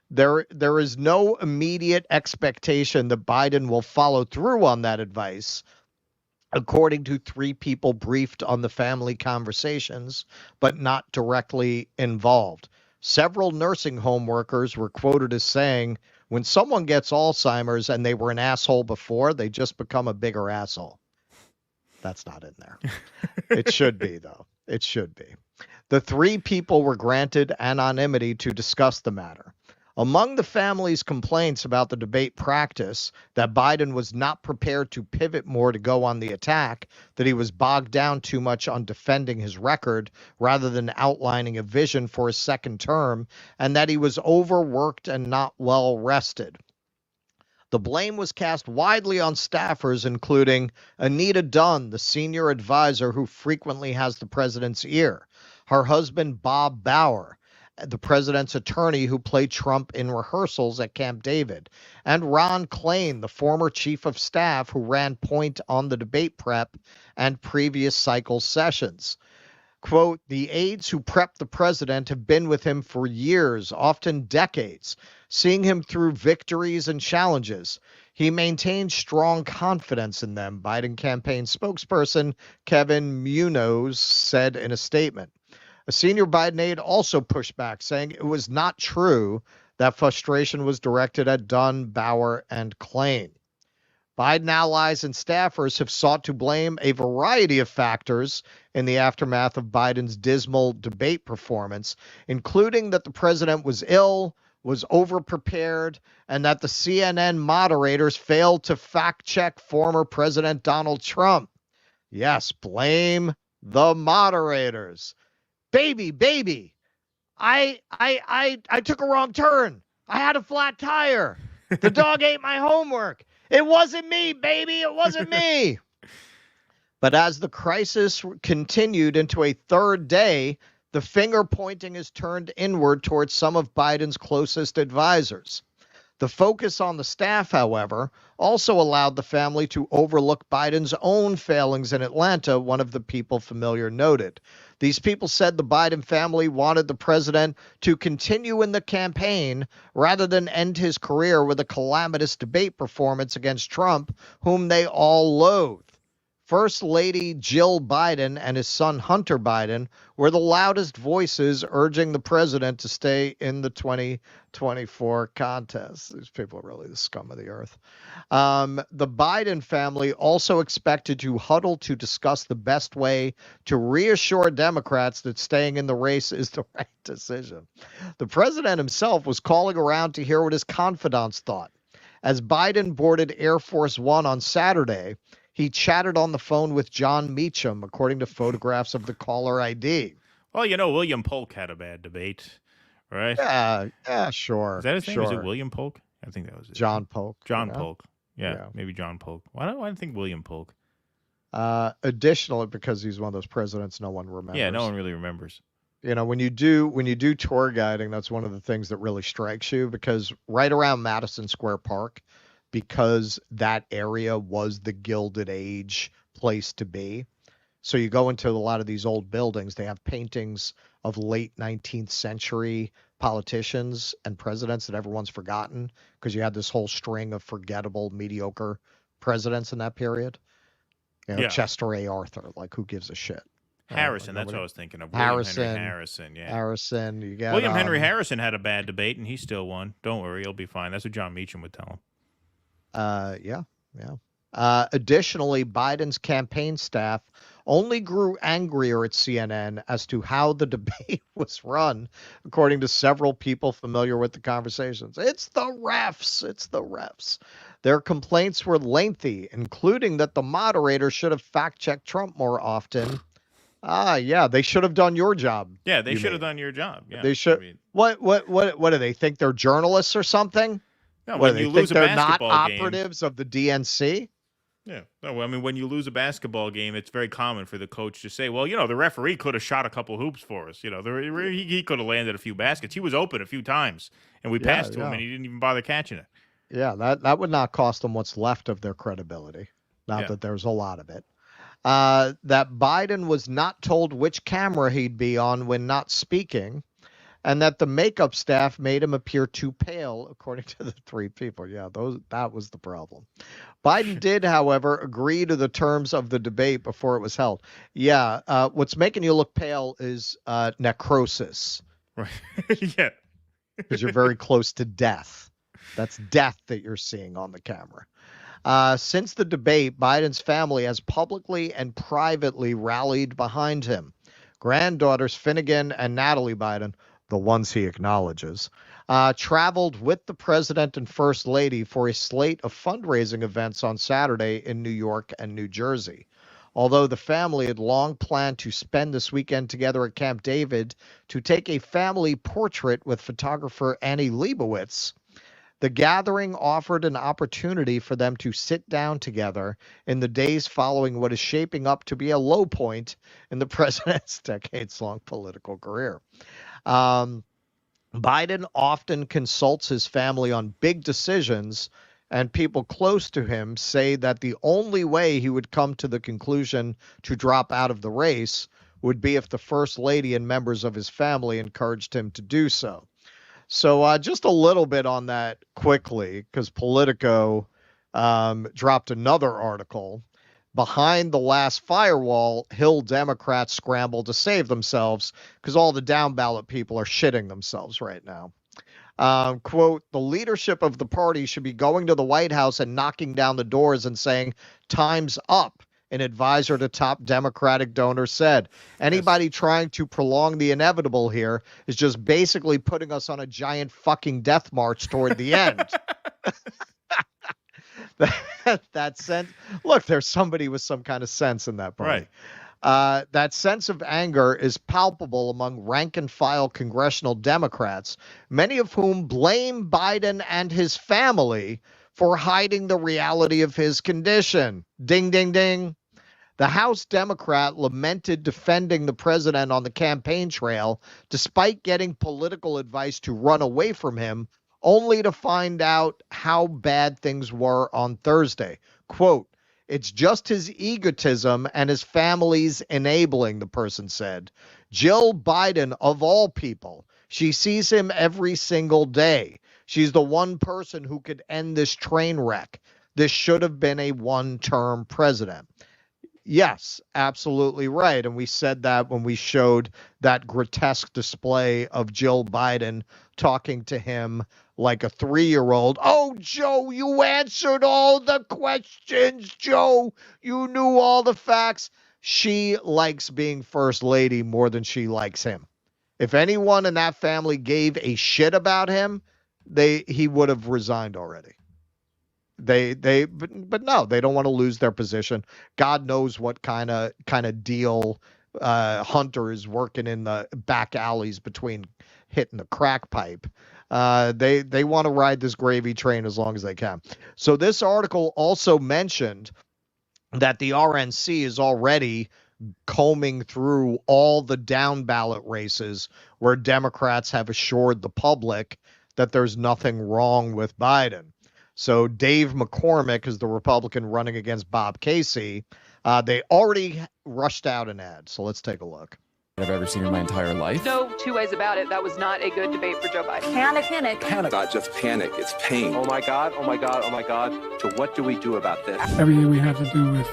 There is no immediate expectation that Biden will follow through on that advice, according to 3 people briefed on the family conversations, but not directly involved. Several nursing home workers were quoted as saying, when someone gets Alzheimer's and they were an asshole before, they just become a bigger asshole. That's not in there. It should be, though. It should be. The 3 people were granted anonymity to discuss the matter. Among the family's complaints about the debate practice, that Biden was not prepared to pivot more to go on the attack, that he was bogged down too much on defending his record rather than outlining a vision for his second term, and that he was overworked and not well rested. The blame was cast widely on staffers, including Anita Dunn, the senior advisor who frequently has the president's ear, her husband Bob Bauer, the president's attorney who played Trump in rehearsals at Camp David, and Ron Klain, the former chief of staff who ran point on the debate prep and previous cycle sessions. Quote, the aides who prepped the president have been with him for years, often decades, seeing him through victories and challenges. He maintained strong confidence in them, Biden campaign spokesperson Kevin Munoz said in a statement. A senior Biden aide also pushed back, saying it was not true that frustration was directed at Dunn, Bauer, and Klain. Biden allies and staffers have sought to blame a variety of factors in the aftermath of Biden's dismal debate performance, including that the president was ill, was overprepared, and that the CNN moderators failed to fact-check former President Donald Trump. Yes, blame the moderators. Baby, I took a wrong turn. I had a flat tire. The dog ate my homework. It wasn't me, baby. It wasn't me. But as the crisis continued into a third day, the finger pointing is turned inward towards some of Biden's closest advisors. The focus on the staff, however, also allowed the family to overlook Biden's own failings in Atlanta, one of the people familiar noted. These people said the Biden family wanted the president to continue in the campaign rather than end his career with a calamitous debate performance against Trump, whom they all loathe. First Lady Jill Biden and his son Hunter Biden were the loudest voices urging the president to stay in the 2024 contest. These people are really the scum of the earth. The Biden family also expected to huddle to discuss the best way to reassure Democrats that staying in the race is the right decision. The president himself was calling around to hear what his confidants thought. As Biden boarded Air Force One on Saturday, he chatted on the phone with John Meacham, according to photographs of the caller ID. Well, you know, William Polk had a bad debate, right? Yeah, sure. Is that his name? Sure. Was it William Polk? I think that was it. John Polk. John Polk. Yeah, maybe John Polk. Why do I think William Polk? Additionally, because he's one of those presidents no one remembers. Yeah, no one really remembers. You know, when you do tour guiding, that's one of the things that really strikes you, because right around Madison Square Park, because that area was the Gilded Age place to be. So you go into a lot of these old buildings, they have paintings of late 19th century politicians and presidents that everyone's forgotten, because you had this whole string of forgettable, mediocre presidents in that period. You know, Yeah. Chester A. Arthur, like, who gives a shit? Harrison, that's what I was thinking of. Harrison. William Henry Harrison, yeah. Harrison, you got William Henry Harrison had a bad debate, and he still won. Don't worry, he'll be fine. That's what John Meacham would tell him. Yeah. Additionally, Biden's campaign staff only grew angrier at CNN as to how the debate was run, according to several people familiar with the conversations. It's the refs. Their complaints were lengthy, including that the moderator should have fact-checked Trump more often. Yeah, they should have done your job. Yeah, they should have done your job. Yeah, they should. I mean, What do they think? They're journalists or something? no, What, when do you they lose think a they're not basketball game, operatives of the DNC? yeah. No, I mean, when you lose a basketball game, it's very common for the coach to say, "Well, you know, the referee could have shot a couple hoops for us. You know, he could have landed a few baskets. He was open a few times, and we passed to him, and he didn't even bother catching it." Yeah, that would not cost them what's left of their credibility. Not that there's a lot of it. That Biden was not told which camera he'd be on when not speaking, and that the makeup staff made him appear too pale, according to the three people. Yeah, that was the problem. Biden did, however, agree to the terms of the debate before it was held. Yeah, what's making you look pale is necrosis. Right. Yeah. Because you're very close to death. That's death that you're seeing on the camera. Since the debate, Biden's family has publicly and privately rallied behind him. Granddaughters Finnegan and Natalie Biden, the ones he acknowledges, traveled with the president and first lady for a slate of fundraising events on Saturday in New York and New Jersey. Although the family had long planned to spend this weekend together at Camp David to take a family portrait with photographer Annie Leibovitz, the gathering offered an opportunity for them to sit down together in the days following what is shaping up to be a low point in the president's decades-long political career. Biden often consults his family on big decisions, and people close to him say that the only way he would come to the conclusion to drop out of the race would be if the first lady and members of his family encouraged him to do so. So just a little bit on that quickly, because Politico dropped another article. Behind the last firewall, Hill Democrats scramble to save themselves because all the down ballot people are shitting themselves right now. Quote, the leadership of the party should be going to the White House and knocking down the doors and saying, time's up, an advisor to top Democratic donors said. Anybody trying to prolong the inevitable here is just basically putting us on a giant fucking death march toward the end. That sense. Look, there's somebody with some kind of sense in that party. Right. That sense of anger is palpable among rank and file congressional Democrats, many of whom blame Biden and his family for hiding the reality of his condition. Ding, ding, ding. The House Democrat lamented defending the president on the campaign trail, despite getting political advice to run away from him, only to find out how bad things were on Thursday. Quote, it's just his egotism and his family's enabling, the person said. Jill Biden, of all people, she sees him every single day. She's the one person who could end this train wreck. This should have been a one-term president. Yes, absolutely right. And we said that when we showed that grotesque display of Jill Biden talking to him like a 3-year-old. Oh, Joe, you answered all the questions, Joe. You knew all the facts. She likes being first lady more than she likes him. If anyone in that family gave a shit about him, he would have resigned already. But no, they don't want to lose their position. God knows what kind of deal Hunter is working in the back alleys between hitting the crack pipe. They want to ride this gravy train as long as they can. So this article also mentioned that the RNC is already combing through all the down ballot races where Democrats have assured the public that there's nothing wrong with Biden. So Dave McCormick is the Republican running against Bob Casey. They already rushed out an ad. So let's take a look. I've ever seen in my entire life. No two ways about it. That was not a good debate for Joe Biden. Panic. Not just panic, it's pain. Oh my God. So what do we do about this? Everything we have to do with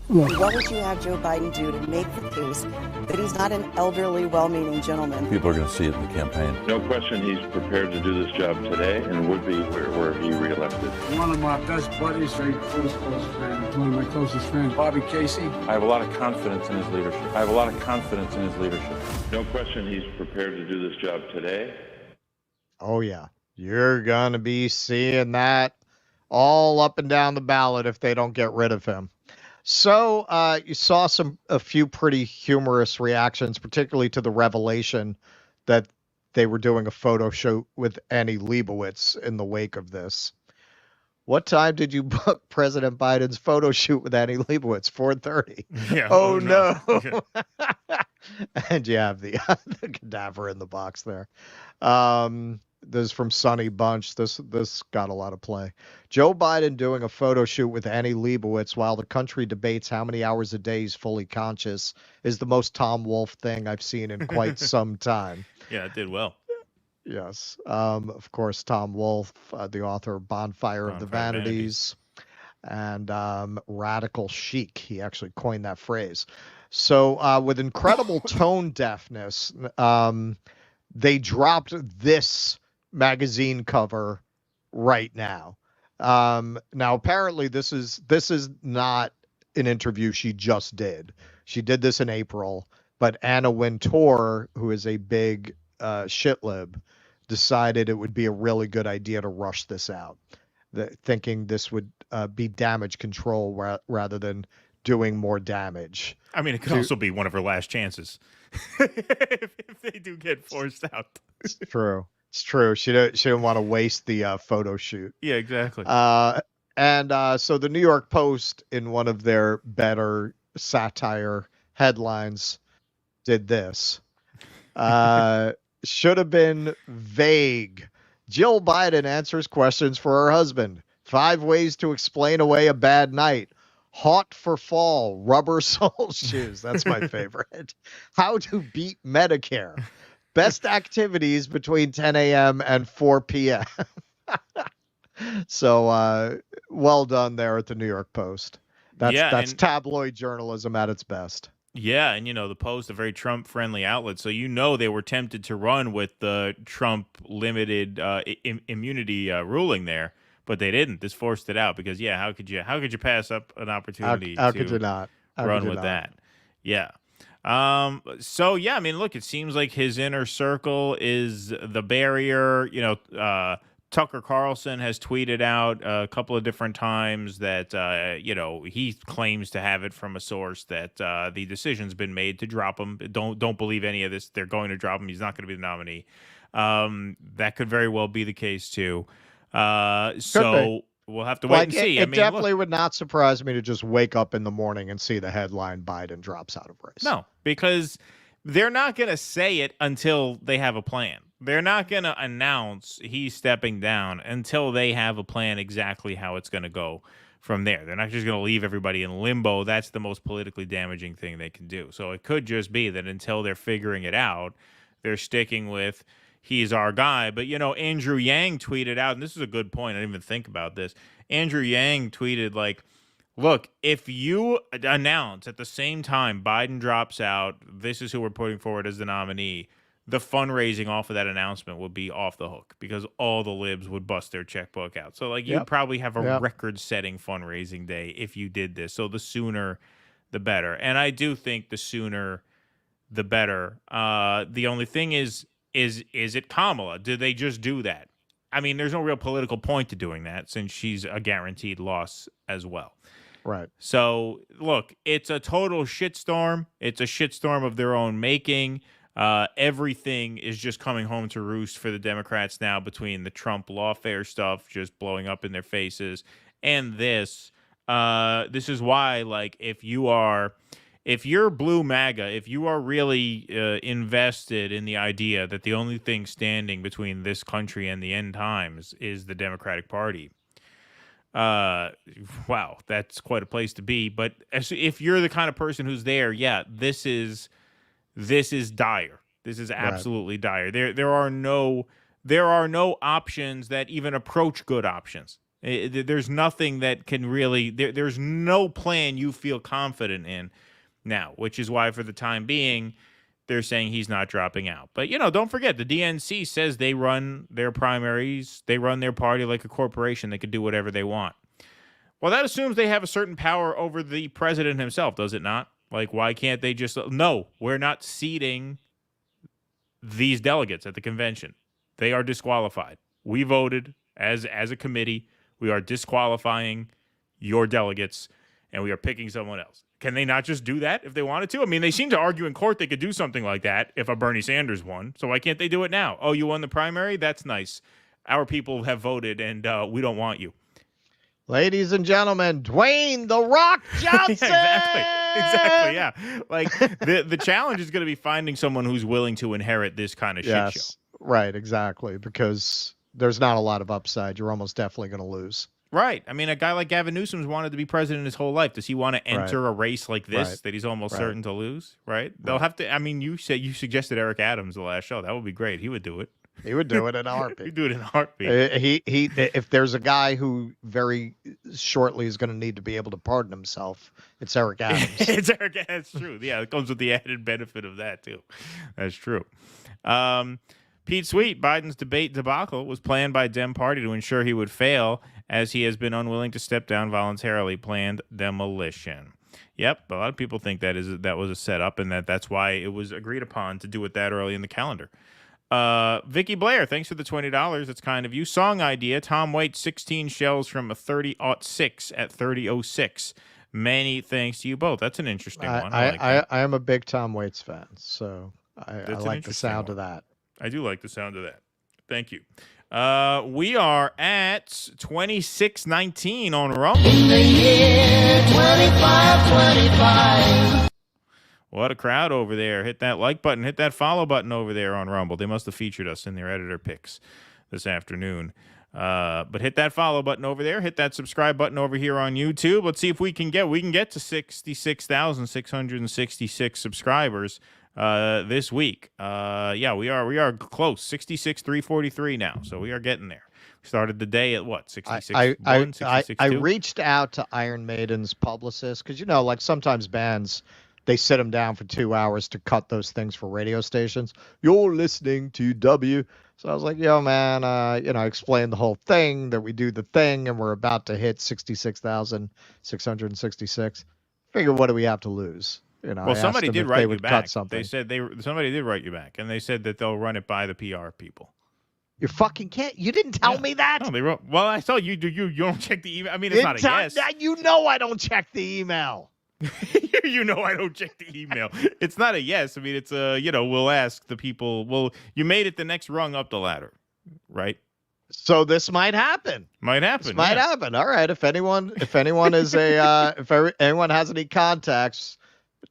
Look. What would you have Joe Biden do to make the case that he's not an elderly, well-meaning gentleman? People are going to see it in the campaign. No question he's prepared to do this job today and would be were he reelected. One of my best buddies, very close friend, one of my closest friends, Bobby Casey. I have a lot of confidence in his leadership. No question he's prepared to do this job today. Oh, yeah. You're going to be seeing that all up and down the ballot if they don't get rid of him. So you saw a few pretty humorous reactions, particularly to the revelation that they were doing a photo shoot with Annie Leibovitz in the wake of this. What time did you book President Biden's photo shoot with Annie Leibovitz? 4:30. Yeah. Oh no. And you have the cadaver in the box there. This is from Sonny Bunch. This got a lot of play. Joe Biden doing a photo shoot with Annie Leibovitz while the country debates how many hours a day he's fully conscious is the most Tom Wolfe thing I've seen in quite some time. Yeah, it did well. Yes. Of course, Tom Wolfe, the author of Bonfire of the Vanities and Radical Chic. He actually coined that phrase. So with incredible tone deafness, they dropped this magazine cover right now. Now, apparently, this is not an interview she just did. She did this in April, but Anna Wintour, who is a big shitlib decided it would be a really good idea to rush this out, thinking this would be damage control rather than doing more damage. I mean, it could also be one of her last chances if they do get forced out. It's true. It's true. She didn't want to waste the photo shoot. Yeah, exactly. And so the New York Post, in one of their better satire headlines, did this. Should have been vague. Jill Biden answers questions for her husband. 5 ways to explain away a bad night. Hot for fall. Rubber sole shoes. That's my favorite. How to beat Medicare. Best activities between 10 a.m. and 4 p.m. So well done there at the New York Post. That's tabloid journalism at its best. Yeah, and the Post, a very Trump-friendly outlet, so they were tempted to run with the Trump limited immunity ruling there, but they didn't. This forced it out because how could you pass up an opportunity how could you not run with that? Yeah. So I mean, look, it seems like his inner circle is the barrier. Tucker Carlson has tweeted out a couple of different times that, he claims to have it from a source that the decision's been made to drop him. Don't believe any of this. They're going to drop him. He's not going to be the nominee. That could very well be the case, too. So we'll have to wait and see. It definitely would not surprise me to just wake up in the morning and see the headline, Biden drops out of race. No, because they're not going to say it until they have a plan. They're not going to announce he's stepping down until they have a plan exactly how it's going to go from there. They're not just going to leave everybody in limbo. That's the most politically damaging thing they can do. So it could just be that until they're figuring it out, they're sticking with he's our guy. But, Andrew Yang tweeted out, and this is a good point. I didn't even think about this. Andrew Yang tweeted look, if you announce at the same time Biden drops out, this is who we're putting forward as the nominee, the fundraising off of that announcement would be off the hook because all the libs would bust their checkbook out. So you'd probably have a record-setting fundraising day if you did this. So the sooner, the better. And I do think the sooner, the better. The only thing is it Kamala? Did they just do that? I mean, there's no real political point to doing that since she's a guaranteed loss as well. Right. So, look, it's a total shitstorm. It's a shitstorm of their own making. Everything is just coming home to roost for the Democrats now between the Trump lawfare stuff just blowing up in their faces and this. This is why, if you're blue MAGA, if you are really invested in the idea that the only thing standing between this country and the end times is the Democratic Party, wow, that's quite a place to be. But if you're the kind of person who's there, this is dire. This is absolutely dire. There are no options that even approach good options. There's nothing that can really. There's no plan you feel confident in now, which is why for the time being they're saying he's not dropping out. But don't forget the DNC says they run their primaries, they run their party like a corporation. They can do whatever they want. Well, that assumes they have a certain power over the president himself, does it not? Why can't they just... No, we're not seating these delegates at the convention. They are disqualified. We voted as a committee. We are disqualifying your delegates, and we are picking someone else. Can they not just do that if they wanted to? I mean, they seem to argue in court they could do something like that if a Bernie Sanders won. So why can't they do it now? Oh, you won the primary? That's nice. Our people have voted, and we don't want you. Ladies and gentlemen, Dwayne "The Rock" Johnson! Exactly, yeah. The challenge is going to be finding someone who's willing to inherit this kind of shit show. Right, exactly, because there's not a lot of upside. You're almost definitely going to lose. Right. I mean, a guy like Gavin Newsom's wanted to be president his whole life. Does he want to enter a race like this that he's almost certain to lose? Right? They'll have to. I mean, you suggested Eric Adams the last show. That would be great. He would do it. He would do it in a heartbeat. He'd do it in a heartbeat. If there's a guy who very shortly is going to need to be able to pardon himself, it's Eric Adams. It's Eric. That's true. Yeah, it comes with the added benefit of that too. That's true. Pete Sweet, Biden's debate debacle was planned by Dem Party to ensure he would fail, as he has been unwilling to step down voluntarily. Planned demolition. Yep, a lot of people think that was a setup, and that's why it was agreed upon to do it that early in the calendar. Vicky Blair, thanks for the $20. That's kind of you. Song idea: Tom Waits, 16 shells from a 30-06 at 30:06. Many thanks to you both. That's an interesting one. I am a big Tom Waits fan, so I like the sound of that. I do like the sound of that. Thank you. We are at 2619 on Rumble. In the year 2525. What a crowd over there. Hit that like button. Hit that follow button over there on Rumble. They must have featured us in their editor picks this afternoon. But hit that follow button over there. Hit that subscribe button over here on YouTube. Let's see if we can get to 66,666 subscribers this week. Yeah, we are close. 66,343 now. So we are getting there. We started the day at what? 66.1, I reached out to Iron Maiden's publicist because, like sometimes bands, they sit them down for 2 hours to cut those things for radio stations. You're listening to W. So I was like, yo, man, explain the whole thing, that we do the thing, and we're about to hit 66,666. Figure, what do we have to lose? Well, somebody did write you back. They said somebody did write you back, and they said that they'll run it by the PR people. You fucking can't. You didn't tell me that. No, they wrote. Well, I saw you do. You don't check the email. I mean, it's not a yes. You know I don't check the email. You know I don't check the email. It's not a yes. I mean, it's we'll ask the people. Well, you made it the next rung up the ladder, right? So this might happen. Might happen. Might happen. All right. If anyone is if anyone has any contacts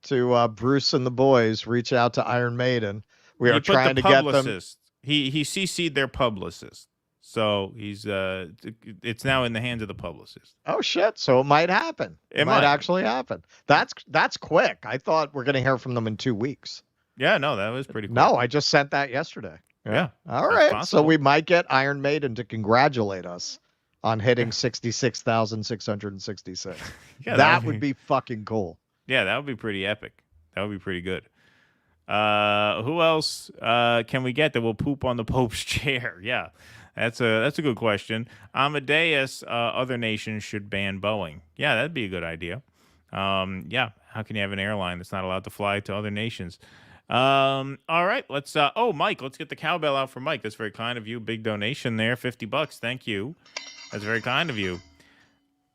to Bruce and the boys, reach out to Iron Maiden. We are trying to get them. He CC'd their publicist. So he's it's now in the hands of the publicist. Oh shit! So it might happen. It might actually happen. That's quick. I thought we're gonna hear from them in 2 weeks. Yeah, no, that was pretty quick. No, I just sent that yesterday. Yeah. All right. So we might get Iron Maiden to congratulate us on hitting 66,666. Yeah, that would be fucking cool. Yeah, that would be pretty epic. That would be pretty good. Who else can we get that will poop on the Pope's chair? Yeah. That's a good question. Amadeus, other nations should ban Boeing. Yeah, that'd be a good idea. Yeah, how can you have an airline that's not allowed to fly to other nations? All right, let's. Mike, let's get the cowbell out for Mike. That's very kind of you. Big donation there, $50. Thank you. That's very kind of you.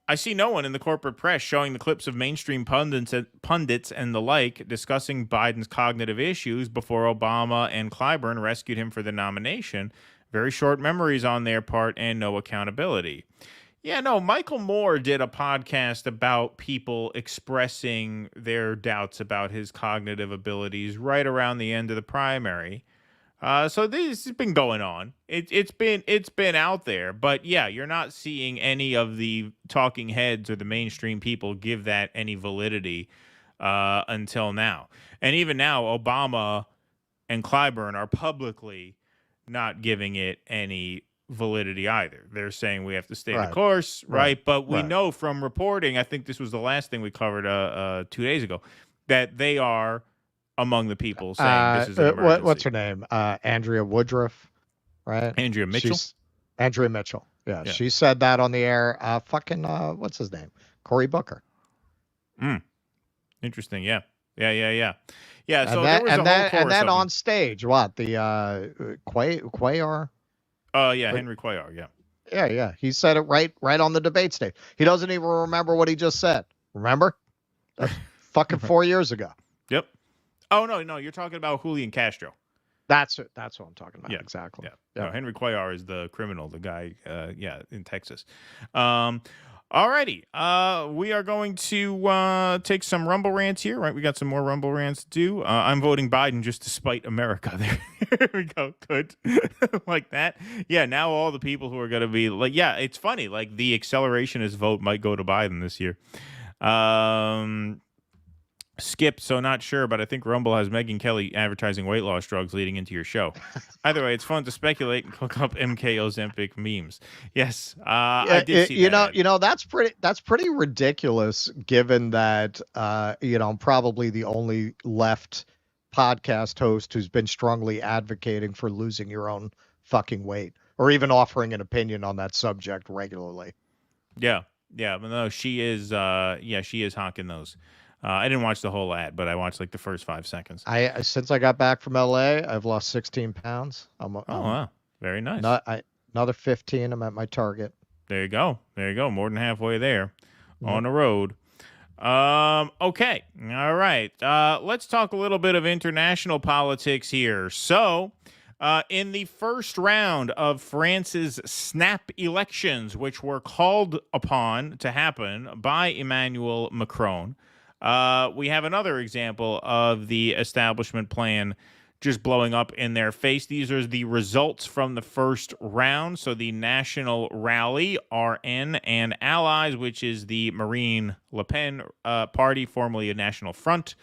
I see no one in the corporate press showing the clips of mainstream pundits and the like discussing Biden's cognitive issues before Obama and Clyburn rescued him for the nomination. Very short memories on their part and no accountability. Yeah, no, Michael Moore did a podcast about people expressing their doubts about his cognitive abilities right around the end of the primary. So this has been going on. It's been out there, but yeah, you're not seeing any of the talking heads or the mainstream people give that any validity until now. And even now, Obama and Clyburn are publicly not giving it any validity either. They're saying we have to stay the course, right? But we know from reporting, I think this was the last thing we covered 2 days ago, that they are among the people saying this is an emergency. What's her name? Andrea Woodruff, right? Andrea Mitchell? Andrea Mitchell. Yeah, she said that on the air. What's his name? Cory Booker. Interesting, yeah. Yeah, so that, there was a whole course and then of on stage, what? The Cuellar? Henry Cuellar, yeah. Yeah. He said it right on the debate stage. He doesn't even remember what he just said. Remember? That's fucking 4 years ago. Yep. Oh, no, you're talking about Julian Castro. That's what I'm talking about. Yeah, exactly. Yeah. No, Henry Cuellar is the criminal, the guy, in Texas. Alrighty. We are going to take some Rumble rants here, right? We got some more Rumble rants to do. I'm voting Biden just to spite America. There we go. Good. Like that. Yeah, now all the people who are going to be like, yeah, it's funny. Like the accelerationist vote might go to Biden this year. Skip, so not sure, but I think Rumble has Megyn Kelly advertising weight loss drugs leading into your show. Either way, it's fun to speculate and cook up MK Ozempic memes. Yes, I did see that. That's pretty ridiculous, given that I'm probably the only left podcast host who's been strongly advocating for losing your own fucking weight, or even offering an opinion on that subject regularly. Yeah, but no, she is. She is honking those. I didn't watch the whole ad, but I watched like the first 5 seconds. Since I got back from LA, I've lost 16 pounds. Wow, very nice. Another 15. I'm at my target. There you go. More than halfway there on the road. Okay. All right. Let's talk a little bit of international politics here. So, in the first round of France's snap elections, which were called upon to happen by Emmanuel Macron, we have another example of the establishment plan just blowing up in their face. These are the results from the first round. So the National Rally, RN, and Allies, which is the Marine Le Pen party, formerly a National Front.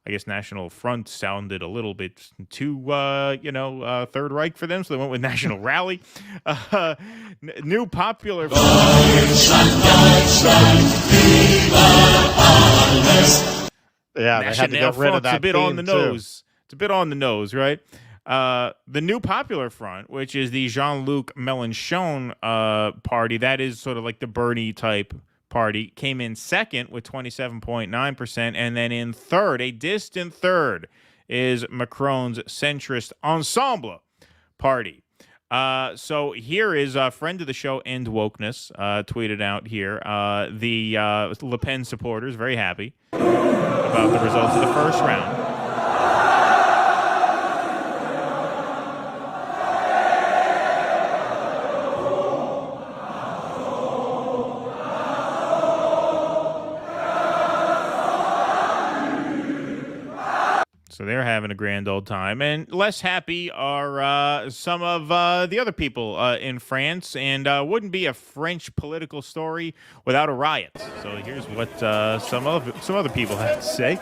I guess National Front sounded a little bit too, Third Reich for them, so they went with National Rally. New popular... Yeah, they had to get rid of that a bit on the too. nose. It's a bit on the nose, right? The New Popular Front, which is the Jean-Luc Mélenchon party, that is sort of like the Bernie type party, came in second with 27.9%, and then in third, a distant third, is Macron's centrist Ensemble party. So here is a friend of the show, End Wokeness, tweeted out here. The Le Pen supporters very happy about the results of the first round. So they're having a grand old time. And less happy are some of the other people in France. And wouldn't be a French political story without a riot. So here's what some other people have to say.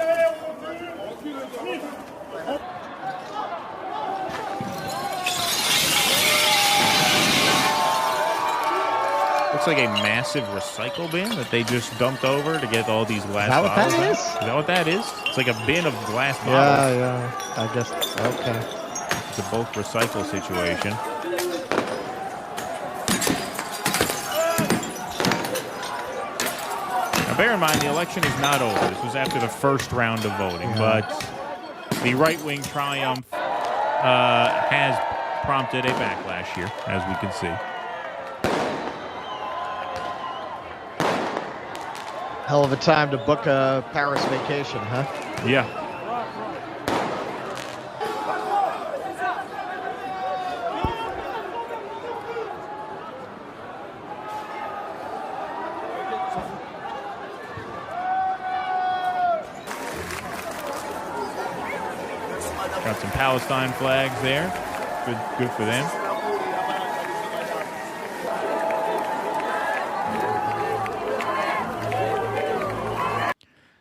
Looks like a massive recycle bin that they just dumped over to get all these glass bottles. Is that what that is? It's like a bin of glass bottles. Yeah. I guess. Okay. It's a bulk recycle situation. Now, bear in mind, the election is not over. This was after the first round of voting, but the right-wing triumph has prompted a backlash here, as we can see. Hell of a time to book a Paris vacation, huh? Yeah. Got some Palestine flags there. Good for them.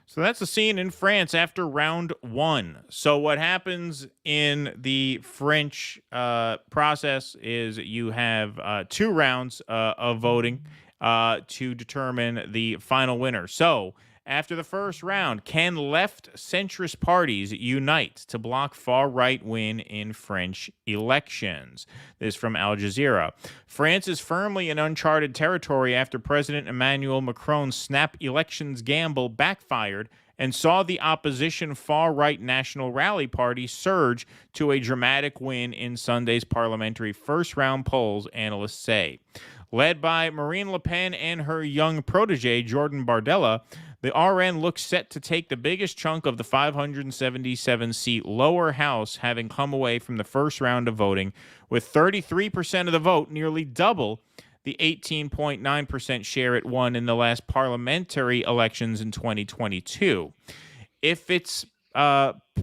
So that's the scene in France after round one. So what happens in the French process is you have 2 rounds of voting to determine the final winner. So after the first round, can left centrist parties unite to block far-right win in French elections? This is from Al Jazeera. France is firmly in uncharted territory after President Emmanuel Macron's snap elections gamble backfired and saw the opposition far-right National Rally Party surge to a dramatic win in Sunday's parliamentary first-round polls, analysts say. Led by Marine Le Pen and her young protege, Jordan Bardella, the RN looks set to take the biggest chunk of the 577-seat lower house, having come away from the first round of voting with 33% of the vote, nearly double the 18.9% share it won in the last parliamentary elections in 2022. If its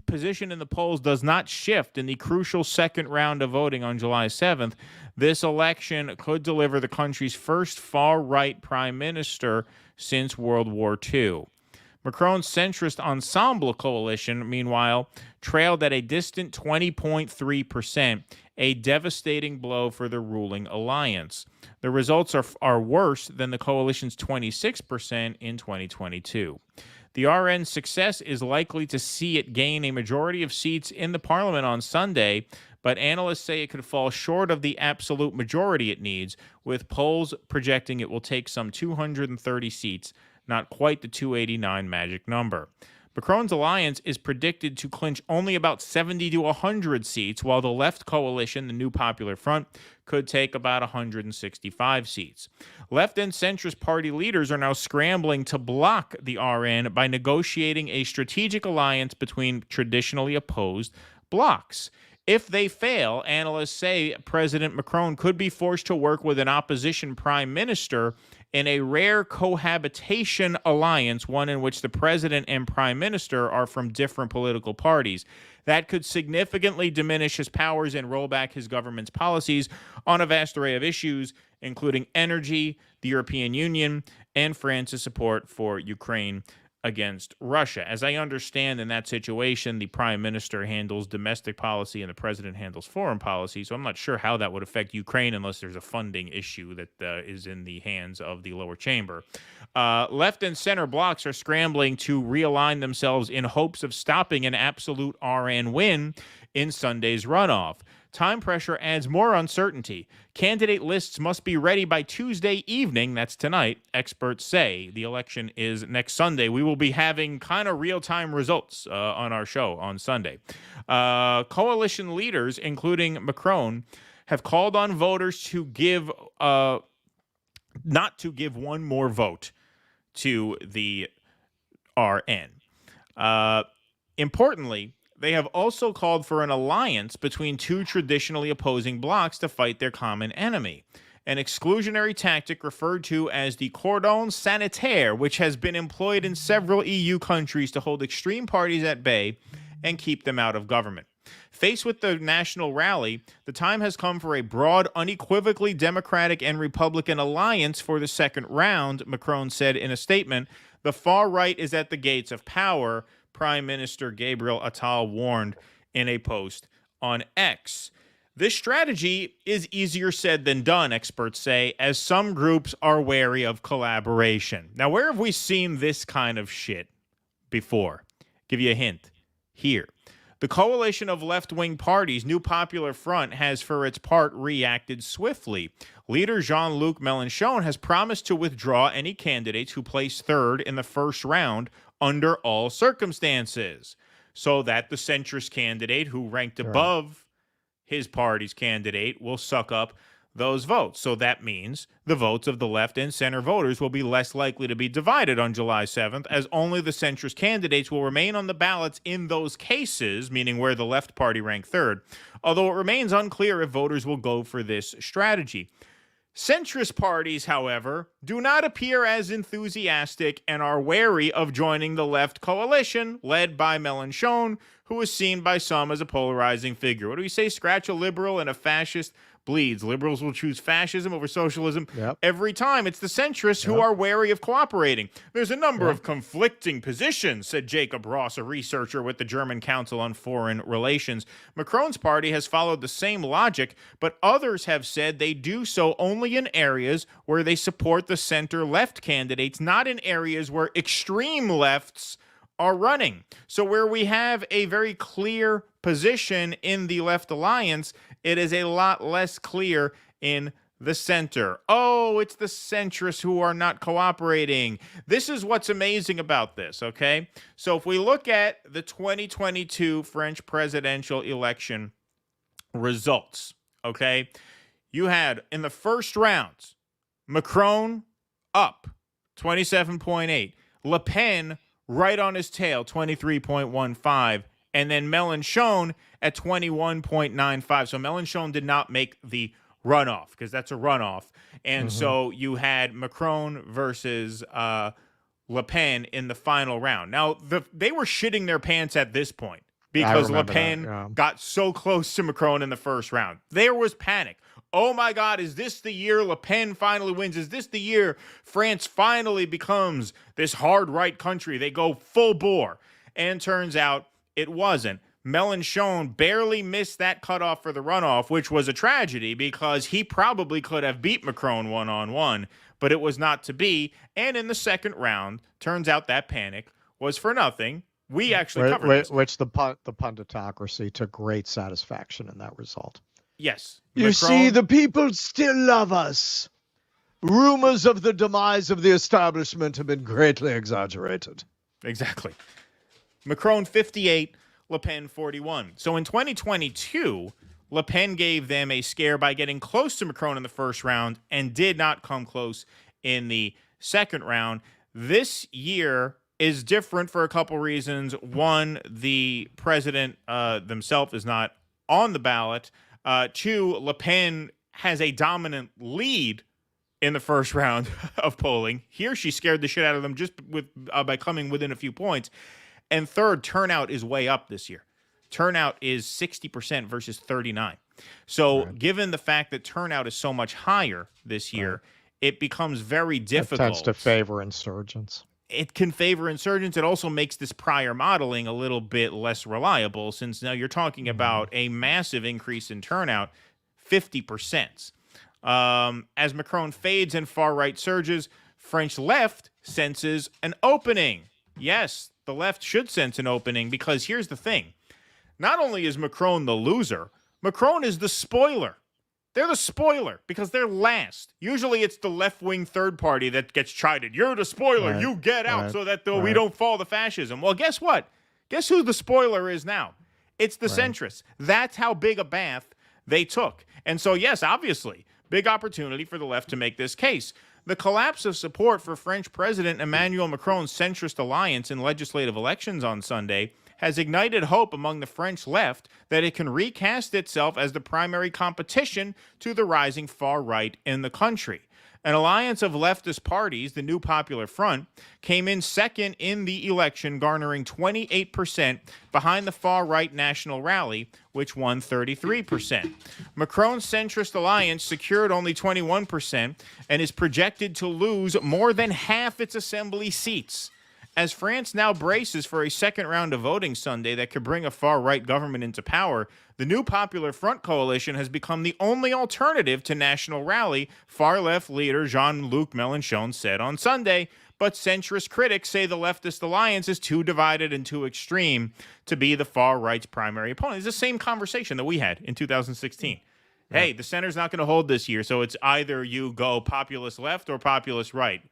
position in the polls does not shift in the crucial second round of voting on July 7th, this election could deliver the country's first far-right prime minister since World War II. Macron's centrist Ensemble coalition, meanwhile, trailed at a distant 20.3%, a devastating blow for the ruling alliance. The results are worse than the coalition's 26% in 2022. The RN's success is likely to see it gain a majority of seats in the parliament on Sunday, but analysts say it could fall short of the absolute majority it needs, with polls projecting it will take some 230 seats not quite the 289 magic number. Macron's alliance is predicted to clinch only about 70 to 100 seats, while the left coalition, the New Popular Front, could take about 165 seats. Left and centrist party leaders are now scrambling to block the RN by negotiating a strategic alliance between traditionally opposed blocs. If they fail, analysts say President Macron could be forced to work with an opposition prime minister in a rare cohabitation alliance, one in which the president and prime minister are from different political parties. That could significantly diminish his powers and roll back his government's policies on a vast array of issues, including energy, the European Union, and France's support for Ukraine against Russia. As I understand, in that situation, the prime minister handles domestic policy and the president handles foreign policy, so I'm not sure how that would affect Ukraine unless there's a funding issue that is in the hands of the lower chamber. Left and center blocs are scrambling to realign themselves in hopes of stopping an absolute RN win in Sunday's runoff. Time pressure adds more uncertainty. Candidate lists must be ready by Tuesday evening. That's tonight, experts say. The election is next Sunday. We will be having kind of real-time results on our show on Sunday. Coalition leaders, including Macron, have called on voters to give not to give one more vote to the RN. Importantly, they have also called for an alliance between two traditionally opposing blocs to fight their common enemy, an exclusionary tactic referred to as the cordon sanitaire, which has been employed in several EU countries to hold extreme parties at bay and keep them out of government. Faced with the national rally, the time has come for a broad, unequivocally Democratic and Republican alliance for the second round, Macron said in a statement. The far right is at the gates of power, Prime Minister Gabriel Attal warned in a post on X. This strategy is easier said than done, experts say, as some groups are wary of collaboration. Now, where have we seen this kind of shit before? Give you a hint. Here. The coalition of left-wing parties, New Popular Front, has for its part reacted swiftly. Leader Jean-Luc Mélenchon has promised to withdraw any candidates who place third in the first round under all circumstances, so that the centrist candidate who ranked above his party's candidate will suck up those votes. So that means the votes of the left and center voters will be less likely to be divided on July 7th, as only the centrist candidates will remain on the ballots in those cases, meaning where the left party ranked third, although it remains unclear if voters will go for this strategy. Centrist parties, however, do not appear as enthusiastic and are wary of joining the left coalition led by Mélenchon, who is seen by some as a polarizing figure. What do we say? Scratch a liberal and a fascist bleeds. Liberals will choose fascism over socialism every time. It's the centrists who are wary of cooperating. There's a number of conflicting positions, said Jacob Ross, a researcher with the German Council on Foreign Relations. Macron's party has followed the same logic, but others have said they do so only in areas where they support the center-left candidates, not in areas where extreme lefts are running. So where we have a very clear position in the left alliance, it is a lot less clear in the center. Oh, it's the centrists who are not cooperating. This is what's amazing about this, okay? So if we look at the 2022 French presidential election results, okay, you had in the first rounds, Macron up 27.8, Le Pen right on his tail, 23.15, and then Mélenchon at 21.95. So Mélenchon did not make the runoff because that's a runoff. And so you had Macron versus Le Pen in the final round. Now, they were shitting their pants at this point because Le Pen got so close to Macron in the first round. There was panic. Oh my God, is this the year Le Pen finally wins? Is this the year France finally becomes this hard right country? They go full bore. And turns out it wasn't. Mélenchon barely missed that cutoff for the runoff, which was a tragedy because he probably could have beat Macron one-on-one, but it was not to be. And in the second round, turns out that panic was for nothing. We actually covered this. Which the punditocracy took great satisfaction in that result. Yes. You see, the people still love us. Rumors of the demise of the establishment have been greatly exaggerated. Exactly. Macron 58, Le Pen 41. So in 2022, Le Pen gave them a scare by getting close to Macron in the first round and did not come close in the second round. This year is different for a couple reasons. One, the president themselves is not on the ballot. Two, Le Pen has a dominant lead in the first round of polling. Here, she scared the shit out of them just by coming within a few points. And third, turnout is way up this year. Turnout is 60% versus 39%. So given the fact that turnout is so much higher this year, it becomes very difficult. It tends to favor insurgents. It can favor insurgents. It also makes this prior modeling a little bit less reliable, since now you're talking about a massive increase in turnout, 50%. As Macron fades and far-right surges, French left senses an opening. Yes, the left should sense an opening, because here's the thing. Not only is Macron the loser, Macron is the spoiler. They're the spoiler because they're last. Usually it's the left-wing third party that gets chided. You're the spoiler. Right. You get out Right. so that we Right. don't fall to fascism. Well, guess what? Guess who the spoiler is now? It's the centrists. That's how big a bath they took. And so, yes, obviously, big opportunity for the left to make this case. The collapse of support for French President Emmanuel Macron's centrist alliance in legislative elections on Sunday has ignited hope among the French left that it can recast itself as the primary competition to the rising far right in the country. An alliance of leftist parties, the New Popular Front, came in second in the election, garnering 28% behind the far-right National Rally, which won 33%. Macron's centrist alliance secured only 21% and is projected to lose more than half its assembly seats. As France now braces for a second round of voting Sunday that could bring a far-right government into power, the New Popular Front coalition has become the only alternative to National Rally, far-left leader Jean-Luc Mélenchon said on Sunday. But centrist critics say the leftist alliance is too divided and too extreme to be the far-right's primary opponent. It's the same conversation that we had in 2016. Hey, the center's not going to hold this year, so it's either you go populist left or populist right.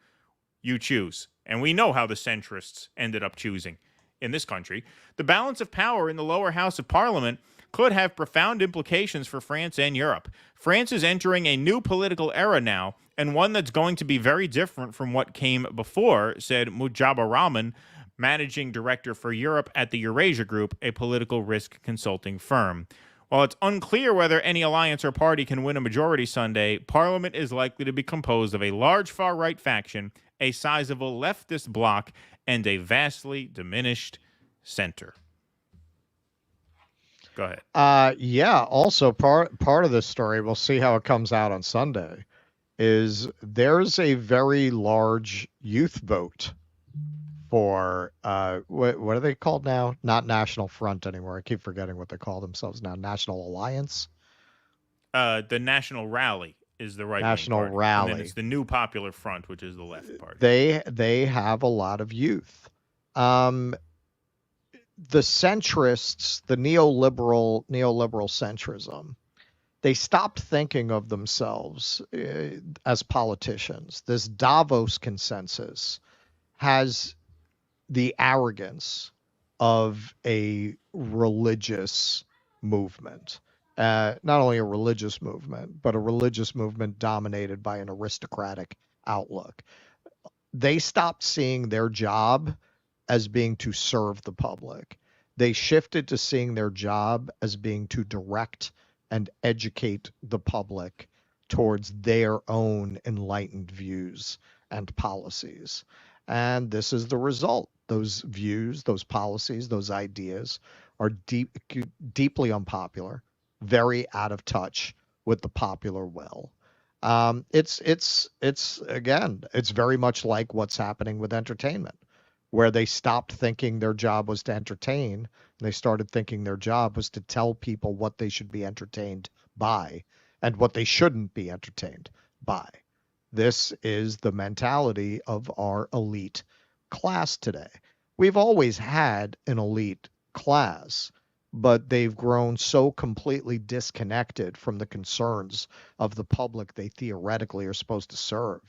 You choose. And we know how the centrists ended up choosing in this country. The balance of power in the lower house of parliament could have profound implications for France and Europe. France is entering a new political era now, and one that's going to be very different from what came before, said Mujaba Rahman, managing director for Europe at the Eurasia Group, a political risk consulting firm. While it's unclear whether any alliance or party can win a majority Sunday, Parliament is likely to be composed of a large far-right faction, a sizable leftist bloc, and a vastly diminished center. Go ahead. Yeah. Also, part of this story, we'll see how it comes out on Sunday, is there's a very large youth vote for what are they called now? Not National Front anymore. I keep forgetting what they call themselves now. National Alliance. The National Rally is the right National party. Rally. And then it's the New Popular Front, which is the left party. They have a lot of youth. The centrists, the neoliberal centrism, they stopped thinking of themselves as politicians. This Davos consensus has the arrogance of a religious movement. Not only a religious movement, but a religious movement dominated by an aristocratic outlook. They stopped seeing their job as being to serve the public. They shifted to seeing their job as being to direct and educate the public towards their own enlightened views and policies. And this is the result. Those views, those policies, those ideas are deeply unpopular, very out of touch with the popular will. It's very much like what's happening with entertainment, where they stopped thinking their job was to entertain, and they started thinking their job was to tell people what they should be entertained by and what they shouldn't be entertained by. This is the mentality of our elite class today. We've always had an elite class, but they've grown so completely disconnected from the concerns of the public they theoretically are supposed to serve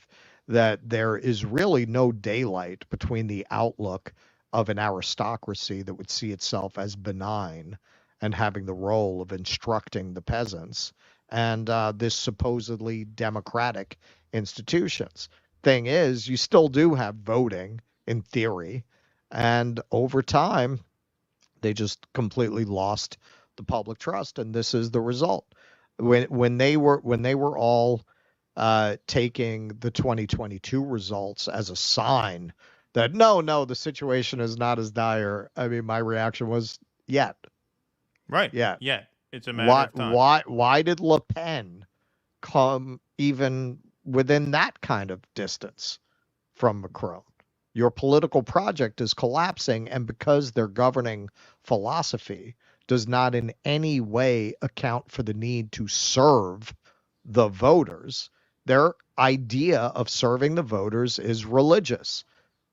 that there is really no daylight between the outlook of an aristocracy that would see itself as benign and having the role of instructing the peasants and this supposedly democratic institutions. Thing is, you still do have voting in theory, and over time, they just completely lost the public trust, and this is the result. When they were all taking the 2022 results as a sign that no, the situation is not as dire. I mean, my reaction was yet. Right. Yeah. Yeah. It's a matter of time. Why did Le Pen come even within that kind of distance from Macron? Your political project is collapsing, and because their governing philosophy does not in any way account for the need to serve the voters, their idea of serving the voters is religious.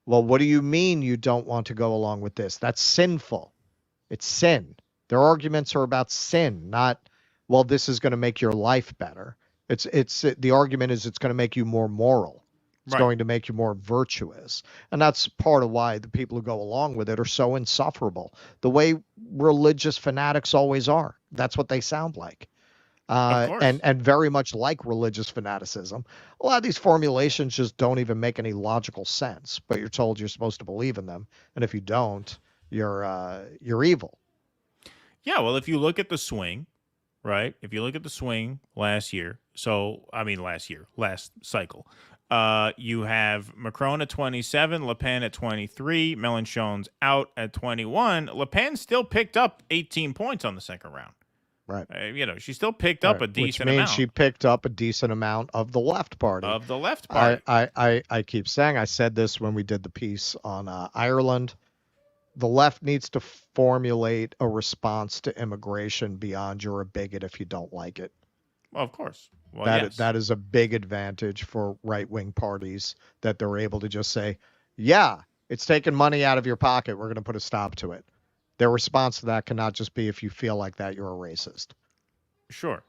Well, what do you mean you don't want to go along with this? That's sinful. It's sin. Their arguments are about sin, not, well, this is going to make your life better. The argument is it's going to make you more moral. It's going to make you more virtuous. And that's part of why the people who go along with it are so insufferable. The way religious fanatics always are. That's what they sound like. And very much like religious fanaticism. A lot of these formulations just don't even make any logical sense, but you're told you're supposed to believe in them. And if you don't, you're evil. Yeah, well, if you look at the swing, right? If you look at the swing last cycle, you have Macron at 27, Le Pen at 23, Mélenchon's out at 21. Le Pen still picked up 18 points on the second round. Right. She still picked up a decent amount. Which means she picked up a decent amount of the left party. I keep saying, I said this when we did the piece on Ireland. The left needs to formulate a response to immigration beyond you're a bigot if you don't like it. Well, of course. Well, that is a big advantage for right-wing parties, that they're able to just say, yeah, it's taking money out of your pocket. We're going to put a stop to it. Their response to that cannot just be, if you feel like that, you're a racist. Sure.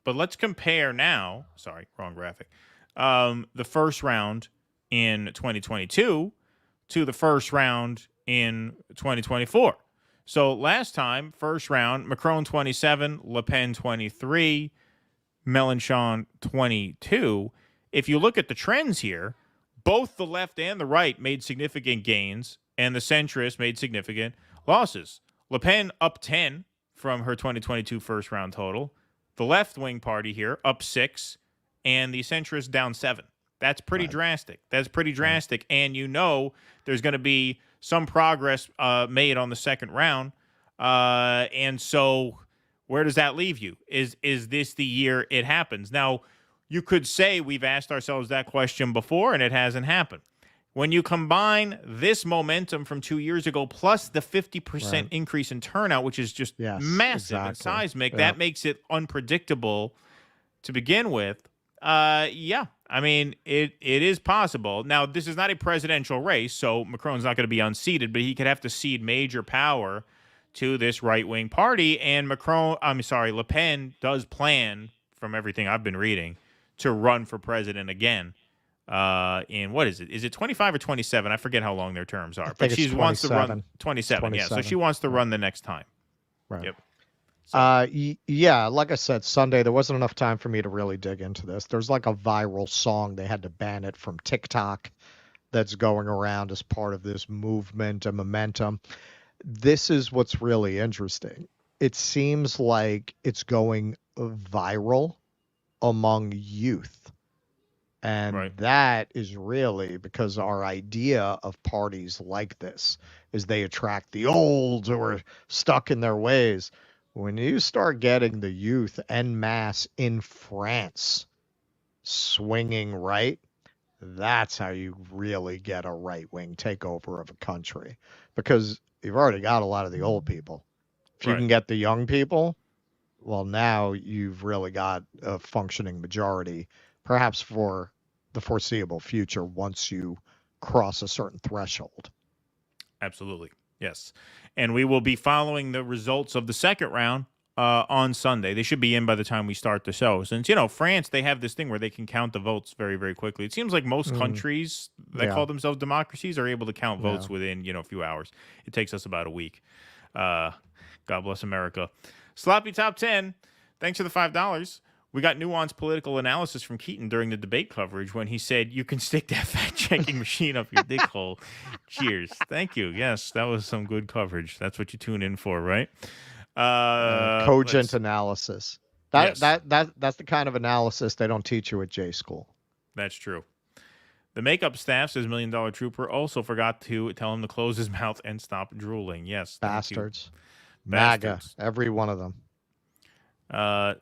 But let's compare now. Sorry, wrong graphic. The first round in 2022 to the first round in 2024. So last time, first round, Macron 27, Le Pen 23, Mélenchon 22. If you look at the trends here, both the left and the right made significant gains, and the centrists made significant losses. Le Pen up 10 from her 2022 first round total. The left-wing party here up 6, and the centrists down 7. That's pretty drastic. And there's going to be some progress made on the second round. And so where does that leave you? Is this the year it happens? Now, you could say we've asked ourselves that question before and it hasn't happened. When you combine this momentum from 2 years ago plus the 50% increase in turnout, which is just massive and seismic, that makes it unpredictable to begin with. I mean, it is possible. Now, this is not a presidential race, so Macron's not going to be unseated, but he could have to cede major power to this right-wing party. And Le Pen does plan, from everything I've been reading, to run for president again. In what is it? Is it 25 or 27? I forget how long their terms are. But she wants to run 27. Yeah, so she wants to run the next time. Right. Yep. Yeah, like I said, Sunday, there wasn't enough time for me to really dig into this. There's like a viral song. They had to ban it from TikTok that's going around as part of this movement and momentum. This is what's really interesting. It seems like it's going viral among youth. And that is really because our idea of parties like this is they attract the old who are stuck in their ways. When you start getting the youth en masse in France swinging right, that's how you really get a right-wing takeover of a country, because you've already got a lot of the old people. If you can get the young people, well, now you've really got a functioning majority, perhaps for the foreseeable future once you cross a certain threshold. Absolutely. Yes. And we will be following the results of the second round on Sunday. They should be in by the time we start the show. Since, France, they have this thing where they can count the votes very, very quickly. It seems like most countries that call themselves democracies are able to count votes within, a few hours. It takes us about a week. God bless America. Sloppy Top 10. Thanks for the $5. We got nuanced political analysis from Keaton during the debate coverage when he said, "You can stick that fact-checking machine up your dick hole." Cheers. Thank you. Yes, that was some good coverage. That's what you tune in for, right? Cogent analysis. That's the kind of analysis they don't teach you at J school. That's true. The makeup staff, says $1 Million Trooper, also forgot to tell him to close his mouth and stop drooling. Yes. Bastards. MAGA. Every one of them.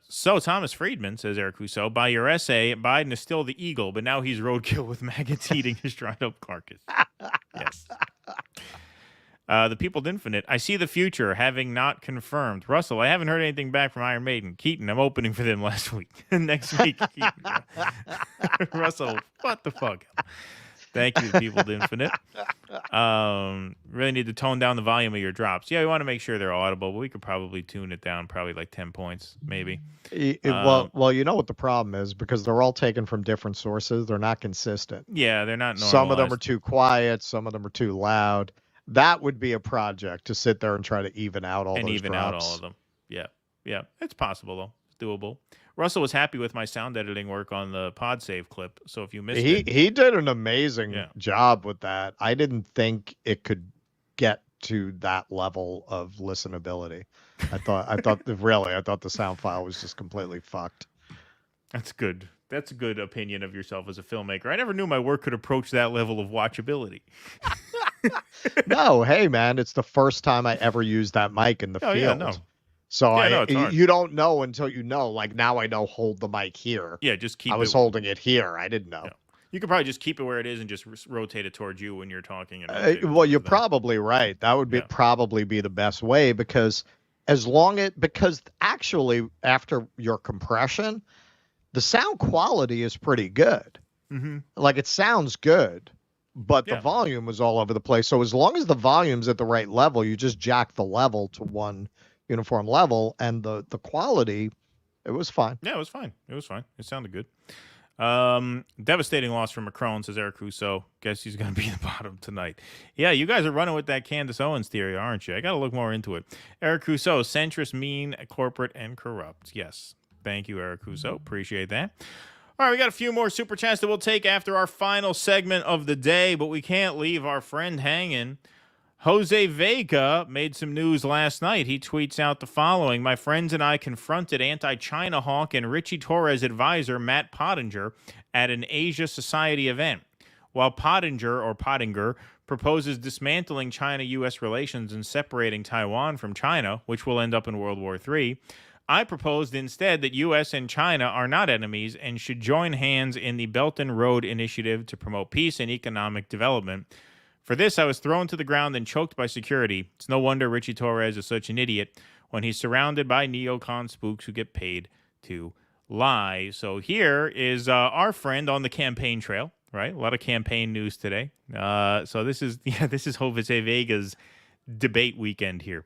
So Thomas Friedman, says Eric Rousseau, by your essay, Biden is still the eagle, but now he's roadkill with maggots eating his dried up carcass. Yes. The Peopled Infinite, I see the future, having not confirmed. Russell, I haven't heard anything back from Iron Maiden. Keaton, I'm opening for them last week. Next week, Keaton. Russell, what the fuck? Thank you, The Peopled Infinite. Really need to tone down the volume of your drops. Yeah, we want to make sure they're audible, but we could probably tune it down probably like 10 points, maybe. Well, you know what the problem is? Because they're all taken from different sources. They're not consistent. Yeah, they're not normalized. Some of them are too quiet. Some of them are too loud. That would be a project to sit there and try to even out all those drops. Out all of them. Yeah. It's possible, though. It's doable. Russell was happy with my sound editing work on the pod save clip, so if you missed it... He did an amazing job with that. I didn't think it could get to that level of listenability. I thought the sound file was just completely fucked. That's good. That's a good opinion of yourself as a filmmaker. I never knew my work could approach that level of watchability. No, hey man, it's the first time I ever used that mic in the field. Yeah, no. So you don't know until you know. Like now I know, hold the mic here. Yeah, just keep it. I was holding it here. I didn't know. Yeah. You could probably just keep it where it is and just rotate it towards you when you're talking. Well, you're probably right. That would be probably be the best way because actually after your compression, the sound quality is pretty good. Mm-hmm. Like it sounds good. But the volume was all over the place. So as long as the volume's at the right level, you just jack the level to one uniform level, and the quality, it was fine. Yeah, it was fine. It sounded good. Devastating loss for Macron, says Eric Rousseau. Guess he's going to be the bottom tonight. Yeah, you guys are running with that Candace Owens theory, aren't you? I got to look more into it. Eric Rousseau, centrist, mean, corporate, and corrupt. Yes. Thank you, Eric Rousseau. Appreciate that. All right, we got a few more super chats that we'll take after our final segment of the day, but we can't leave our friend hanging. Jose Vega made some news last night. He tweets out the following. My friends and I confronted anti-China hawk and Richie Torres advisor Matt Pottinger at an Asia Society event. While Pottinger proposes dismantling China-U.S. relations and separating Taiwan from China, which will end up in World War III, I proposed instead that U.S. and China are not enemies and should join hands in the Belt and Road Initiative to promote peace and economic development. For this, I was thrown to the ground and choked by security. It's no wonder Richie Torres is such an idiot when he's surrounded by neocon spooks who get paid to lie. So here is our friend on the campaign trail, right? A lot of campaign news today. So this is Jose Vega's debate weekend here.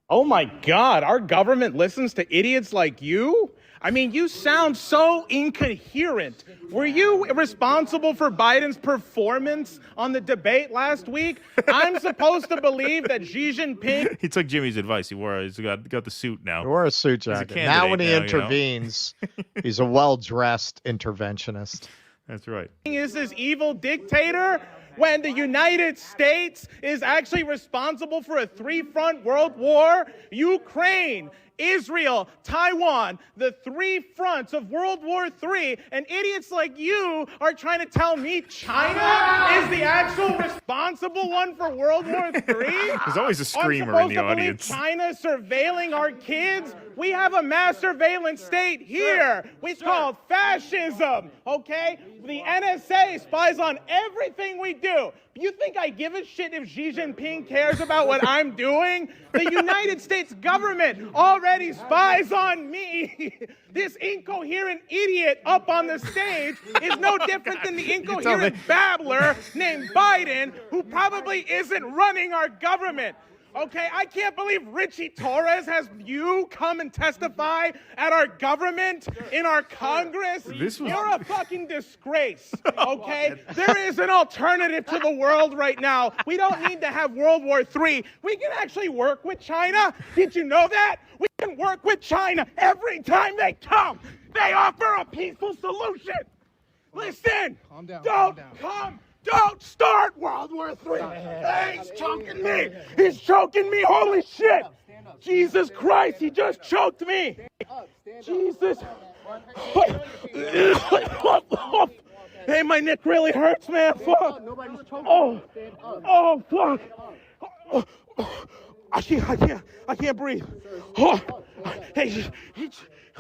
Oh my God, our government listens to idiots like you? I mean, you sound so incoherent. Were you responsible for Biden's performance on the debate last week? I'm supposed to believe that Xi Jinping... He took Jimmy's advice. He's got the suit now. He wore a suit jacket. Now when he intervenes, he's a well-dressed interventionist. That's right. Is this evil dictator when the United States is actually responsible for a three-front world war? Ukraine, Israel, Taiwan, the three fronts of World War III, and idiots like you are trying to tell me China is the actual responsible one for World War III? There's always a screamer in the audience. China surveilling our kids? We have a mass surveillance state here. It's called fascism, okay? The NSA spies on everything we do. You think I give a shit if Xi Jinping cares about what I'm doing? The United States government already spies on me. This incoherent idiot up on the stage is no different than the incoherent babbler named Biden, who probably isn't running our government. Okay, I can't believe Richie Torres has you come and testify at our government, in our Congress. You're a fucking disgrace, okay? There is an alternative to the world right now. We don't need to have World War III. We can actually work with China. Did you know that? We can work with China every time they come. They offer a peaceful solution. Listen, don't start World War III. Hey, he's choking me. He's choking me. Holy shit. Jesus Christ, he just choked me. Jesus. Hey, my neck really hurts, man. Fuck. Oh, fuck. I can't breathe. Oh. Hey,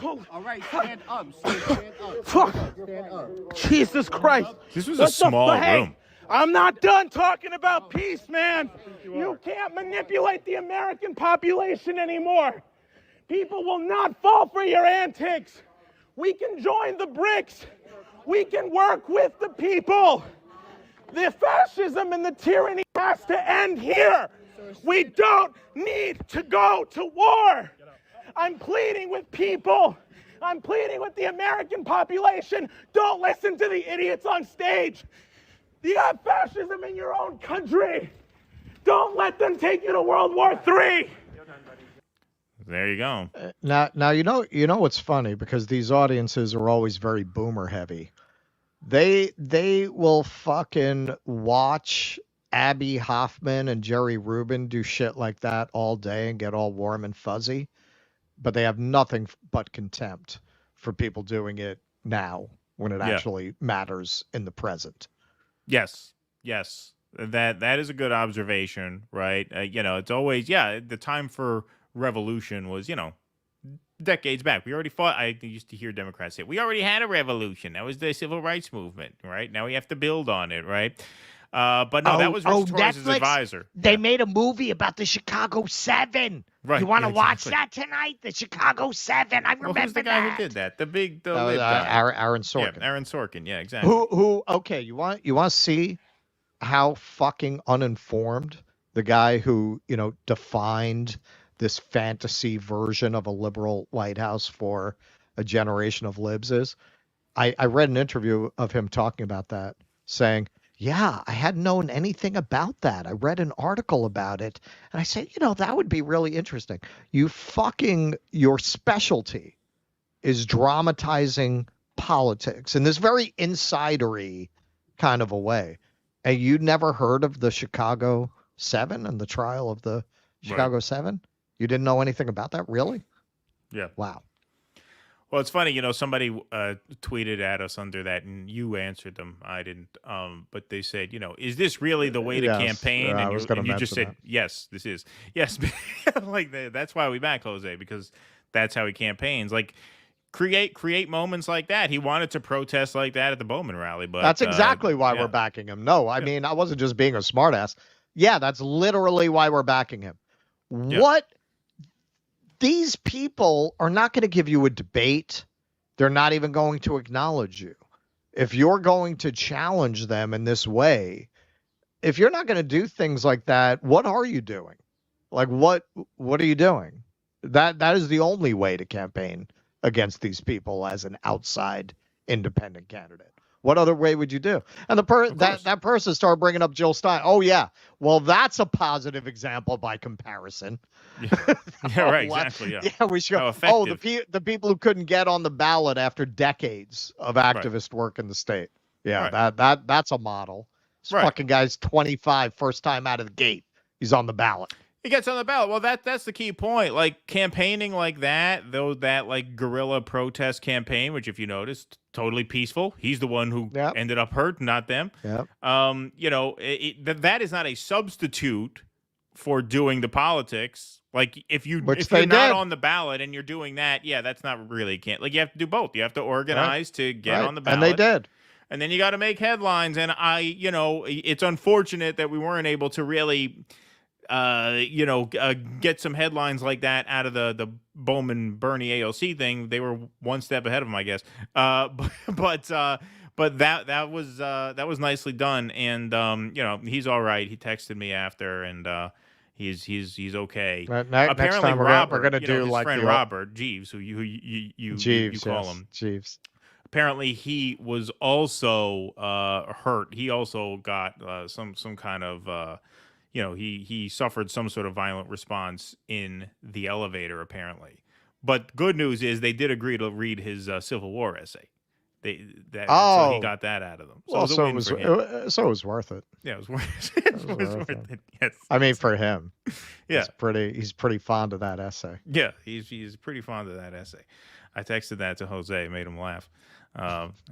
all right, stand up. Fuck. Stand up. Jesus Christ. This was a small room. I'm not done talking about peace, man. You can't manipulate the American population anymore. People will not fall for your antics. We can join the BRICS. We can work with the people. The fascism and the tyranny has to end here. We don't need to go to war. I'm pleading with people. I'm pleading with the American population. Don't listen to the idiots on stage. You got fascism in your own country. Don't let them take you to World War III. There you go. Now you know what's funny, because these audiences are always very boomer heavy. They will fucking watch Abby Hoffman and Jerry Rubin do shit like that all day and get all warm and fuzzy, but they have nothing but contempt for people doing it now when it actually matters in the present. Yes. That is a good observation, right? It's always, the time for revolution was, decades back. We already fought. I used to hear Democrats say, we already had a revolution. That was the civil rights movement, right? Now we have to build on it, right? But no, that was Rich Torres' advisor. They made a movie about the Chicago 7. Right. You want to watch that tonight? The Chicago 7. I remember who's the guy who did that? The big, the lib guy. Aaron Sorkin. Yeah, Aaron Sorkin. Yeah, exactly. Who? Okay, you want to see how fucking uninformed the guy who defined this fantasy version of a liberal White House for a generation of libs is? I read an interview of him talking about that, saying, yeah, I hadn't known anything about that. I read an article about it, and I said, that would be really interesting. Your specialty is dramatizing politics in this very insidery kind of a way. And you never heard of the Chicago 7 and the trial of the Chicago 7? You didn't know anything about that, really? Yeah. Wow. Well, it's funny, somebody tweeted at us under that, and you answered them. I didn't. But they said, is this really the way to campaign? And you just said, yes, this is. Yes, that's why we back Jose, because that's how he campaigns. Like, create moments like that. He wanted to protest like that at the Bowman rally, but that's exactly why we're backing him. No, I mean, I wasn't just being a smartass. Yeah, that's literally why we're backing him. Yeah. What? These people are not going to give you a debate. They're not even going to acknowledge you. If you're going to challenge them in this way, if you're not going to do things like that, what are you doing? Like, what are you doing? That is the only way to campaign against these people as an outside independent candidate. What other way would you do? And that person started bringing up Jill Stein. Oh, yeah. Well, that's a positive example by comparison. Yeah, right. Exactly. Yeah. Yeah, we should. Oh, the people who couldn't get on the ballot after decades of activist work in the state. Yeah, that's a model. This fucking guy's 25, first time out of the gate. He's on the ballot. He gets on the ballot. Well, that's the key point. Like, campaigning like that, though, that like guerrilla protest campaign, which if you noticed, totally peaceful. He's the one who ended up hurt, not them. Yep. That is not a substitute for doing the politics. Like, if you're not on the ballot and you're doing that, that's not really you have to do both. You have to organize to get on the ballot. And they did. And then you got to make headlines. And it's unfortunate that we weren't able to really, get some headlines like that out of the Bowman Bernie AOC thing. They were one step ahead of them, I guess. But that was nicely done. And he's all right. He texted me after, and he's okay. Next Apparently, time Robert, we're gonna do his like friend the Robert Jeeves, who you call him Jeeves. Apparently, he was also hurt. He also got some kind of he suffered some sort of violent response in the elevator, apparently. But good news is they did agree to read his Civil War essay. So he got that out of them. So Well, it was a win for him. So it was worth it. Yeah, it was worth it. It was worth it. Yes. I mean, for him. Yeah. He's pretty fond of that essay. Yeah, he's pretty fond of that essay. I texted that to Jose, made him laugh.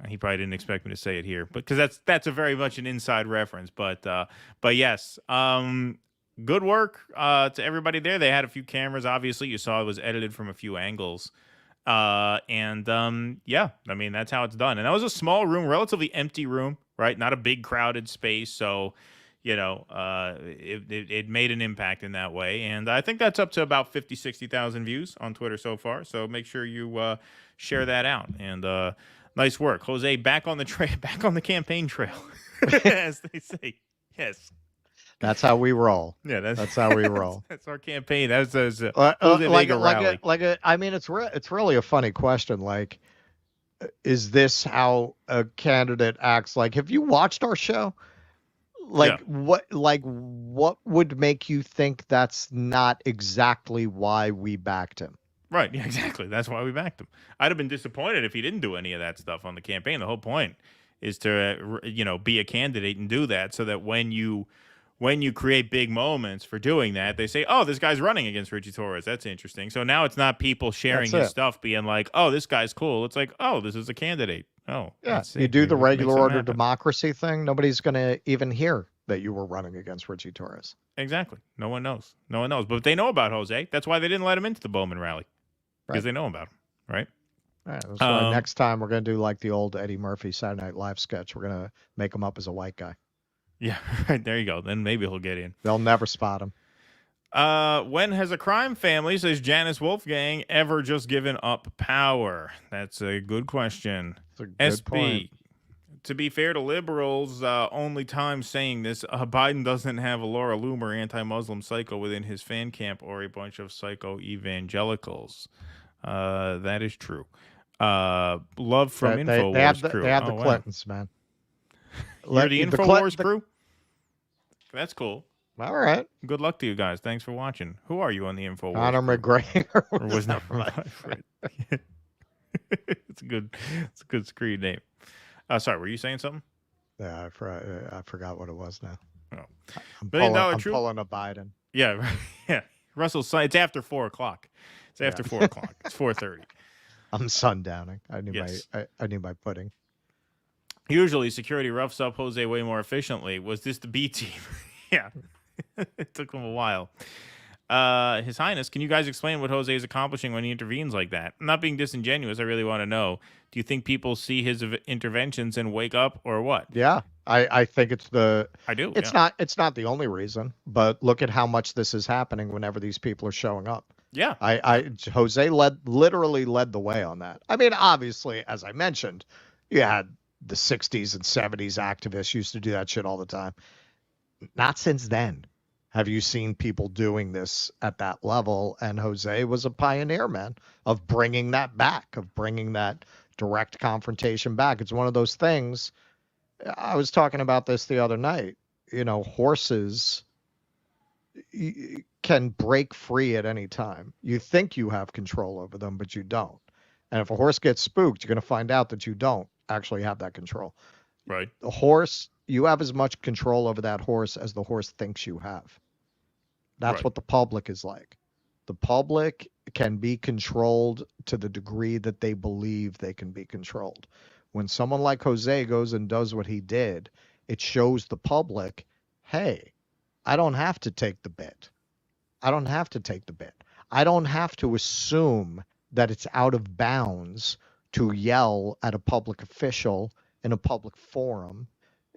He probably didn't expect me to say it here, but because that's a very much an inside reference. But yes, good work to everybody there. They had a few cameras. Obviously, you saw it was edited from a few angles. Yeah, I mean, that's how it's done. And that was a small room, relatively empty room, right? Not a big crowded space. So, it made an impact in that way. And I think that's up to about 50, 60,000 views on Twitter so far. So make sure you share that out. And nice work. Jose, back on the campaign trail, as they say. Yes. That's how we roll. Yeah, that's how we roll. That's our campaign. That's Jose Vega rally. I mean, it's really a funny question. Like, is this how a candidate acts? Like, have you watched our show? Like, what would make you think that's not exactly why we backed him? Right. Yeah, exactly. That's why we backed him. I'd have been disappointed if he didn't do any of that stuff on the campaign. The whole point is to, be a candidate and do that so that when you create big moments for doing that, they say, oh, this guy's running against Richie Torres. That's interesting. So now it's not people sharing his stuff being like, oh, this guy's cool. It's like, oh, this is a candidate. Oh, yeah. You do the regular order democracy thing. Nobody's going to even hear that you were running against Richie Torres. Exactly. No one knows. But they know about Jose. That's why they didn't let him into the Bowman rally. Because they know about him. Right? All right. That's why next time we're going to do like the old Eddie Murphy Saturday Night Live sketch. We're going to make him up as a white guy. Yeah, right. There you go. Then maybe he'll get in. They'll never spot him. When has a crime family, says Janice Wolfgang, ever just given up power? That's a good question. That's a good point. To be fair to liberals, only time saying this, Biden doesn't have a Laura Loomer anti-Muslim psycho within his fan camp or a bunch of psycho evangelicals. That is true. Love from InfoWars crew. They have the Clintons, man. You're the InfoWars crew? That's cool. All right. Good luck to you guys. Thanks for watching. Who are you on the InfoWars? Conor McGregor. Or was that right? It's a good screen name. Sorry, were you saying something? Yeah, I forgot what it was now. Oh. I'm pulling a Biden. Yeah, right. Yeah. Russell, it's after 4 o'clock. It's after 4 o'clock. It's 4:30. I'm sundowning. I need my pudding. Usually, security roughs up Jose way more efficiently. Was this the B team? Yeah. It took him a while. His Highness, can you guys explain what Jose is accomplishing when he intervenes like that? I'm not being disingenuous. I really want to know. Do you think people see his interventions and wake up, or what? Yeah, I think it's I do. It's not the only reason, but look at how much this is happening whenever these people are showing up. Yeah. Jose literally led the way on that. I mean, obviously, as I mentioned, you had the 60s and 70s activists used to do that shit all the time. Not since then have you seen people doing this at that level. And Jose was a pioneer, man, of bringing that back, of bringing that direct confrontation back. It's one of those things. I was talking about this the other night. Horses can break free at any time. You think you have control over them, but you don't. And if a horse gets spooked, you're going to find out that you don't actually have that control. Right. The horse, you have as much control over that horse as the horse thinks you have. That's what the public is like. The public can be controlled to the degree that they believe they can be controlled. When someone like Jose goes and does what he did, it shows the public, hey, I don't have to take the bit. I don't have to take the bit. I don't have to assume that it's out of bounds to yell at a public official in a public forum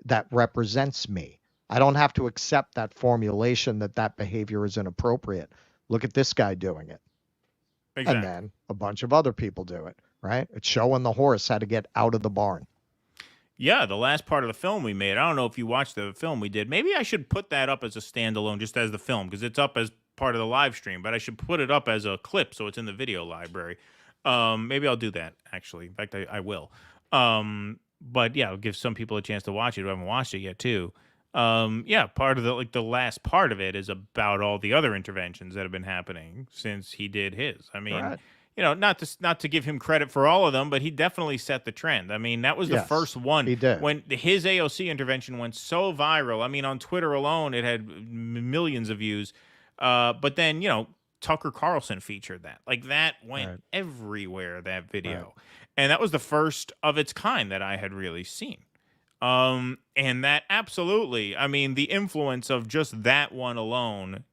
that represents me. I don't have to accept that formulation that behavior is inappropriate. Look at this guy doing it. Exactly. And then a bunch of other people do it, right? It's showing the horse how to get out of the barn. Yeah, the last part of the film we made. I don't know if you watched the film we did. Maybe I should put that up as a standalone, just as the film, because it's up as part of the live stream. But I should put it up as a clip so it's in the video library. Maybe I'll do that, actually. In fact, I will. But yeah, it'll give some people a chance to watch it who haven't watched it yet, too. Yeah, part of the last part of it is about all the other interventions that have been happening since he did his. I mean, Right. Not to give him credit for all of them, but he definitely set the trend. I mean, that was the Yes, first one. he did. When his AOC intervention went so viral. I mean, on Twitter alone, it had millions of views. But then, Tucker Carlson featured that. Like, that went everywhere, that video. Right. And that was the first of its kind that I had really seen. And that absolutely, I mean, the influence of just that one alone,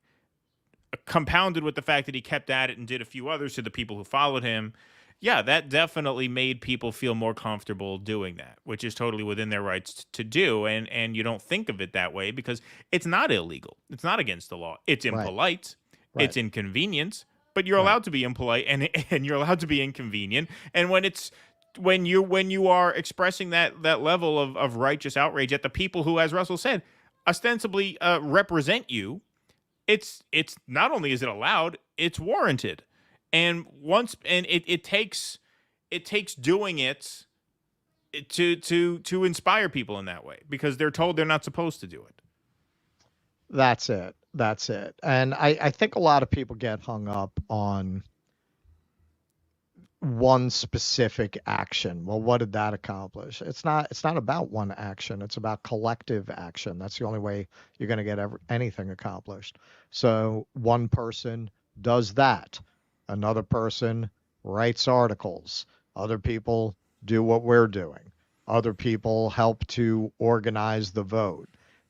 compounded with the fact that he kept at it and did a few others to the people who followed him. Yeah, that definitely made people feel more comfortable doing that, which is totally within their rights to do. And you don't think of it that way because it's not illegal. It's not against the law. It's impolite. Right. It's inconvenience, but you're allowed to be impolite and you're allowed to be inconvenient. And when you are expressing that level of righteous outrage at the people who, as Russell said, ostensibly represent you, it's not only is it allowed, it's warranted. And it takes doing it to inspire people in that way because they're told they're not supposed to do it. That's it. And I think a lot of people get hung up on one specific action. Well, what did that accomplish? It's not about one action. It's about collective action. That's the only way you're going to get anything accomplished. So one person does that. Another person writes articles. Other people do what we're doing. Other people help to organize the vote.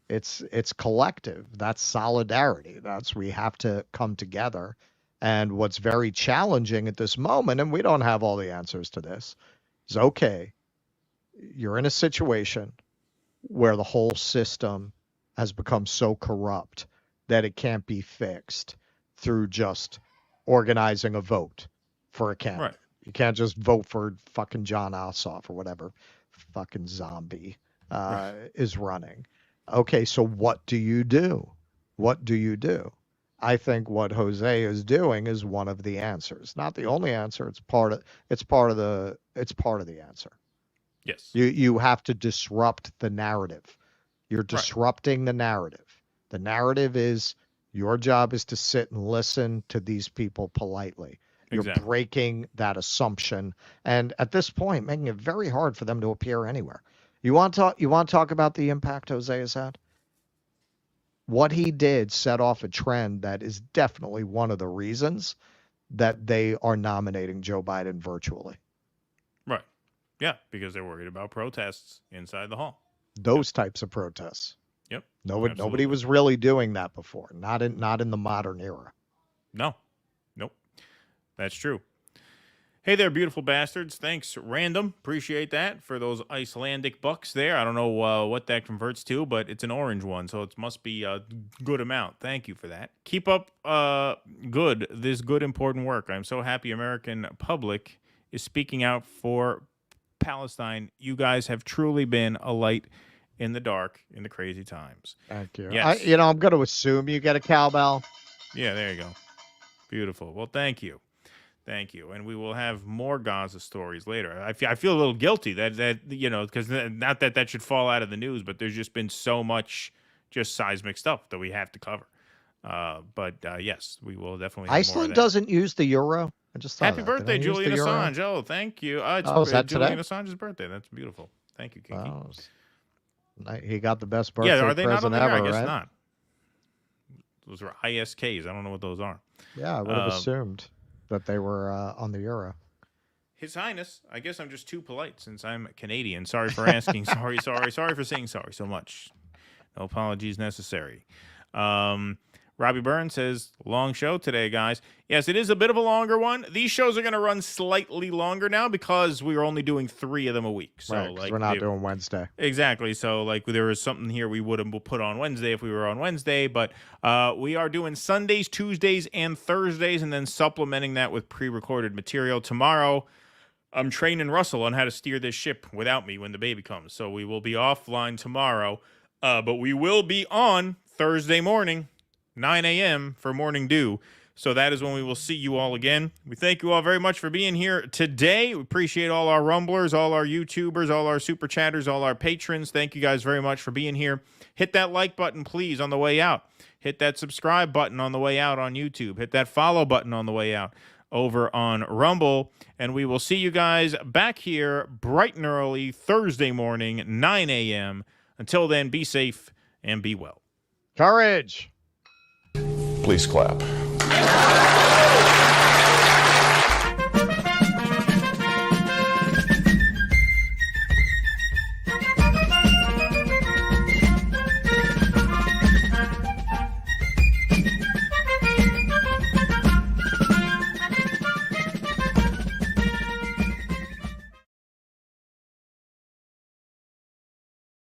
It's collective. That's solidarity. We have to come together. And what's very challenging at this moment, and we don't have all the answers to this, is okay, you're in a situation where the whole system has become so corrupt that it can't be fixed through just organizing a vote for a candidate. Right. You can't just vote for fucking John Ossoff or whatever fucking zombie is running. Okay, so what do you do? What do you do? I think what Jose is doing is one of the answers. Not the only answer. It's part of the answer. Yes. You have to disrupt the narrative. You're disrupting the narrative. The narrative is your job is to sit and listen to these people politely. You're breaking that assumption, and at this point, making it very hard for them to appear anywhere. You want to talk about the impact Jose has had? What he did set off a trend that is definitely one of the reasons that they are nominating Joe Biden virtually. Right. Yeah, because they're worried about protests inside the hall. Those types of protests. Yep. Nobody was really doing that before. Not in the modern era. No. Nope. That's true. Hey there, beautiful bastards. Thanks, Random. Appreciate that for those Icelandic bucks there. I don't know what that converts to, but it's an orange one, so it must be a good amount. Thank you for that. Keep up this good, important work. I'm so happy American public is speaking out for Palestine. You guys have truly been a light in the dark in the crazy times. Thank you. Yes. I'm going to assume you get a cowbell. Yeah, there you go. Beautiful. Well, thank you. Thank you. And we will have more Gaza stories later. I feel a little guilty that because not that should fall out of the news, but there's just been so much just seismic stuff that we have to cover. But yes, we will definitely have Iceland more of that. doesn't use the euro. I just thought Happy birthday, Julian Assange. Oh, thank you. Is that Julian today? Assange's birthday. That's beautiful. Thank you, Kiki. He got the best birthday Yeah, are they not on present there? ever, I guess right? not. Those are ISKs. I don't know what those are. Yeah, I would have assumed that they were on the euro. His Highness, I guess I'm just too polite since I'm Canadian. Sorry for asking. Sorry for saying sorry so much. No apologies necessary. Robbie Burns says, long show today, guys. Yes, it is a bit of a longer one. These shows are going to run slightly longer now because we are only doing 3 of them a week. So, right, like, we're not doing Wednesday. Exactly. So, like, there was something here we would have put on Wednesday if we were on Wednesday. But we are doing Sundays, Tuesdays, and Thursdays, and then supplementing that with pre-recorded material. Tomorrow, I'm training Russell on how to steer this ship without me when the baby comes. So we will be offline tomorrow. But we will be on Thursday morning, 9 a.m. for Morning Dew. So that is when we will see you all again. We thank you all very much for being here today. We appreciate all our Rumblers, all our YouTubers, all our Super Chatters, all our patrons. Thank you guys very much for being here. Hit that like button, please, on the way out. Hit that subscribe button on the way out on YouTube. Hit that follow button on the way out over on Rumble. And we will see you guys back here bright and early Thursday morning, 9 a.m. Until then, be safe and be well. Courage. Please clap.